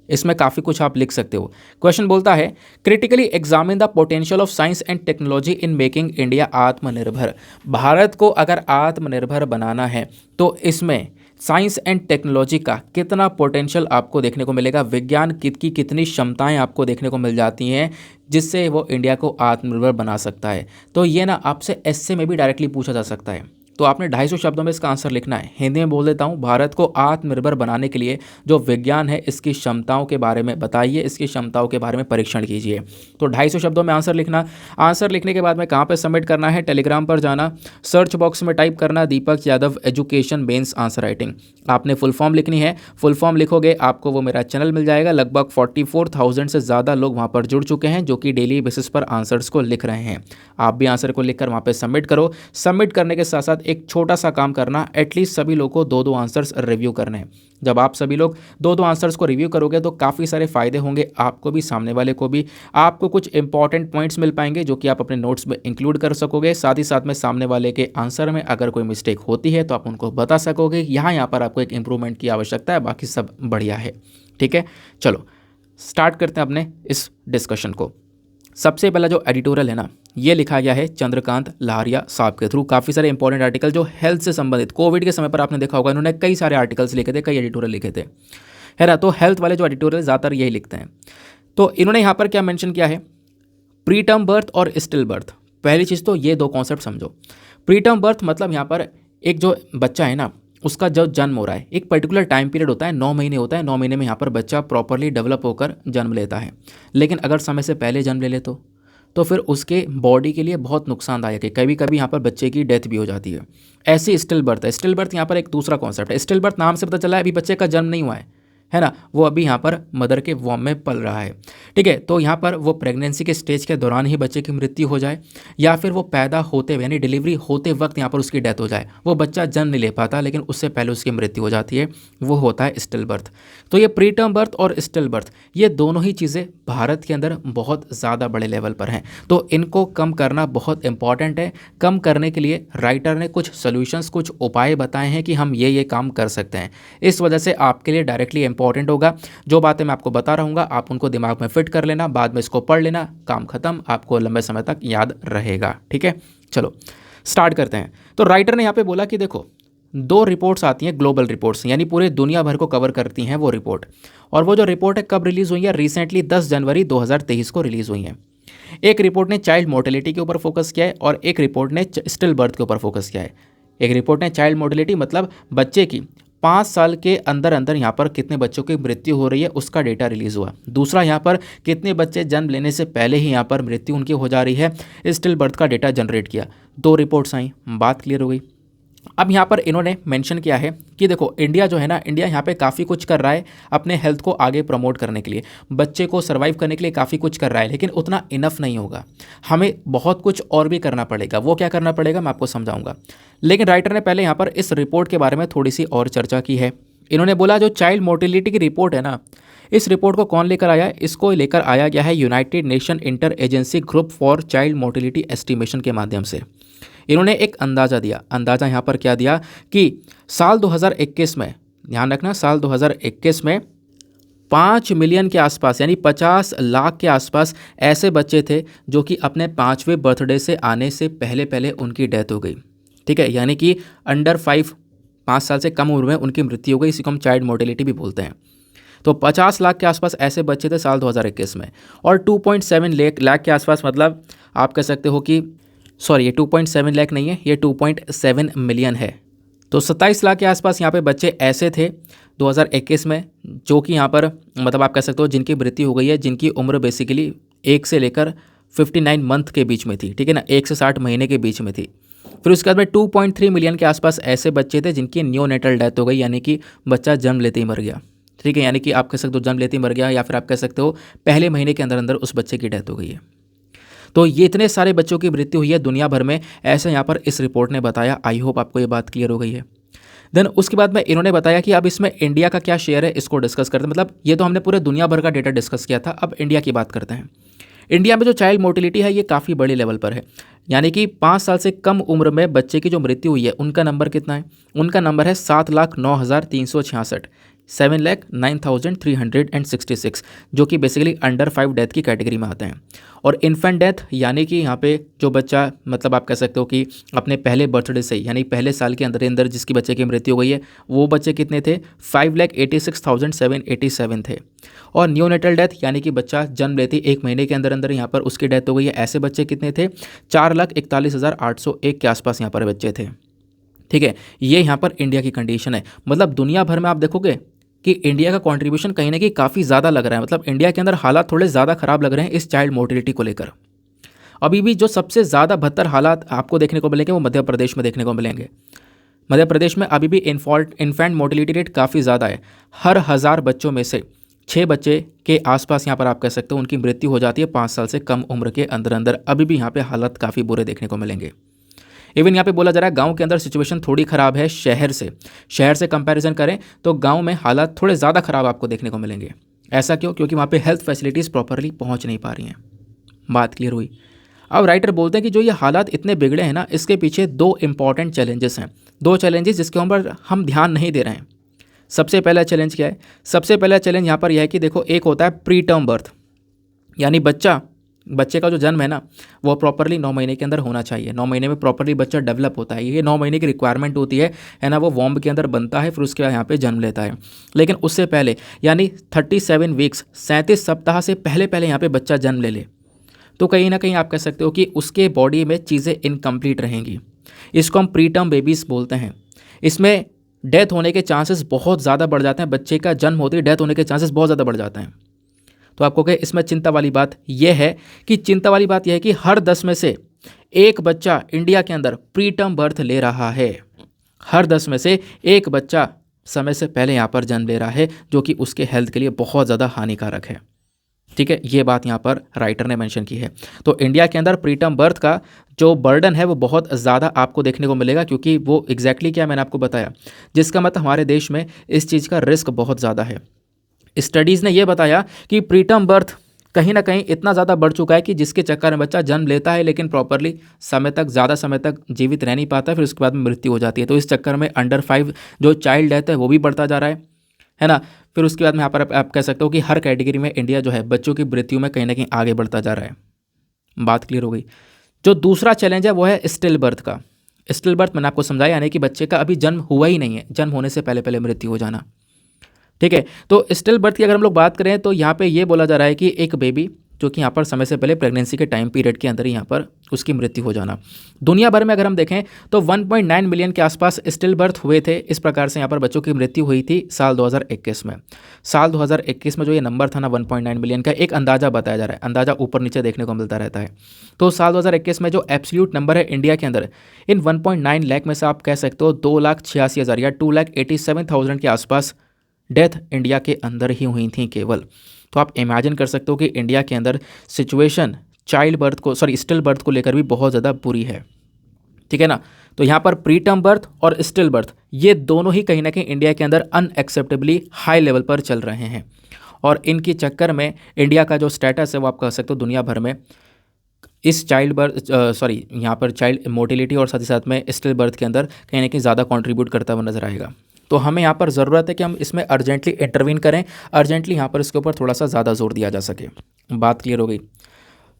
इसमें काफ़ी कुछ आप लिख सकते हो। क्वेश्चन बोलता है critically examine the potential of science and technology in making India आत्मनिर्भर। भारत को अगर आत्मनिर्भर बनाना है तो इसमें साइंस एंड टेक्नोलॉजी का कितना पोटेंशियल आपको देखने को मिलेगा, विज्ञान की कितनी क्षमताएं आपको देखने को मिल जाती हैं जिससे वो इंडिया को आत्मनिर्भर बना सकता है। तो ये ना आपसे एसए में भी डायरेक्टली पूछा जा सकता है, तो आपने 250 शब्दों में इसका आंसर लिखना है। हिंदी में बोल देता हूँ, भारत को आत्मनिर्भर बनाने के लिए जो विज्ञान है इसकी क्षमताओं के बारे में बताइए, इसकी क्षमताओं के बारे में परीक्षण कीजिए। तो 250 शब्दों में आंसर लिखना। आंसर लिखने के बाद में कहाँ पे सबमिट करना है, टेलीग्राम पर जाना, सर्च बॉक्स में टाइप करना Deepak Yadav education mains answer writing. आपने फुल फॉर्म लिखनी है, फुल फॉर्म लिखोगे आपको वो मेरा चैनल मिल जाएगा। लगभग 44,000 से ज़्यादा लोग वहाँ पर जुड़ चुके हैं जो कि डेली बेसिस पर आंसर्स को लिख रहे हैं। आप भी आंसर को लिखकर वहाँ पर सबमिट करो। सबमिट करने के साथ साथ एक छोटा सा काम करना, एटलीस्ट सभी लोगों को 2-2 आंसर्स रिव्यू करने हैं। जब आप सभी लोग 2-2 आंसर्स को रिव्यू करोगे तो काफ़ी सारे फायदे होंगे आपको भी, सामने वाले को भी। आपको कुछ इंपॉर्टेंट पॉइंट्स मिल पाएंगे जो कि आप अपने नोट्स में इंक्लूड कर सकोगे। साथ ही साथ में सामने वाले के आंसर में अगर कोई मिस्टेक होती है तो आप उनको बता सकोगे। यहाँ पर आपको एक इंप्रूवमेंट की आवश्यकता है, बाकी सब बढ़िया है, ठीक है। चलो स्टार्ट करते हैं अपने इस डिस्कशन को। सबसे पहला जो एडिटोरियल है ना ये लिखा गया है चंद्रकांत लहरिया साहब के थ्रू। काफ़ी सारे इंपॉर्टेंट आर्टिकल जो हेल्थ से संबंधित, कोविड के समय पर आपने देखा होगा इन्होंने कई सारे आर्टिकल्स लिखे थे, कई एडिटोरियल लिखे थे, है ना। तो हेल्थ वाले जो एडिटोरियल ज़्यादातर यही लिखते हैं। तो इन्होंने यहाँ पर क्या मेंशन किया है, प्री टर्म बर्थ और स्टिल बर्थ। पहली चीज़ तो ये दो कॉन्सेप्ट समझो। प्री टर्म बर्थ मतलब यहाँ पर एक जो बच्चा है ना, उसका जो जन्म हो रहा है, एक पर्टिकुलर टाइम पीरियड होता है, 9 महीने होता है, 9 महीने में यहाँ पर बच्चा प्रॉपरली डेवलप होकर जन्म लेता है। लेकिन अगर समय से पहले जन्म ले ले तो फिर उसके बॉडी के लिए बहुत नुकसानदायक है, कभी कभी यहाँ पर बच्चे की डेथ भी हो जाती है। ऐसी स्टिल बर्थ है। स्टिल बर्थ यहाँ पर एक दूसरा कॉन्सेप्ट है। स्टिल बर्थ नाम से पता चला है अभी बच्चे का जन्म नहीं हुआ है ना, वो अभी यहाँ पर मदर के वॉम में पल रहा है, ठीक है। तो यहाँ पर वो प्रेगनेंसी के स्टेज के दौरान ही बच्चे की मृत्यु हो जाए, या फिर वो पैदा होते हुए यानी डिलीवरी होते वक्त यहाँ पर उसकी डेथ हो जाए, वो बच्चा जन्म नहीं ले पाता लेकिन उससे पहले उसकी मृत्यु हो जाती है, वो होता है स्टिल बर्थ। तो ये प्री टर्म बर्थ और स्टिल बर्थ, ये दोनों ही चीज़ें भारत के अंदर बहुत ज़्यादा बड़े लेवल पर हैं। तो इनको कम करना बहुत इंपॉर्टेंट है। कम करने के लिए राइटर ने कुछ सोल्यूशंस, कुछ उपाय बताए हैं कि हम ये काम कर सकते हैं। इस वजह से आपके लिए डायरेक्टली इंपॉर्टेंट होगा। जो बातें मैं आपको बता रहा हूँ आप उनको दिमाग में फिट कर लेना, बाद में इसको पढ़ लेना, काम खत्म, आपको लंबे समय तक याद रहेगा, ठीक है। चलो स्टार्ट करते हैं। तो राइटर ने यहाँ पे बोला कि देखो, 2 रिपोर्ट्स आती हैं, ग्लोबल रिपोर्ट्स, यानी पूरे दुनिया भर को कवर करती हैं वो रिपोर्ट। और वो जो रिपोर्ट है कब रिलीज़ हुई है, रिसेंटली 10 जनवरी 2023 को रिलीज़ हुई है। एक रिपोर्ट ने चाइल्ड मोर्टेलिटी के ऊपर फोकस किया है और एक रिपोर्ट ने स्टिल बर्थ के ऊपर फोकस किया है। एक रिपोर्ट ने चाइल्ड मोर्टेलिटी मतलब बच्चे की 5 साल के अंदर अंदर यहाँ पर कितने बच्चों की मृत्यु हो रही है उसका डेटा रिलीज़ हुआ। दूसरा यहाँ पर कितने बच्चे जन्म लेने से पहले ही यहाँ पर मृत्यु उनकी हो जा रही है, स्टिल बर्थ का डेटा जनरेट किया। 2 रिपोर्ट्स आई, बात क्लियर हो गई। अब यहाँ पर इन्होंने मेंशन किया है कि देखो इंडिया जो है ना, इंडिया यहाँ पे काफ़ी कुछ कर रहा है अपने हेल्थ को आगे प्रमोट करने के लिए, बच्चे को सर्वाइव करने के लिए काफ़ी कुछ कर रहा है, लेकिन उतना इनफ नहीं होगा, हमें बहुत कुछ और भी करना पड़ेगा। वो क्या करना पड़ेगा मैं आपको समझाऊंगा। लेकिन राइटर ने पहले यहाँ पर इस रिपोर्ट के बारे में थोड़ी सी और चर्चा की है। इन्होंने बोला जो चाइल्ड मोर्टेलिटी की रिपोर्ट है ना, इस रिपोर्ट को कौन लेकर आया है, इसको लेकर आया गया है United nation inter agency group for child mortality estimation के माध्यम से। इन्होंने एक अंदाज़ा दिया। अंदाज़ा यहाँ पर क्या दिया कि साल 2021 में, ध्यान रखना, साल 2021 में 5 मिलियन के आसपास यानी 50 लाख के आसपास ऐसे बच्चे थे जो कि अपने 5वें बर्थडे से आने से पहले पहले उनकी डेथ हो गई, ठीक है। यानी कि अंडर 5 साल से कम उम्र में उनकी मृत्यु हो गई। इसी को हम चाइल्ड मोर्टेलिटी भी बोलते हैं। तो 50 लाख के आसपास ऐसे बच्चे थे साल 2021 में, और 2.7 लाख के आसपास, मतलब आप कह सकते हो कि सॉरी, ये 2.7 लाख नहीं है, ये 2.7 मिलियन है। तो 27 लाख के आसपास यहाँ पे बच्चे ऐसे थे 2021 में जो कि यहाँ पर मतलब आप कह सकते हो जिनकी मृत्यु हो गई है, जिनकी उम्र बेसिकली 1 से लेकर 59 मंथ के बीच में थी, ठीक है ना, 1 से 60 महीने के बीच में थी। फिर उसके बाद में 2.3 मिलियन के आसपास ऐसे बच्चे थे जिनकी न्योनेटल डेथ हो गई, यानी कि बच्चा जन्म लेते ही मर गया, ठीक है। यानी कि आप कह सकते हो जन्म लेते ही मर गया, या फिर आप कह सकते हो पहले महीने के अंदर अंदर उस बच्चे की डेथ हो गई है। तो ये इतने सारे बच्चों की मृत्यु हुई है दुनिया भर में, ऐसे यहाँ पर इस रिपोर्ट ने बताया। आई होप आपको ये बात क्लियर हो गई है। देन उसके बाद में इन्होंने बताया कि अब इसमें इंडिया का क्या शेयर है, इसको डिस्कस करते हैं। मतलब ये तो हमने पूरे दुनिया भर का डेटा डिस्कस किया था, अब इंडिया की बात करते हैं। इंडिया में जो चाइल्ड मोर्टेलिटी है ये काफ़ी बड़े लेवल पर है, यानी कि 5 साल से कम उम्र में बच्चे की जो मृत्यु हुई है उनका नंबर कितना है, उनका नंबर है 7,09,366, 7,09,366, जो कि बेसिकली अंडर 5 डेथ की कैटेगरी में आते हैं। और इन्फेंट डेथ यानी कि यहाँ पे जो बच्चा मतलब आप कह सकते हो कि अपने पहले बर्थडे से यानी पहले साल के अंदर अंदर जिसकी बच्चे की मृत्यु हो गई है, वो बच्चे कितने थे, 5,86,787 थे। और न्यूनेटल डेथ यानी कि बच्चा जन्म लेते 1 महीने के अंदर अंदर यहाँ पर उसकी डेथ हो गई है, ऐसे बच्चे कितने थे, 4,41,801 के आसपास यहाँ पर बच्चे थे, ठीक है। ये यहाँ पर इंडिया की कंडीशन है। मतलब दुनिया भर में आप देखोगे कि इंडिया का कंट्रीब्यूशन कहीं ना कहीं काफ़ी ज़्यादा लग रहा है। मतलब इंडिया के अंदर हालात थोड़े ज़्यादा ख़राब लग रहे हैं इस चाइल्ड मोर्टेलिटी को लेकर। अभी भी जो सबसे ज़्यादा बदतर हालात आपको देखने को मिलेंगे वो मध्य प्रदेश में देखने को मिलेंगे। मध्य प्रदेश में अभी भी इन्फेंट मोर्टेलिटी रेट काफ़ी ज़्यादा है। हर 1000 बच्चों में से 6 बच्चे के आसपास यहाँ पर आप कह सकते हो उनकी मृत्यु हो जाती है 5 साल से कम उम्र के अंदर अंदर। अभी भी यहाँ पे हालात काफ़ी बुरे देखने को मिलेंगे। इवन यहाँ पे बोला जा रहा है गांव के अंदर सिचुएशन थोड़ी ख़राब है शहर से कंपैरिजन करें तो गांव में हालात थोड़े ज़्यादा ख़राब आपको देखने को मिलेंगे। ऐसा क्यों? क्योंकि वहाँ पे हेल्थ फैसिलिटीज़ प्रॉपरली पहुँच नहीं पा रही हैं। बात क्लियर हुई। अब राइटर बोलते हैं कि जो ये हालात इतने बिगड़े हैं ना, इसके पीछे 2 इंपॉर्टेंट चैलेंजेस हैं। 2 चैलेंजेस जिसके ऊपर हम ध्यान नहीं दे रहे हैं। सबसे पहला चैलेंज क्या है? सबसे पहला चैलेंज यहाँ पर यह है कि देखो, एक होता है प्री टर्म बर्थ, यानी बच्चा बच्चे का जो जन्म है ना वो प्रॉपरली 9 महीने के अंदर होना चाहिए। 9 महीने में प्रॉपरली बच्चा डेवलप होता है, ये 9 महीने की रिक्वायरमेंट होती है ना। वो वॉम्ब के अंदर बनता है, फिर उसके बाद यहाँ पे जन्म लेता है। लेकिन उससे पहले यानी 37 वीक्स 37 सप्ताह से पहले पहले यहाँ पे बच्चा जन्म ले ले तो कहीं ना कहीं आप कह सकते हो कि उसके बॉडी में चीज़ें इनकम्प्लीट रहेंगी। इसको हम प्री टर्म बेबीज़ बोलते हैं। इसमें डेथ होने के चांसेस बहुत ज़्यादा बढ़ जाते हैं। बच्चे का जन्म होते ही डेथ होने के चांसेस बहुत ज़्यादा बढ़ जाते हैं। तो आपको क्या इसमें चिंता वाली बात यह है कि हर 10 में से एक बच्चा इंडिया के अंदर प्री टर्म बर्थ ले रहा है। हर 10 में से एक बच्चा समय से पहले यहाँ पर जन्म ले रहा है, जो कि उसके हेल्थ के लिए बहुत ज़्यादा हानिकारक है। ठीक है, ये बात यहाँ पर राइटर ने मेंशन की है। तो इंडिया के अंदर प्री टर्म बर्थ का जो बर्डन है वो बहुत ज़्यादा आपको देखने को मिलेगा, क्योंकि वो एग्जैक्टली क्या मैंने आपको बताया, जिसका मतलब हमारे देश में इस चीज़ का रिस्क बहुत ज़्यादा है। स्टडीज़ ने यह बताया कि प्री टर्म बर्थ कहीं ना कहीं इतना ज़्यादा बढ़ चुका है कि जिसके चक्कर में बच्चा जन्म लेता है लेकिन प्रॉपरली ज़्यादा समय तक जीवित रह नहीं पाता, फिर उसके बाद में मृत्यु हो जाती है। तो इस चक्कर में अंडर 5 जो चाइल्ड डेथ है वो भी बढ़ता जा रहा है ना। फिर उसके बाद में यहाँ पर आप कह सकते हो कि हर कैटेगरी में इंडिया जो है बच्चों की मृत्यु में कहीं ना कहीं आगे बढ़ता जा रहा है। बात क्लियर हो गई। जो दूसरा चैलेंज है वो है स्टिल बर्थ का। स्टिल बर्थ मैंने आपको समझाया, यानी कि बच्चे का अभी जन्म हुआ ही नहीं है, जन्म होने से पहले पहले मृत्यु हो जाना। ठीक है, तो स्टिल बर्थ की अगर हम लोग बात करें तो यहाँ पे ये बोला जा रहा है कि एक बेबी जो कि यहाँ पर समय से पहले प्रेगनेंसी के टाइम पीरियड के अंदर ही यहाँ पर उसकी मृत्यु हो जाना। दुनिया भर में अगर हम देखें तो 1.9 मिलियन के आसपास स्टिल बर्थ हुए थे। इस प्रकार से यहाँ पर बच्चों की मृत्यु हुई थी साल 2021 में। साल 2021 में जो ये नंबर था ना 1.9 मिलियन का, एक अंदाज़ा बताया जा रहा है, अंदाज़ा ऊपर नीचे देखने को मिलता रहता है। तो साल 2021 में जो एब्सोल्यूट नंबर है इंडिया के अंदर, इन 1.9 लाख में से आप कह सकते हो 2,86,000 या 2,87,000 के आसपास डेथ इंडिया के अंदर ही हुई थी केवल। तो आप इमेजिन कर सकते हो कि इंडिया के अंदर सिचुएशन स्टिल बर्थ को लेकर भी बहुत ज़्यादा बुरी है। ठीक है ना। तो यहाँ पर प्री टर्म बर्थ और स्टिल बर्थ ये दोनों ही कहीं ना कहीं इंडिया के अंदर अनएक्सेप्टेबली हाई लेवल पर चल रहे हैं, और इनके चक्कर में इंडिया का जो स्टेटस है वो आप कह सकते हो दुनिया भर में इस यहाँ पर चाइल्ड मोर्टेलिटी और साथ ही साथ में स्टिल बर्थ के अंदर कहीं ना कहीं ज़्यादा कंट्रीब्यूट करता हुआ नजर आएगा। तो हमें यहाँ पर ज़रूरत है कि हम इसमें अर्जेंटली इंटरवीन करें, अर्जेंटली यहाँ पर इसके ऊपर थोड़ा सा ज़्यादा जोर दिया जा सके। बात क्लियर हो गई।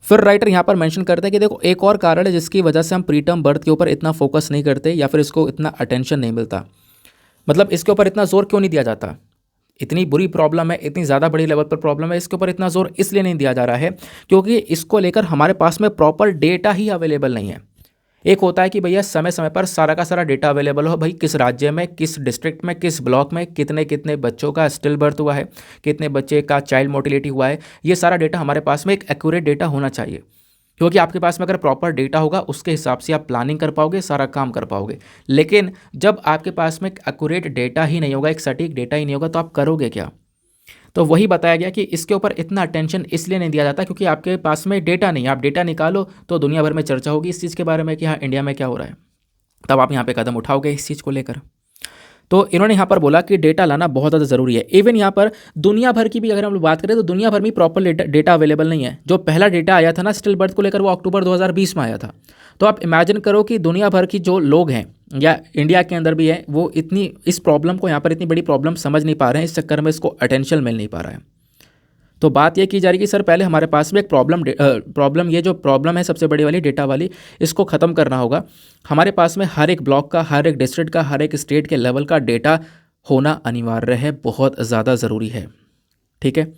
फिर राइटर यहाँ पर मेंशन करते हैं कि देखो एक और कारण है जिसकी वजह से हम प्री टर्म बर्थ के ऊपर इतना फोकस नहीं करते या फिर इसको इतना अटेंशन नहीं मिलता। मतलब इसके ऊपर इतना जोर क्यों नहीं दिया जाता? इतनी बुरी प्रॉब्लम है, इतनी ज़्यादा बड़ी लेवल पर प्रॉब्लम है, इसके ऊपर इतना जोर इसलिए नहीं दिया जा रहा है क्योंकि इसको लेकर हमारे पास में प्रॉपर डेटा ही अवेलेबल नहीं है। एक होता है कि भैया समय समय पर सारा का सारा डेटा अवेलेबल हो, भाई किस राज्य में, किस डिस्ट्रिक्ट में, किस ब्लॉक में कितने कितने बच्चों का स्टिल बर्थ हुआ है, कितने बच्चे का चाइल्ड मोर्टेलिटी हुआ है, ये सारा डेटा हमारे पास में एक एक्यूरेट डेटा होना चाहिए। क्योंकि आपके पास में अगर प्रॉपर डेटा होगा उसके हिसाब से आप प्लानिंग कर पाओगे, सारा काम कर पाओगे। लेकिन जब आपके पास में एक्यूरेट डेटा ही नहीं होगा, एक सटीक डेटा ही नहीं होगा, तो आप करोगे क्या? तो वही बताया गया कि इसके ऊपर इतना अटेंशन इसलिए नहीं दिया जाता क्योंकि आपके पास में डेटा नहीं है। आप डेटा निकालो तो दुनिया भर में चर्चा होगी इस चीज़ के बारे में कि हाँ इंडिया में क्या हो रहा है, तब आप यहाँ पे कदम उठाओगे इस चीज़ को लेकर। तो इन्होंने यहाँ पर बोला कि डेटा लाना बहुत ज़्यादा ज़रूरी है। इवन यहाँ पर दुनिया भर की भी अगर हम लोग बात करें तो दुनिया भर में प्रॉपर डेटा अवेलेबल नहीं है। जो पहला डेटा आया था ना स्टिल बर्थ को लेकर वो अक्टूबर 2020 में आया था। तो आप इमेजिन करो कि दुनिया भर की जो लोग हैं या इंडिया के अंदर भी है वो इतनी इस प्रॉब्लम को यहाँ पर इतनी बड़ी प्रॉब्लम समझ नहीं पा रहे हैं, इस चक्कर में इसको अटेंशन मिल नहीं पा रहा है। तो बात ये की जा रही है कि सर पहले हमारे पास में एक प्रॉब्लम ये जो प्रॉब्लम है सबसे बड़ी वाली डेटा वाली, इसको ख़त्म करना होगा। हमारे पास में हर एक ब्लॉक का, हर एक डिस्ट्रिक्ट का, हर एक स्टेट के लेवल का डेटा होना अनिवार्य है, बहुत ज़्यादा ज़रूरी है। ठीक है,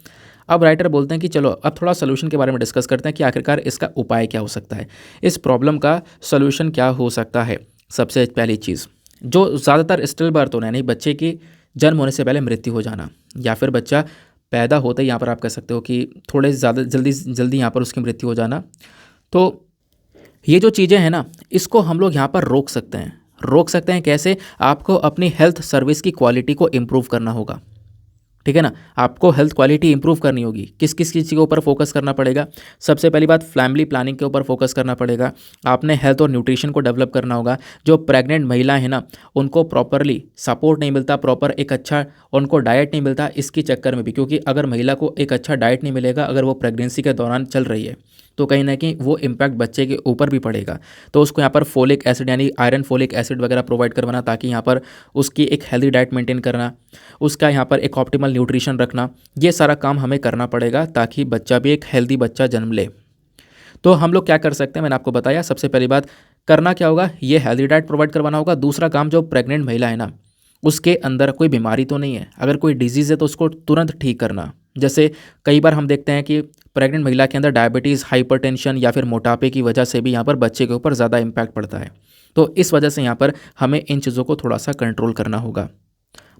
अब राइटर बोलते हैं कि चलो अब थोड़ा सोल्यूशन के बारे में डिस्कस करते हैं कि आखिरकार इसका उपाय क्या हो सकता है, इस प्रॉब्लम का सोल्यूशन क्या हो सकता है। सबसे पहली चीज़ जो ज़्यादातर स्टिल बर्थ होना, यानी बच्चे की जन्म होने से पहले मृत्यु हो जाना या फिर बच्चा पैदा होते ही यहाँ पर आप कह सकते हो कि थोड़े ज़्यादा जल्दी यहाँ पर उसकी मृत्यु हो जाना। तो ये जो चीज़ें हैं ना इसको हम लोग यहाँ पर रोक सकते हैं। कैसे? आपको अपनी हेल्थ सर्विस की क्वालिटी को इम्प्रूव करना होगा। ठीक है ना, आपको हेल्थ क्वालिटी इंप्रूव करनी होगी। किस किस चीज़ के ऊपर फोकस करना पड़ेगा? सबसे पहली बात फैमिली प्लानिंग के ऊपर फोकस करना पड़ेगा। आपने हेल्थ और न्यूट्रिशन को डेवलप करना होगा। जो प्रेग्नेंट महिला है ना उनको प्रॉपरली सपोर्ट नहीं मिलता, प्रॉपर एक अच्छा उनको डाइट नहीं मिलता इसके चक्कर में भी, क्योंकि अगर महिला को एक अच्छा डाइट नहीं मिलेगा अगर वो प्रेगनेंसी के दौरान चल रही है तो कहीं ना कहीं वो इम्पैक्ट बच्चे के ऊपर भी पड़ेगा। तो उसको यहाँ पर फोलिक एसिड यानी आयरन फोलिक एसिड वगैरह प्रोवाइड करवाना ताकि यहाँ पर उसकी एक हेल्दी डाइट मेंटेन करना, उसका यहाँ पर एक ऑप्टिमल न्यूट्रिशन रखना, ये सारा काम हमें करना पड़ेगा ताकि बच्चा भी एक हेल्दी बच्चा जन्म ले। तो हम लोग क्या कर सकते हैं, मैंने आपको बताया सबसे पहली बात करना क्या होगा, ये हेल्दी डाइट प्रोवाइड करवाना होगा। दूसरा काम, जो प्रेग्नेंट महिला है ना, उसके अंदर कोई बीमारी तो नहीं है, अगर कोई डिजीज़ है तो उसको तुरंत ठीक करना। जैसे कई बार हम देखते हैं कि प्रेग्नेंट महिला के अंदर डायबिटीज़, हाइपरटेंशन या फिर मोटापे की वजह से भी यहाँ पर बच्चे के ऊपर ज़्यादा इम्पैक्ट पड़ता है। तो इस वजह से यहाँ पर हमें इन चीज़ों को थोड़ा सा कंट्रोल करना होगा।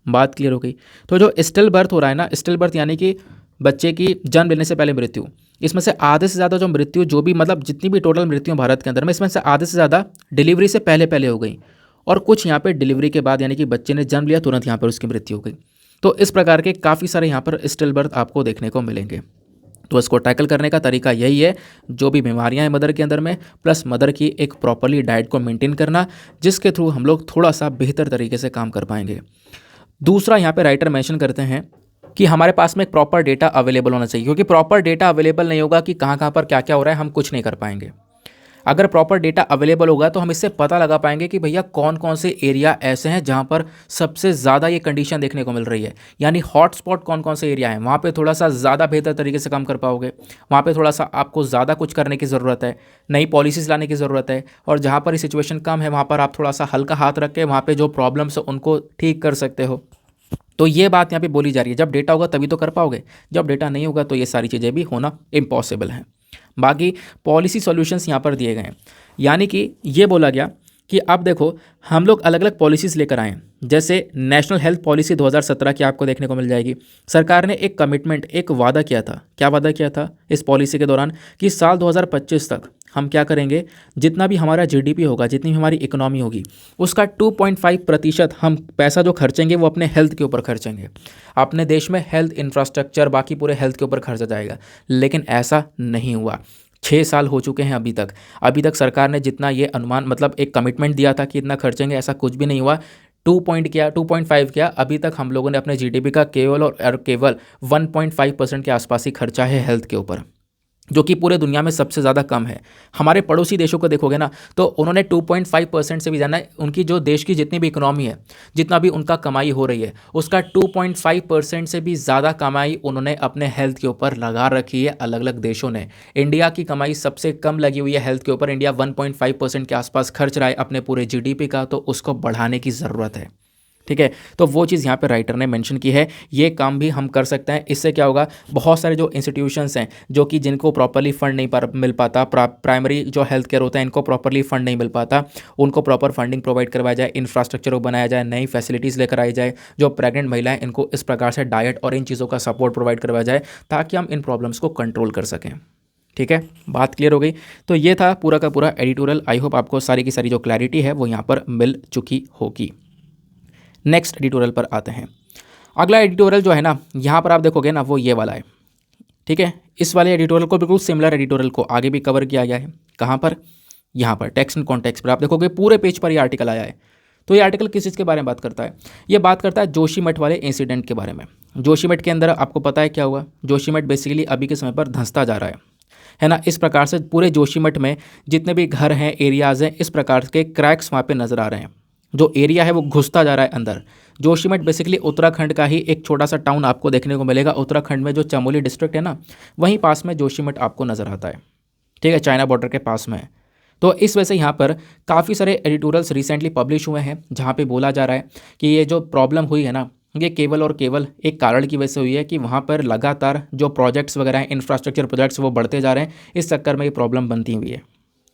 बात क्लियर हो गई। तो जो स्टिल बर्थ हो रहा है ना, स्टिल बर्थ यानी कि बच्चे की जन्म लेने से पहले मृत्यु, इसमें से आधे से ज़्यादा जो मृत्यु, जो भी मतलब जितनी भी टोटल मृत्यु भारत के अंदर में, इसमें से आधे से ज़्यादा डिलीवरी से पहले पहले हो गई, और कुछ यहाँ पे डिलीवरी के बाद, यानी कि बच्चे ने जन्म लिया तुरंत यहाँ पर उसकी मृत्यु हो गई। तो इस प्रकार के काफ़ी सारे यहाँ पर स्टिल बर्थ आपको देखने को मिलेंगे। तो इसको टैकल करने का तरीका यही है, जो भी बीमारियां हैं मदर के अंदर में, प्लस मदर की एक प्रॉपरली डाइट को मेंटेन करना, जिसके थ्रू हम लोग थोड़ा सा बेहतर तरीके से काम कर पाएंगे। दूसरा यहाँ पे राइटर मेंशन करते हैं कि हमारे पास में एक प्रॉपर डेटा अवेलेबल होना चाहिए, क्योंकि प्रॉपर डेटा अवेलेबल नहीं होगा कि कहाँ कहाँ पर क्या क्या हो रहा है, हम कुछ नहीं कर पाएंगे। अगर प्रॉपर डेटा अवेलेबल होगा तो हम इससे पता लगा पाएंगे कि भैया कौन कौन से एरिया ऐसे हैं जहाँ पर सबसे ज़्यादा ये कंडीशन देखने को मिल रही है, यानी हॉटस्पॉट कौन कौन से एरिया हैं, वहाँ पे थोड़ा सा ज़्यादा बेहतर तरीके से काम कर पाओगे। वहाँ पे थोड़ा सा आपको ज़्यादा कुछ करने की ज़रूरत है, नई पॉलिसीज़ लाने की ज़रूरत है, और जहाँ पर ये सिचुएशन कम है वहाँ पर आप थोड़ा सा हल्का हाथ रख के वहाँ पर जो प्रॉब्लम्स है उनको ठीक कर सकते हो। तो ये बात यहाँ पे बोली जा रही है, जब डेटा होगा तभी तो कर पाओगे, जब डेटा नहीं होगा तो ये सारी चीज़ें भी होना इम्पॉसिबल है। बाकी पॉलिसी सॉल्यूशंस यहाँ पर दिए गए हैं, यानी कि ये बोला गया कि अब देखो हम लोग अलग अलग पॉलिसीज़ लेकर आए हैं। जैसे नेशनल हेल्थ पॉलिसी 2017 की आपको देखने को मिल जाएगी। सरकार ने एक कमिटमेंट, एक वादा किया था। क्या वादा किया था इस पॉलिसी के दौरान, कि साल 2025 तक हम क्या करेंगे, जितना भी हमारा जीडीपी होगा, जितनी भी हमारी इकोनॉमी होगी, उसका 2.5% हम पैसा जो खर्चेंगे वो अपने हेल्थ के ऊपर खर्चेंगे। अपने देश में हेल्थ इंफ्रास्ट्रक्चर, बाकी पूरे हेल्थ के ऊपर खर्चा जाएगा। लेकिन ऐसा नहीं हुआ। 6 साल हो चुके हैं अभी तक सरकार ने जितना ये अनुमान, मतलब एक कमिटमेंट दिया था कि इतना खर्चेंगे, ऐसा कुछ भी नहीं हुआ। 2.5 किया, अभी तक हम लोगों ने अपने जीडीपी का केवल और केवल 1.5% के आसपास ही खर्चा है हेल्थ के ऊपर, जो कि पूरे दुनिया में सबसे ज़्यादा कम है। हमारे पड़ोसी देशों को देखोगे ना, तो उन्होंने 2.5% से भी ज़्यादा, उनकी जो देश की जितनी भी इकोनॉमी है, जितना भी उनका कमाई हो रही है, उसका 2.5% से भी ज़्यादा कमाई उन्होंने अपने हेल्थ के ऊपर लगा रखी है अलग अलग देशों ने। इंडिया की कमाई सबसे कम लगी हुई है हेल्थ के ऊपर। इंडिया 1.5% के आसपास खर्च रहा है अपने पूरे जीडीपी का, तो उसको बढ़ाने की ज़रूरत है। ठीक है, तो वो चीज़ यहाँ पे राइटर ने मेंशन की है। ये काम भी हम कर सकते हैं। इससे क्या होगा, बहुत सारे जो इंस्टीट्यूशंस हैं जो कि जिनको प्रॉपरली फंड नहीं मिल पाता, प्राइमरी जो हेल्थ केयर होता है इनको प्रॉपरली फंड नहीं मिल पाता, उनको प्रॉपर फंडिंग प्रोवाइड करवाया जाए, इंफ्रास्ट्रक्चर को बनाया जाए, नई फैसिलिटीज़ लेकर आई जाए। जो प्रेग्नेंट महिलाएं, इनको इस प्रकार से डाइट और इन चीज़ों का सपोर्ट प्रोवाइड करवाया जाए, ताकि हम इन प्रॉब्लम्स को कंट्रोल कर सकें। ठीक है, बात क्लियर हो गई। तो ये था पूरा का पूरा एडिटोरियल। आई होप आपको सारी की सारी जो क्लैरिटी है वो यहाँ पर मिल चुकी होगी। नेक्स्ट एडिटोरियल पर आते हैं। अगला एडिटोरियल जो है ना, यहाँ पर आप देखोगे ना, वो ये वाला है। ठीक है, इस वाले एडिटोरियल को बिल्कुल सिमिलर एडिटोरियल को आगे भी कवर किया गया है। कहाँ पर, यहाँ पर टेक्स्ट एंड कॉन्टेक्स्ट पर आप देखोगे पूरे पेज पर ये आर्टिकल आया है। तो ये आर्टिकल किस चीज़ के बारे में बात करता है, ये बात करता है जोशीमठ वाले इंसिडेंट के बारे में। जोशीमठ के अंदर आपको पता है क्या हुआ, जोशीमठ बेसिकली अभी के समय पर धंसता जा रहा है ना। इस प्रकार से पूरे जोशीमठ में जितने भी घर हैं, एरियाज़ हैं, इस प्रकार के क्रैक्स वहाँ पे नज़र आ रहे हैं। जो एरिया है वो घुसता जा रहा है अंदर। जोशीमठ बेसिकली उत्तराखंड का ही एक छोटा सा टाउन आपको देखने को मिलेगा। उत्तराखंड में जो चमोली डिस्ट्रिक्ट है ना, वहीं पास में जोशीमठ आपको नज़र आता है। ठीक है, चाइना बॉर्डर के पास में है। तो इस वजह से यहाँ पर काफ़ी सारे एडिटोरियल्स रिसेंटली पब्लिश हुए हैं, जहाँ पे बोला जा रहा है कि ये जो प्रॉब्लम हुई है ना, ये केवल और केवल एक कारण की वजह से हुई है कि वहाँ पर लगातार जो प्रोजेक्ट्स वगैरह हैं, इंफ्रास्ट्रक्चर प्रोजेक्ट्स, वो बढ़ते जा रहे हैं। इस चक्कर में ये प्रॉब्लम बनती हुई है।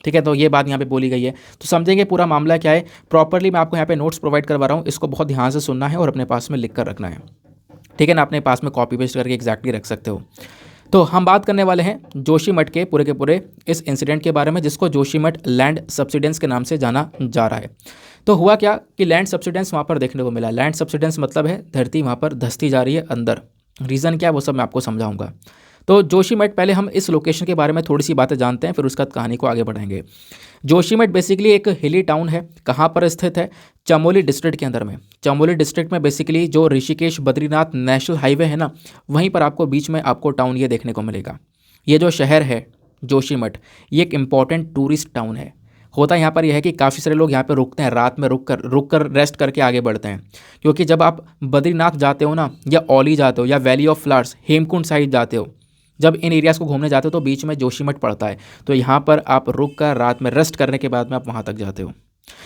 ठीक है, तो ये बात यहाँ पे बोली गई है। तो समझेंगे पूरा मामला क्या है प्रॉपरली। मैं आपको यहाँ पे नोट्स प्रोवाइड करवा रहा हूँ, इसको बहुत ध्यान से सुनना है और अपने पास में लिख कर रखना है। ठीक है ना, अपने पास में कॉपी पेस्ट करके एग्जैक्टली रख सकते हो। तो हम बात करने वाले हैं जोशीमठ के पूरे इस इंसिडेंट के बारे में, जिसको जोशीमठ लैंड सब्सिडेंस के नाम से जाना जा रहा है। तो हुआ क्या कि लैंड सब्सिडेंस वहाँ पर देखने को मिला। लैंड सब्सिडेंस मतलब है धरती वहाँ पर धंसती जा रही है अंदर। रीज़न क्या है वो सब मैं आपको समझाऊंगा। तो जोशीमठ, पहले हम इस लोकेशन के बारे में थोड़ी सी बातें जानते हैं, फिर उसके बाद कहानी को आगे बढ़ाएंगे। जोशीमठ बेसिकली एक हिली टाउन है। कहाँ पर स्थित है, चमोली डिस्ट्रिक्ट के अंदर में। चमोली डिस्ट्रिक्ट में बेसिकली जो ऋषिकेश बद्रीनाथ नेशनल हाईवे है ना, वहीं पर आपको बीच में आपको टाउन ये देखने को मिलेगा। ये जो शहर है जोशीमठ, ये एक इम्पॉर्टेंट टूरिस्ट टाउन है। होता यहाँ पर यह है कि काफ़ी सारे लोग यहाँ पर रुकते हैं, रात में रुक कर रेस्ट करके आगे बढ़ते हैं। क्योंकि जब आप बद्रीनाथ जाते हो ना, या औली जाते हो, या valley of flowers Hemkund side जाते हो, जब इन एरियाज़ को घूमने जाते हो तो बीच में जोशीमठ पड़ता है, तो यहाँ पर आप रुक कर रात में रेस्ट करने के बाद में आप वहाँ तक जाते हो।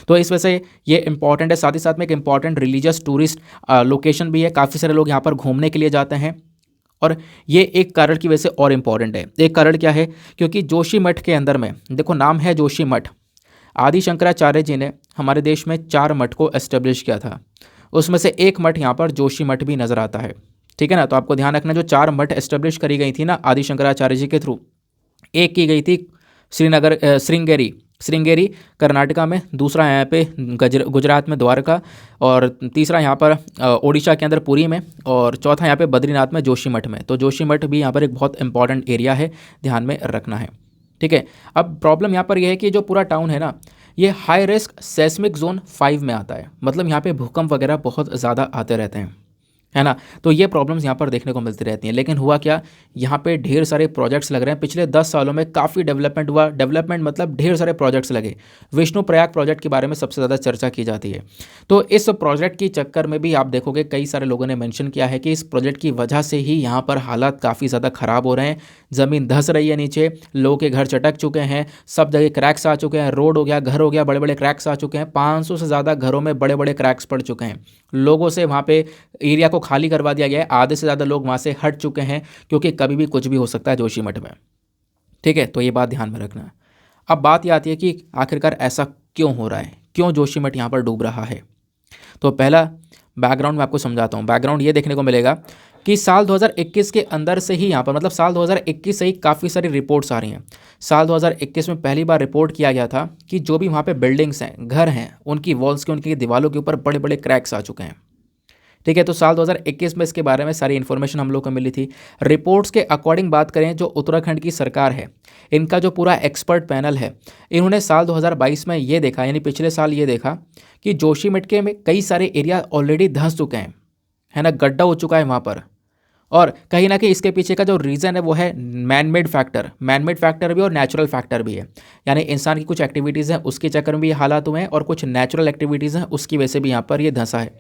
तो इस वजह से ये इंपॉर्टेंट है, साथ ही साथ में एक इंपॉर्टेंट रिलीजियस टूरिस्ट लोकेशन भी है, काफ़ी सारे लोग यहाँ पर घूमने के लिए जाते हैं। और ये एक कारण की वजह से और इम्पॉर्टेंट है। एक कारण क्या है, क्योंकि जोशीमठ के अंदर में देखो नाम है जोशीमठ, आदि शंकराचार्य जी ने हमारे देश में 4 मठ को एस्टेब्लिश किया था, उसमें से एक मठ यहाँ पर जोशीमठ भी नज़र आता है, ठीक है ना। तो आपको ध्यान रखना, जो 4 मठ एस्टेब्लिश करी गई थी ना आदि शंकराचार्य जी के थ्रू, एक की गई थी श्रृंगेरी श्रृंगेरी कर्नाटका में, दूसरा यहाँ पे गुजरात में द्वारका, और तीसरा यहाँ पर ओडिशा के अंदर पुरी में, और चौथा यहाँ पे बद्रीनाथ में जोशीमठ में। तो जोशीमठ भी यहाँ पर एक बहुत इंपॉर्टेंट एरिया है, ध्यान में रखना है, ठीक है। अब प्रॉब्लम यहाँ पर यह है कि जो पूरा टाउन है ना, ये हाई रिस्क सेस्मिक जोन 5 में आता है, मतलब यहाँ पे भूकंप वगैरह बहुत ज़्यादा आते रहते हैं, है ना। तो ये प्रॉब्लम्स यहाँ पर देखने को मिलती रहती हैं। लेकिन हुआ क्या, यहाँ पे ढेर सारे प्रोजेक्ट्स लग रहे हैं, पिछले 10 सालों में काफ़ी डेवलपमेंट हुआ। डेवलपमेंट मतलब ढेर सारे प्रोजेक्ट्स लगे। विष्णु प्रयाग प्रोजेक्ट के बारे में सबसे ज़्यादा चर्चा की जाती है। तो इस प्रोजेक्ट की चक्कर में भी आप देखोगे कई सारे लोगों ने मेंशन किया है कि इस प्रोजेक्ट की वजह से ही यहाँ पर हालात काफ़ी ज़्यादा ख़राब हो रहे हैं। ज़मीन धंस रही है नीचे, लोगों के घर चटक चुके हैं, सब जगह क्रैक्स आ चुके हैं, रोड हो गया, घर हो गया, बड़े बड़े क्रैक्स आ चुके हैं। 500 से ज़्यादा घरों में बड़े बड़े क्रैक्स पड़ चुके हैं। लोगों से वहाँ पे एरिया को खाली करवा दिया गया है, आधे से ज़्यादा लोग वहाँ से हट चुके हैं, क्योंकि कभी भी कुछ भी हो सकता है जोशीमठ में, ठीक है। तो ये बात ध्यान में रखना। अब बात ये आती है कि आखिरकार ऐसा क्यों हो रहा है, क्यों जोशीमठ यहाँ पर डूब रहा है। तो पहला बैकग्राउंड मैं आपको समझाता हूँ। बैकग्राउंड ये देखने को मिलेगा कि साल 2021 के अंदर से ही यहाँ पर, मतलब साल 2021 से ही काफ़ी सारी रिपोर्ट्स आ रही हैं। साल 2021 में पहली बार रिपोर्ट किया गया था कि जो भी वहाँ पे बिल्डिंग्स हैं, घर हैं, उनकी वॉल्स के, उनकी दीवारों के ऊपर बड़े बड़े क्रैक्स आ चुके हैं, ठीक है। तो साल 2021 में इसके बारे में सारी इन्फॉर्मेशन हम लोग को मिली थी। रिपोर्ट्स के अकॉर्डिंग बात करें, जो उत्तराखंड की सरकार है, इनका जो पूरा एक्सपर्ट पैनल है, इन्होंने साल 2022 में ये देखा, यानी पिछले साल ये देखा कि जोशीमठ के में कई सारे एरिया ऑलरेडी धंस चुके हैं, है ना, गड्ढा हो चुका है वहाँ पर। और कहीं ना कहीं इसके पीछे का जो रीज़न है वो है मैन मेड फैक्टर भी और नेचुरल फैक्टर भी है। यानी इंसान की कुछ एक्टिविटीज़ हैं उसके चक्कर में भी ये हालात हुए हैं, और कुछ नेचुरल एक्टिविटीज़ हैं उसकी वजह से भी यहाँ पर ये धंसा है।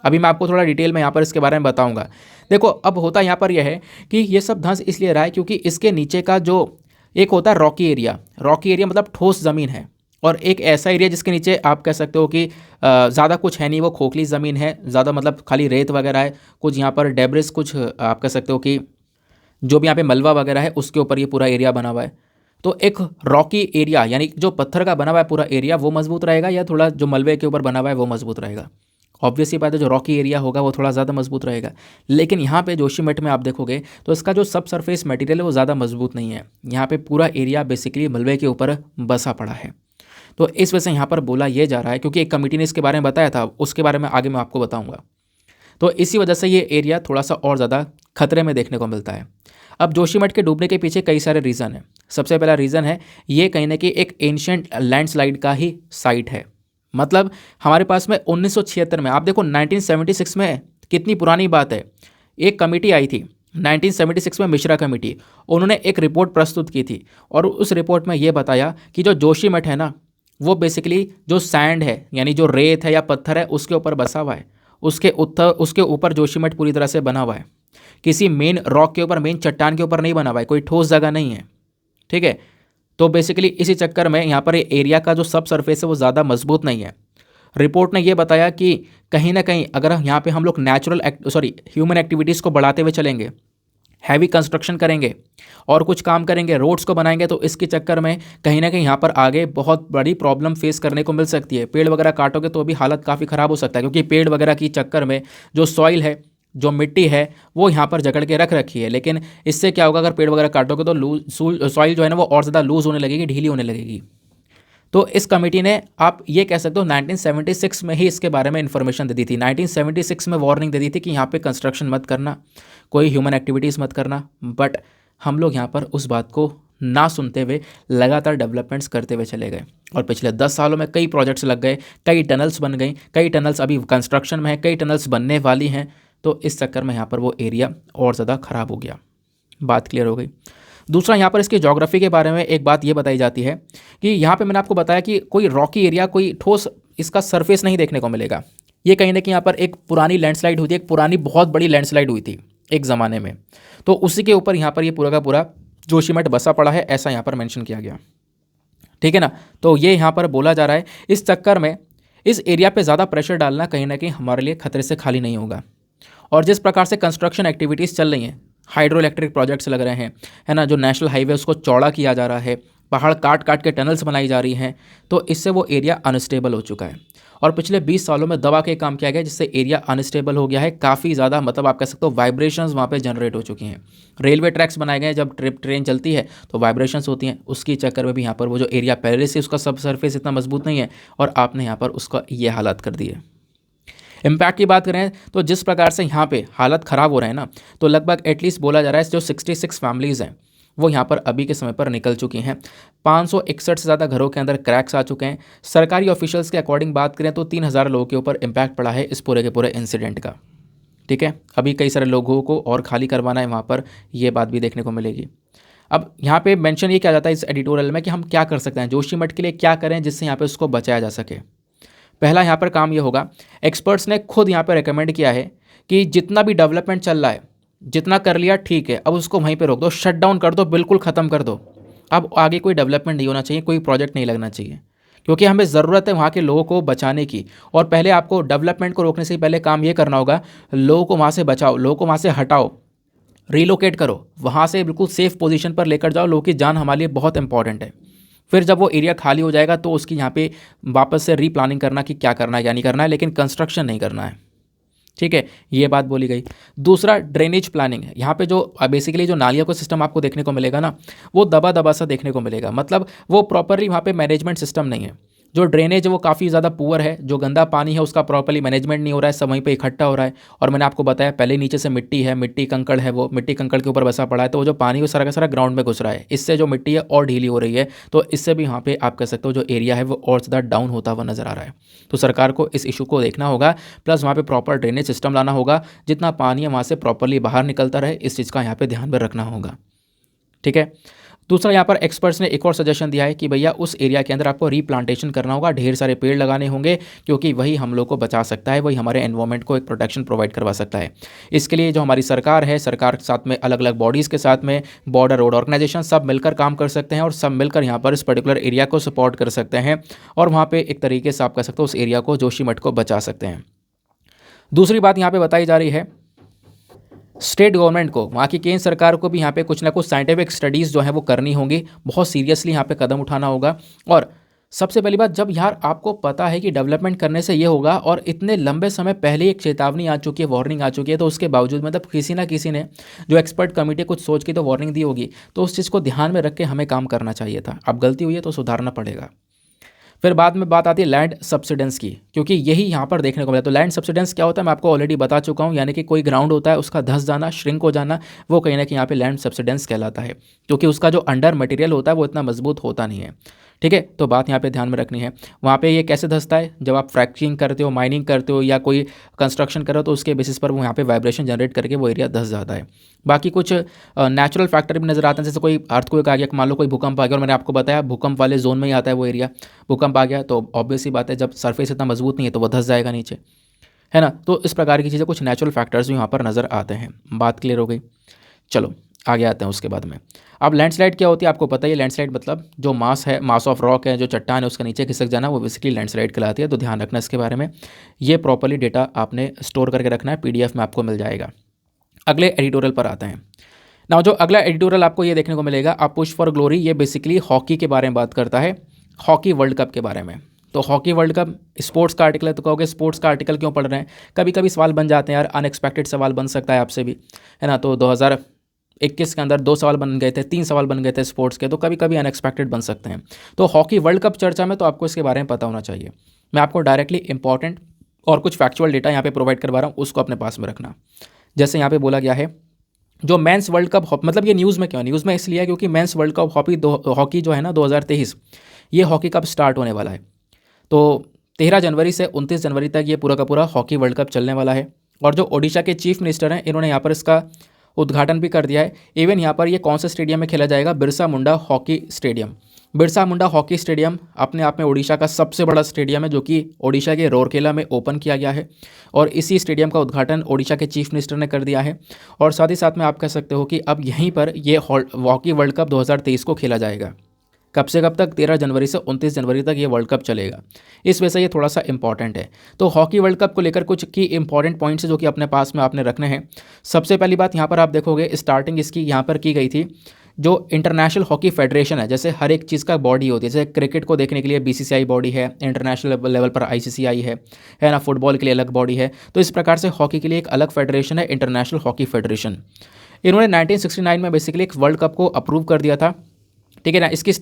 अभी मैं आपको थोड़ा डिटेल में यहाँ पर इसके बारे में बताऊंगा। देखो, अब होता यहाँ पर यह है कि ये सब धंस इसलिए रहा है क्योंकि इसके नीचे का जो एक होता है रॉकी एरिया मतलब ठोस ज़मीन है, और एक ऐसा एरिया जिसके नीचे आप कह सकते हो कि ज़्यादा कुछ है नहीं, वो खोखली ज़मीन है, ज़्यादा मतलब खाली रेत वगैरह है, कुछ यहाँ पर डेब्रिस, कुछ आप कह सकते हो कि जो भी यहाँ पे मलबा वगैरह है उसके ऊपर ये पूरा एरिया बना हुआ है। तो एक रॉकी एरिया यानी जो पत्थर का बना हुआ है पूरा एरिया, वो मजबूत रहेगा, या थोड़ा जो मलबे के ऊपर बना हुआ है वो मजबूत रहेगा। ऑब्वियस ही बात है, जो रॉकी एरिया होगा वो थोड़ा ज़्यादा मजबूत रहेगा। लेकिन यहाँ पे जोशीमठ में आप देखोगे तो इसका जो सब सरफेस मटेरियल है वो ज़्यादा मजबूत नहीं है। यहाँ पे पूरा एरिया बेसिकली मलबे के ऊपर बसा पड़ा है। तो इस वजह से यहाँ पर बोला ये जा रहा है, क्योंकि एक कमेटी ने इसके बारे में बताया था, उसके बारे में आगे मैं आपको बताऊँगा। तो इसी वजह से ये एरिया थोड़ा सा और ज़्यादा खतरे में देखने को मिलता है। अब जोशीमठ के डूबने के पीछे कई सारे रीज़न हैं। सबसे पहला रीज़न है ये कहीं ना कहीं एक एंशिएंट लैंडस्लाइड का ही साइट है। मतलब हमारे पास में 1976 में, आप देखो 1976 में कितनी पुरानी बात है, एक कमेटी आई थी 1976 में, मिश्रा कमेटी, उन्होंने एक रिपोर्ट प्रस्तुत की थी, और उस रिपोर्ट में ये बताया कि जो जोशीमठ है ना, वो बेसिकली जो सैंड है यानी जो रेत है या पत्थर है उसके ऊपर बसा हुआ है। उसके ऊपर जोशीमठ पूरी तरह से बना हुआ है, किसी मेन रॉक के ऊपर, मेन चट्टान के ऊपर नहीं बना हुआ है, कोई ठोस जगह नहीं है, ठीक है। तो बेसिकली इसी चक्कर में यहाँ पर एरिया का जो सब सरफेस है वो ज़्यादा मजबूत नहीं है। रिपोर्ट ने ये बताया कि कहीं ना कहीं अगर यहाँ पे हम लोग ह्यूमन एक्टिविटीज़ को बढ़ाते हुए चलेंगे, हैवी कंस्ट्रक्शन करेंगे और कुछ काम करेंगे, रोड्स को बनाएंगे, तो इसके चक्कर में कहीं ना कहीं यहाँ पर आगे बहुत बड़ी प्रॉब्लम फेस करने को मिल सकती है। पेड़ वगैरह काटोगे तो भी हालत काफ़ी ख़राब हो सकता है, क्योंकि पेड़ वगैरह की चक्कर में जो सॉइल है, जो मिट्टी है, वो यहाँ पर जकड़ के रख रखी है। लेकिन इससे क्या होगा, अगर पेड़ वगैरह काटोगे तो सॉइल जो है ना वो और ज़्यादा लूज़ होने लगेगी, ढीली होने लगेगी। तो इस कमेटी ने, आप ये कह सकते हो 1976 में ही इसके बारे में इन्फॉर्मेशन दे दी थी। 1976 में वार्निंग दे दी थी कि यहाँ पे कंस्ट्रक्शन मत करना, कोई ह्यूमन एक्टिविटीज़ मत करना। बट हम लोग यहाँ पर उस बात को ना सुनते हुए लगातार डेवलपमेंट्स करते हुए चले गए, और पिछले 10 सालों में कई प्रोजेक्ट्स लग गए, कई टनल्स बन गई, कई टनल्स अभी कंस्ट्रक्शन में है, कई टनल्स बनने वाली हैं। तो इस चक्कर में यहाँ पर वो एरिया और ज़्यादा ख़राब हो गया। बात क्लियर हो गई। दूसरा, यहाँ पर इसकी ज्योग्राफी के बारे में एक बात ये बताई जाती है कि यहाँ पे मैंने आपको बताया कि कोई रॉकी एरिया, कोई ठोस इसका सरफेस नहीं देखने को मिलेगा। ये कहीं ना कहीं यहाँ पर एक पुरानी लैंडस्लाइड हुई थी, एक पुरानी बहुत बड़ी लैंडस्लाइड हुई थी, एक ज़माने में। तो उसी के ऊपर यहाँ पर ये पूरा का पूरा जोशीमठ बसा पड़ा है, ऐसा यहाँ पर मेंशन किया गया। ठीक है ना। तो ये यहाँ पर बोला जा रहा है, इस चक्कर में इस एरिया पे ज़्यादा प्रेशर डालना कहीं ना कहीं हमारे लिए खतरे से खाली नहीं होगा। और जिस प्रकार से कंस्ट्रक्शन एक्टिविटीज़ चल रही हैं, हाइड्रो इलेक्ट्रिक प्रोजेक्ट्स लग रहे हैं, है ना, जो नेशनल हाईवे उसको चौड़ा किया जा रहा है, पहाड़ काट काट के टनल्स बनाई जा रही हैं, तो इससे वो एरिया अनस्टेबल हो चुका है। और पिछले 20 सालों में दबा के काम किया गया, जिससे एरिया अनस्टेबल हो गया है काफ़ी ज़्यादा। मतलब आप कह सकते हो वाइब्रेशंस वहाँ पे जनरेट हो चुकी हैं। रेलवे ट्रैक्स बनाए गए हैं, जब ट्रेन चलती है तो वाइब्रेशंस होती हैं, उसकी चक्कर में भी यहाँ पर वो जो एरिया पहले से उसका सब सरफेस इतना मजबूत नहीं है, और आपने यहाँ पर उसका ये हालात कर दिए। इम्पैक्ट की बात करें तो जिस प्रकार से यहाँ पे हालत ख़राब हो रहे हैं ना, तो लगभग एटलीस्ट बोला जा रहा है जो 66 फैमिलीज़ हैं वो यहाँ पर अभी के समय पर निकल चुकी हैं। 561 से ज़्यादा घरों के अंदर क्रैक्स आ चुके हैं। सरकारी ऑफिशियल्स के अकॉर्डिंग बात करें तो 3000 लोगों के ऊपर इम्पैक्ट पड़ा है इस पूरे के पूरे इंसिडेंट का। ठीक है, अभी कई सारे लोगों को और खाली करवाना है वहाँ पर, ये बात भी देखने को मिलेगी। अब यहाँ पे मेंशन ये किया जाता है इस एडिटोरियल में कि हम क्या कर सकते हैं, जोशीमठ के लिए क्या करें जिससे यहाँ पे उसको बचाया जा सके। पहला यहाँ पर काम ये होगा, एक्सपर्ट्स ने खुद यहाँ पर रिकमेंड किया है कि जितना भी डेवलपमेंट चल रहा है, जितना कर लिया ठीक है, अब उसको वहीं पे रोक दो, शट डाउन कर दो, बिल्कुल ख़त्म कर दो। अब आगे कोई डेवलपमेंट नहीं होना चाहिए, कोई प्रोजेक्ट नहीं लगना चाहिए, क्योंकि हमें ज़रूरत है वहाँ के लोगों को बचाने की। और पहले आपको डेवलपमेंट को रोकने से पहले काम ये करना होगा, लोगों को वहाँ से बचाओ, लोगों को वहाँ से हटाओ, रीलोकेट करो, वहाँ से बिल्कुल सेफ पोजीशन पर लेकर जाओ। लोगों की जान हमारे लिए बहुत इंपॉर्टेंट है। फिर जब वो एरिया खाली हो जाएगा तो उसकी यहाँ पे वापस से रीप्लानिंग करना कि क्या करना है क्या नहीं करना है, लेकिन कंस्ट्रक्शन नहीं करना है। ठीक है, ये बात बोली गई। दूसरा ड्रेनेज प्लानिंग है। यहाँ पे जो बेसिकली जो नालियों का सिस्टम आपको देखने को मिलेगा ना, वो दबा दबा सा देखने को मिलेगा। मतलब वो प्रॉपरली वहाँ पे मैनेजमेंट सिस्टम नहीं है। जो ड्रेनेज है वो काफ़ी ज़्यादा पुअर है, जो गंदा पानी है उसका प्रॉपरली मैनेजमेंट नहीं हो रहा है, सब वहीं पे इकट्ठा हो रहा है। और मैंने आपको बताया पहले नीचे से मिट्टी है, मिट्टी कंकड़ है, वो मिट्टी कंकड़ के ऊपर बसा पड़ा है, तो वो जो पानी वो सारा का सारा ग्राउंड में घुस रहा है। इससे जो मिट्टी है और ढीली हो रही है, तो इससे भी यहाँ पे आप कह सकते हो जो एरिया है वो और ज़्यादा डाउन होता हुआ नज़र आ रहा है। तो सरकार को इस इशू को देखना होगा, प्लस वहाँ पे प्रॉपर ड्रेनेज सिस्टम लाना होगा, जितना पानी है वहाँ से प्रॉपरली बाहर निकलता रहे, इस चीज़ का यहाँ पे ध्यान में रखना होगा। ठीक है। दूसरा यहाँ पर एक्सपर्ट्स ने एक और सजेशन दिया है कि भैया उस एरिया के अंदर आपको रीप्लांटेशन करना होगा, ढेर सारे पेड़ लगाने होंगे, क्योंकि वही हम लोग को बचा सकता है, वही हमारे एनवायरनमेंट को एक प्रोटेक्शन प्रोवाइड करवा सकता है। इसके लिए जो हमारी सरकार है, सरकार के साथ में अलग अलग बॉडीज़ के साथ में बॉर्डर रोड ऑर्गेनाइजेशन सब मिलकर काम कर सकते हैं, और सब मिलकर यहाँ पर इस पर्टिकुलर एरिया को सपोर्ट कर सकते हैं, और वहाँ पर एक तरीके से आप कह सकते हो उस एरिया को, जोशीमठ को बचा सकते हैं। दूसरी बात यहाँ पर बताई जा रही है, स्टेट गवर्नमेंट को, वहाँ की केंद्र सरकार को भी यहाँ पे कुछ ना कुछ साइंटिफिक स्टडीज़ जो है वो करनी होंगी, बहुत सीरियसली यहाँ पे कदम उठाना होगा। और सबसे पहली बात, जब यार आपको पता है कि डेवलपमेंट करने से ये होगा, और इतने लंबे समय पहले एक चेतावनी आ चुकी है, वार्निंग आ चुकी है, तो उसके बावजूद मतलब किसी ना किसी ने, जो एक्सपर्ट कमेटी कुछ सोच के तो वार्निंग दी होगी, तो उस चीज़ को ध्यान में रख के हमें काम करना चाहिए था। अब गलती हुई है तो सुधारना पड़ेगा। फिर बाद में बात आती है लैंड सब्सिडेंस की, क्योंकि यही यहाँ पर देखने को मिला। तो लैंड सब्सिडेंस क्या होता है मैं आपको ऑलरेडी बता चुका हूँ, यानी कि कोई ग्राउंड होता है उसका धंस जाना, श्रिंक हो जाना, वो कहीं ना कहीं यहाँ पे लैंड सब्सिडेंस कहलाता है, क्योंकि उसका जो अंडर मटेरियल होता है वो इतना मजबूत होता नहीं है। ठीक है, तो बात यहाँ पे ध्यान में रखनी है। वहाँ पे ये कैसे धंसता है, जब आप फ्रैक्चरिंग करते हो, माइनिंग करते हो, या कोई कंस्ट्रक्शन करो, तो उसके बेसिस पर वो यहाँ पे वाइब्रेशन जनरेट करके वो एरिया धंस जाता है। बाकी कुछ नेचुरल फैक्टर भी नज़र आते हैं, जैसे कोई अर्थक्वेक आ गया, मान लो कोई भूकंप आ गया, और मैंने आपको बताया भूकंप वाले जोन में ही आता है वो एरिया। भूकंप आ गया तो ऑब्वियस सी बात है, जब सरफेस इतना मजबूत नहीं है तो वो धंस जाएगा नीचे, है ना। तो इस प्रकार की चीज़ें, कुछ नेचुरल फैक्टर्स भी यहाँ पर नज़र आते हैं। बात क्लियर हो गई। चलो आगे आते हैं उसके बाद में। अब लैंडस्लाइड क्या होती है आपको पता ही है। लैंडस्लाइड मतलब जो मास है, मास ऑफ रॉक है, जो चट्टान है उसके नीचे खिसक जाना, वो बेसिकली लैंडस्लाइड कहलाती है। तो ध्यान रखना इसके बारे में, ये प्रॉपर्ली डेटा आपने स्टोर करके रखना है, PDF में आपको मिल जाएगा। अगले एडिटोरियल पर आते हैं ना। जो अगला एडिटोरियल आपको ये देखने को मिलेगा, अ पुश फॉर ग्लोरी, ये बेसिकली हॉकी के बारे में बात करता है, हॉकी वर्ल्ड कप के बारे में। तो हॉकी वर्ल्ड कप स्पोर्ट्स का आर्टिकल है, तो कहोगे स्पोर्ट्स का आर्टिकल क्यों पढ़ रहे हैं। कभी कभी सवाल बन जाते हैं यार, अनएक्सपेक्टेड सवाल बन सकता है आपसे भी, है ना। तो 2021 के अंदर 2 सवाल बन गए थे, 3 सवाल बन गए थे स्पोर्ट्स के, तो कभी कभी अनएक्सपेक्टेड बन सकते हैं। तो हॉकी वर्ल्ड कप चर्चा में तो आपको इसके बारे में पता होना चाहिए। मैं आपको डायरेक्टली इंपॉर्टेंट और कुछ फैक्चुअल डेटा यहाँ पे प्रोवाइड करवा रहा हूँ, उसको अपने पास में रखना। जैसे यहाँ पे बोला गया है, जो मेंस वर्ल्ड कप, मतलब ये न्यूज़ में क्यों, न्यूज़ में इसलिए है क्योंकि मेंस वर्ल्ड कप हॉकी जो है ना 2023, ये हॉकी कप स्टार्ट होने वाला है। तो 13 जनवरी से 29 जनवरी तक ये पूरा का पूरा हॉकी वर्ल्ड कप चलने वाला है। और जो ओडिशा के चीफ मिनिस्टर हैं, इन्होंने यहाँ पर इसका उद्घाटन भी कर दिया है। इवन यहाँ पर ये कौन से स्टेडियम में खेला जाएगा, Birsa Munda hockey stadium, Birsa Munda hockey stadium अपने आप में ओडिशा का सबसे बड़ा स्टेडियम है, जो कि ओडिशा के राउरकेला में ओपन किया गया है और इसी स्टेडियम का उद्घाटन ओडिशा के चीफ मिनिस्टर ने कर दिया है। और साथ ही साथ में आप कह सकते हो कि अब यहीं पर ये हॉकी वर्ल्ड कप 2023 को खेला जाएगा। कब से कब तक? 13 जनवरी से 29 जनवरी तक ये वर्ल्ड कप चलेगा। इस वजह से ये थोड़ा सा इंपॉर्टेंट है। तो हॉकी वर्ल्ड कप को लेकर कुछ की इंपॉर्टेंट पॉइंट्स है जो कि अपने पास में आपने रखने हैं। सबसे पहली बात यहाँ पर आप देखोगे, स्टार्टिंग इसकी यहाँ पर की गई थी। जो इंटरनेशनल हॉकी फेडरेशन है, जैसे हर एक चीज़ का बॉडी होती है, जैसे क्रिकेट को देखने के लिए बीसीसीआई बॉडी है, इंटरनेशनल लेवल पर आईसीसीआई है ना, फुटबॉल के लिए अलग बॉडी है। तो इस प्रकार से हॉकी के लिए एक अलग फेडरेशन है, इंटरनेशनल हॉकी फेडरेशन। इन्होंने 1969 में बेसिकली एक वर्ल्ड कप को अप्रूव कर दिया था, ठीक है ना। इसकी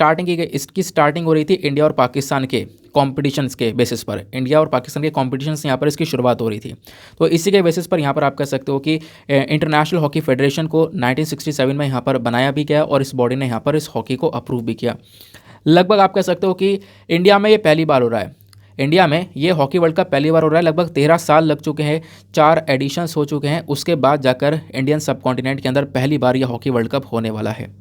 स्टार्टिंग हो रही थी इंडिया और पाकिस्तान के कॉम्पिटिशन्स के बेसिस पर। इंडिया और पाकिस्तान के कॉम्पिटिशन्स यहाँ पर इसकी शुरुआत हो रही थी। तो इसी के बेसिस पर यहाँ पर आप कह सकते हो कि इंटरनेशनल हॉकी फेडरेशन को 1967 में यहाँ पर बनाया भी गया और इस बॉडी ने यहाँ पर इस हॉकी को अप्रूव भी किया। लगभग आप कह सकते हो कि इंडिया में ये पहली बार हो रहा है। इंडिया में ये हॉकी वर्ल्ड कप पहली बार हो रहा है। लगभग 13 साल लग चुके हैं, 4 एडिशंस हो चुके हैं, उसके बाद जाकर इंडियन सब कॉन्टिनेंट के अंदर पहली बार यह हॉकी वर्ल्ड कप होने वाला है।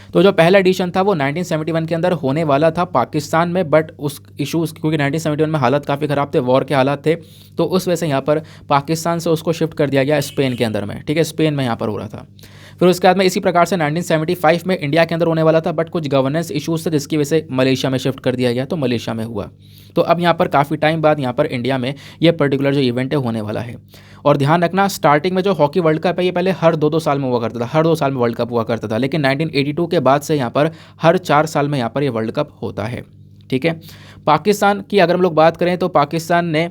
तो जो पहला एडिशन था वो 1971 के अंदर होने वाला था पाकिस्तान में, बट उस इशूज़ क्योंकि 1971 में हालत काफ़ी ख़राब थे, वॉर के हालात थे, तो उस वजह से यहाँ पर पाकिस्तान से उसको शिफ्ट कर दिया गया स्पेन के अंदर में, ठीक है, स्पेन में यहाँ पर हो रहा था। फिर उसके बाद में इसी प्रकार से 1975 में इंडिया के अंदर होने वाला था, बट कुछ गवर्नेंस इशूज़ थे जिसकी वजह से मलेशिया में शिफ्ट कर दिया गया, तो मलेशिया में हुआ। तो अब यहाँ पर काफ़ी टाइम बाद यहाँ पर इंडिया में ये पर्टिकुलर जो इवेंट है होने वाला है। और ध्यान रखना, स्टार्टिंग में जो हॉकी वर्ल्ड कप है ये पहले हर 2-2 साल में हुआ करता था, हर 2 साल में वर्ल्ड कप हुआ करता था, लेकिन 1982 के बाद से यहाँ पर हर 4 साल में यहाँ पर ये वर्ल्ड कप होता है, ठीक है। पाकिस्तान की अगर हम लोग बात करें तो पाकिस्तान ने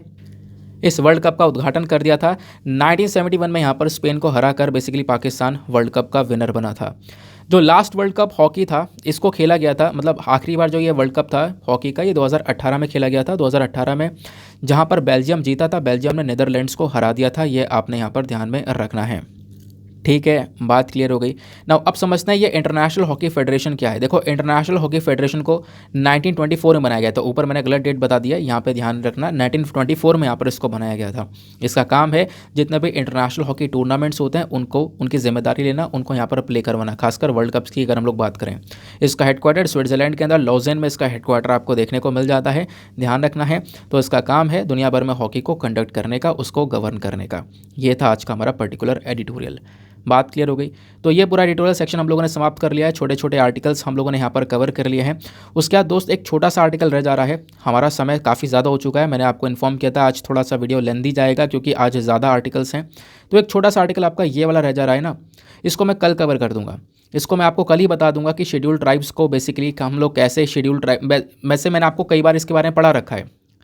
इस वर्ल्ड कप का उद्घाटन कर दिया था 1971 में। यहाँ पर स्पेन को हराकर बेसिकली पाकिस्तान वर्ल्ड कप का विनर बना था। जो लास्ट वर्ल्ड कप हॉकी था इसको खेला गया था, मतलब आखिरी बार जो ये वर्ल्ड कप था हॉकी का, ये 2018 में खेला गया था। 2018 में जहाँ पर बेल्जियम जीता था, बेल्जियम ने नीदरलैंड्स को हरा दिया था। ये आपने यहाँ पर ध्यान में रखना है, ठीक है। बात क्लियर हो गई ना। अब समझते हैं ये इंटरनेशनल हॉकी फेडरेशन क्या है। देखो, इंटरनेशनल हॉकी फेडरेशन को 1924 में बनाया गया था। ऊपर मैंने गलत डेट बता दिया, यहाँ पे ध्यान रखना, 1924 में यहाँ पर इसको बनाया गया था। इसका काम है जितने भी इंटरनेशनल हॉकी टूर्नामेंट्स होते हैं उनको उनकी जिम्मेदारी लेना, उनको यहाँ पर प्ले करवाना, खासकर वर्ल्ड कप्स की अगर हम लोग बात करें। इसका हेडक्वार्टर स्विट्जरलैंड के अंदर लॉजेन में इसका हेडक्वार्टर आपको देखने को मिल जाता है, ध्यान रखना है। तो इसका काम है दुनिया भर में हॉकी को कंडक्ट करने का, उसको गवर्न करने का। ये था आज का हमारा पर्टिकुलर एडिटोरियल। बात क्लियर हो गई। तो ये पूरा एडिटोरियल सेक्शन हम लोगों ने समाप्त कर लिया है। छोटे छोटे आर्टिकल्स हम लोगों ने यहाँ पर कवर कर लिए हैं। उसके बाद दोस्त एक छोटा सा आर्टिकल रह जा रहा है। हमारा समय काफ़ी ज़्यादा हो चुका है, मैंने आपको इन्फॉर्म किया था आज थोड़ा सा वीडियो लेंदी जाएगा क्योंकि आज ज़्यादा आर्टिकल्स हैं। तो एक छोटा सा आर्टिकल आपका ये वाला रह जा रहा है ना, इसको मैं कल कवर कर दूंगा। इसको मैं आपको कल ही बता दूंगा कि शेड्यूल ट्राइब्स को बेसिकली हम लोग कैसे शेड्यूल ट्राइब, वैसे मैंने आपको कई बार इसके बारे में पढ़ा रखा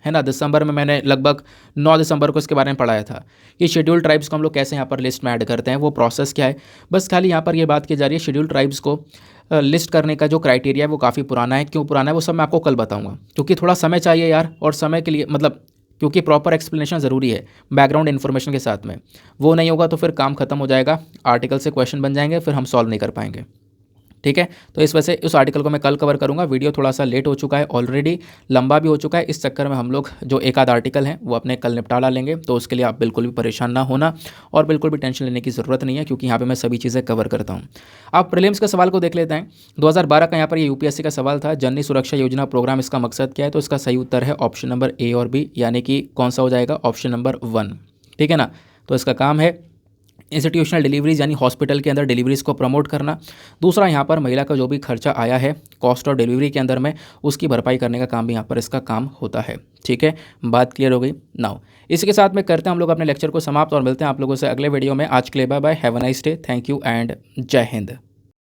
है ना। दिसंबर में मैंने लगभग 9 दिसंबर को इसके बारे में पढ़ाया था कि शेड्यूल ट्राइब्स को हम लोग कैसे यहाँ पर लिस्ट में ऐड करते हैं, वो प्रोसेस क्या है। बस खाली यहाँ पर ये बात की जा रही है शेड्यूल ट्राइब्स को लिस्ट करने का जो क्राइटेरिया है वो काफ़ी पुराना है। क्यों पुराना है वो सब मैं आपको कल बताऊँगा, क्योंकि थोड़ा समय चाहिए यार, और समय के लिए मतलब क्योंकि प्रॉपर एक्सप्लेनेशन ज़रूरी है बैकग्राउंड इन्फॉर्मेशन के साथ में। वो नहीं होगा तो फिर काम खत्म हो जाएगा, आर्टिकल से क्वेश्चन बन जाएंगे, फिर हम सॉल्व नहीं कर पाएंगे, ठीक है। तो इस वजह से उस आर्टिकल को मैं कल कवर करूंगा। वीडियो थोड़ा सा लेट हो चुका है, ऑलरेडी लंबा भी हो चुका है। इस चक्कर में हम लोग जो एक आध आर्टिकल हैं वो अपने कल निपटा डालेंगे। तो उसके लिए आप बिल्कुल भी परेशान ना होना और बिल्कुल भी टेंशन लेने की ज़रूरत नहीं है, क्योंकि यहाँ पे मैं सभी चीज़ें कवर करता हूँ। आप प्रीलिम्स के सवाल को देख लेते हैं। 2012 का यहाँ पर ये यूपीएससी का सवाल था, जननी सुरक्षा योजना प्रोग्राम, इसका मकसद क्या है। तो इसका सही उत्तर है ऑप्शन नंबर ए और बी, यानी कि कौन सा हो जाएगा, ऑप्शन नंबर 1, ठीक है ना। तो इसका काम है इंस्टीट्यूशनल डिलीवरीज यानी हॉस्पिटल के अंदर डिलीवरीज को प्रमोट करना। दूसरा, यहाँ पर महिला का जो भी खर्चा आया है कॉस्ट ऑफ डिलीवरी के अंदर में, उसकी भरपाई करने का काम भी यहाँ पर इसका काम होता है, ठीक है। बात क्लियर हो गई नाउ। इसी के साथ में करते हैं हम लोग अपने लेक्चर को समाप्त और मिलते हैं आप लोगों से अगले वीडियो में। आज के लिए bye bye, have a nice day, thank you and जय हिंद।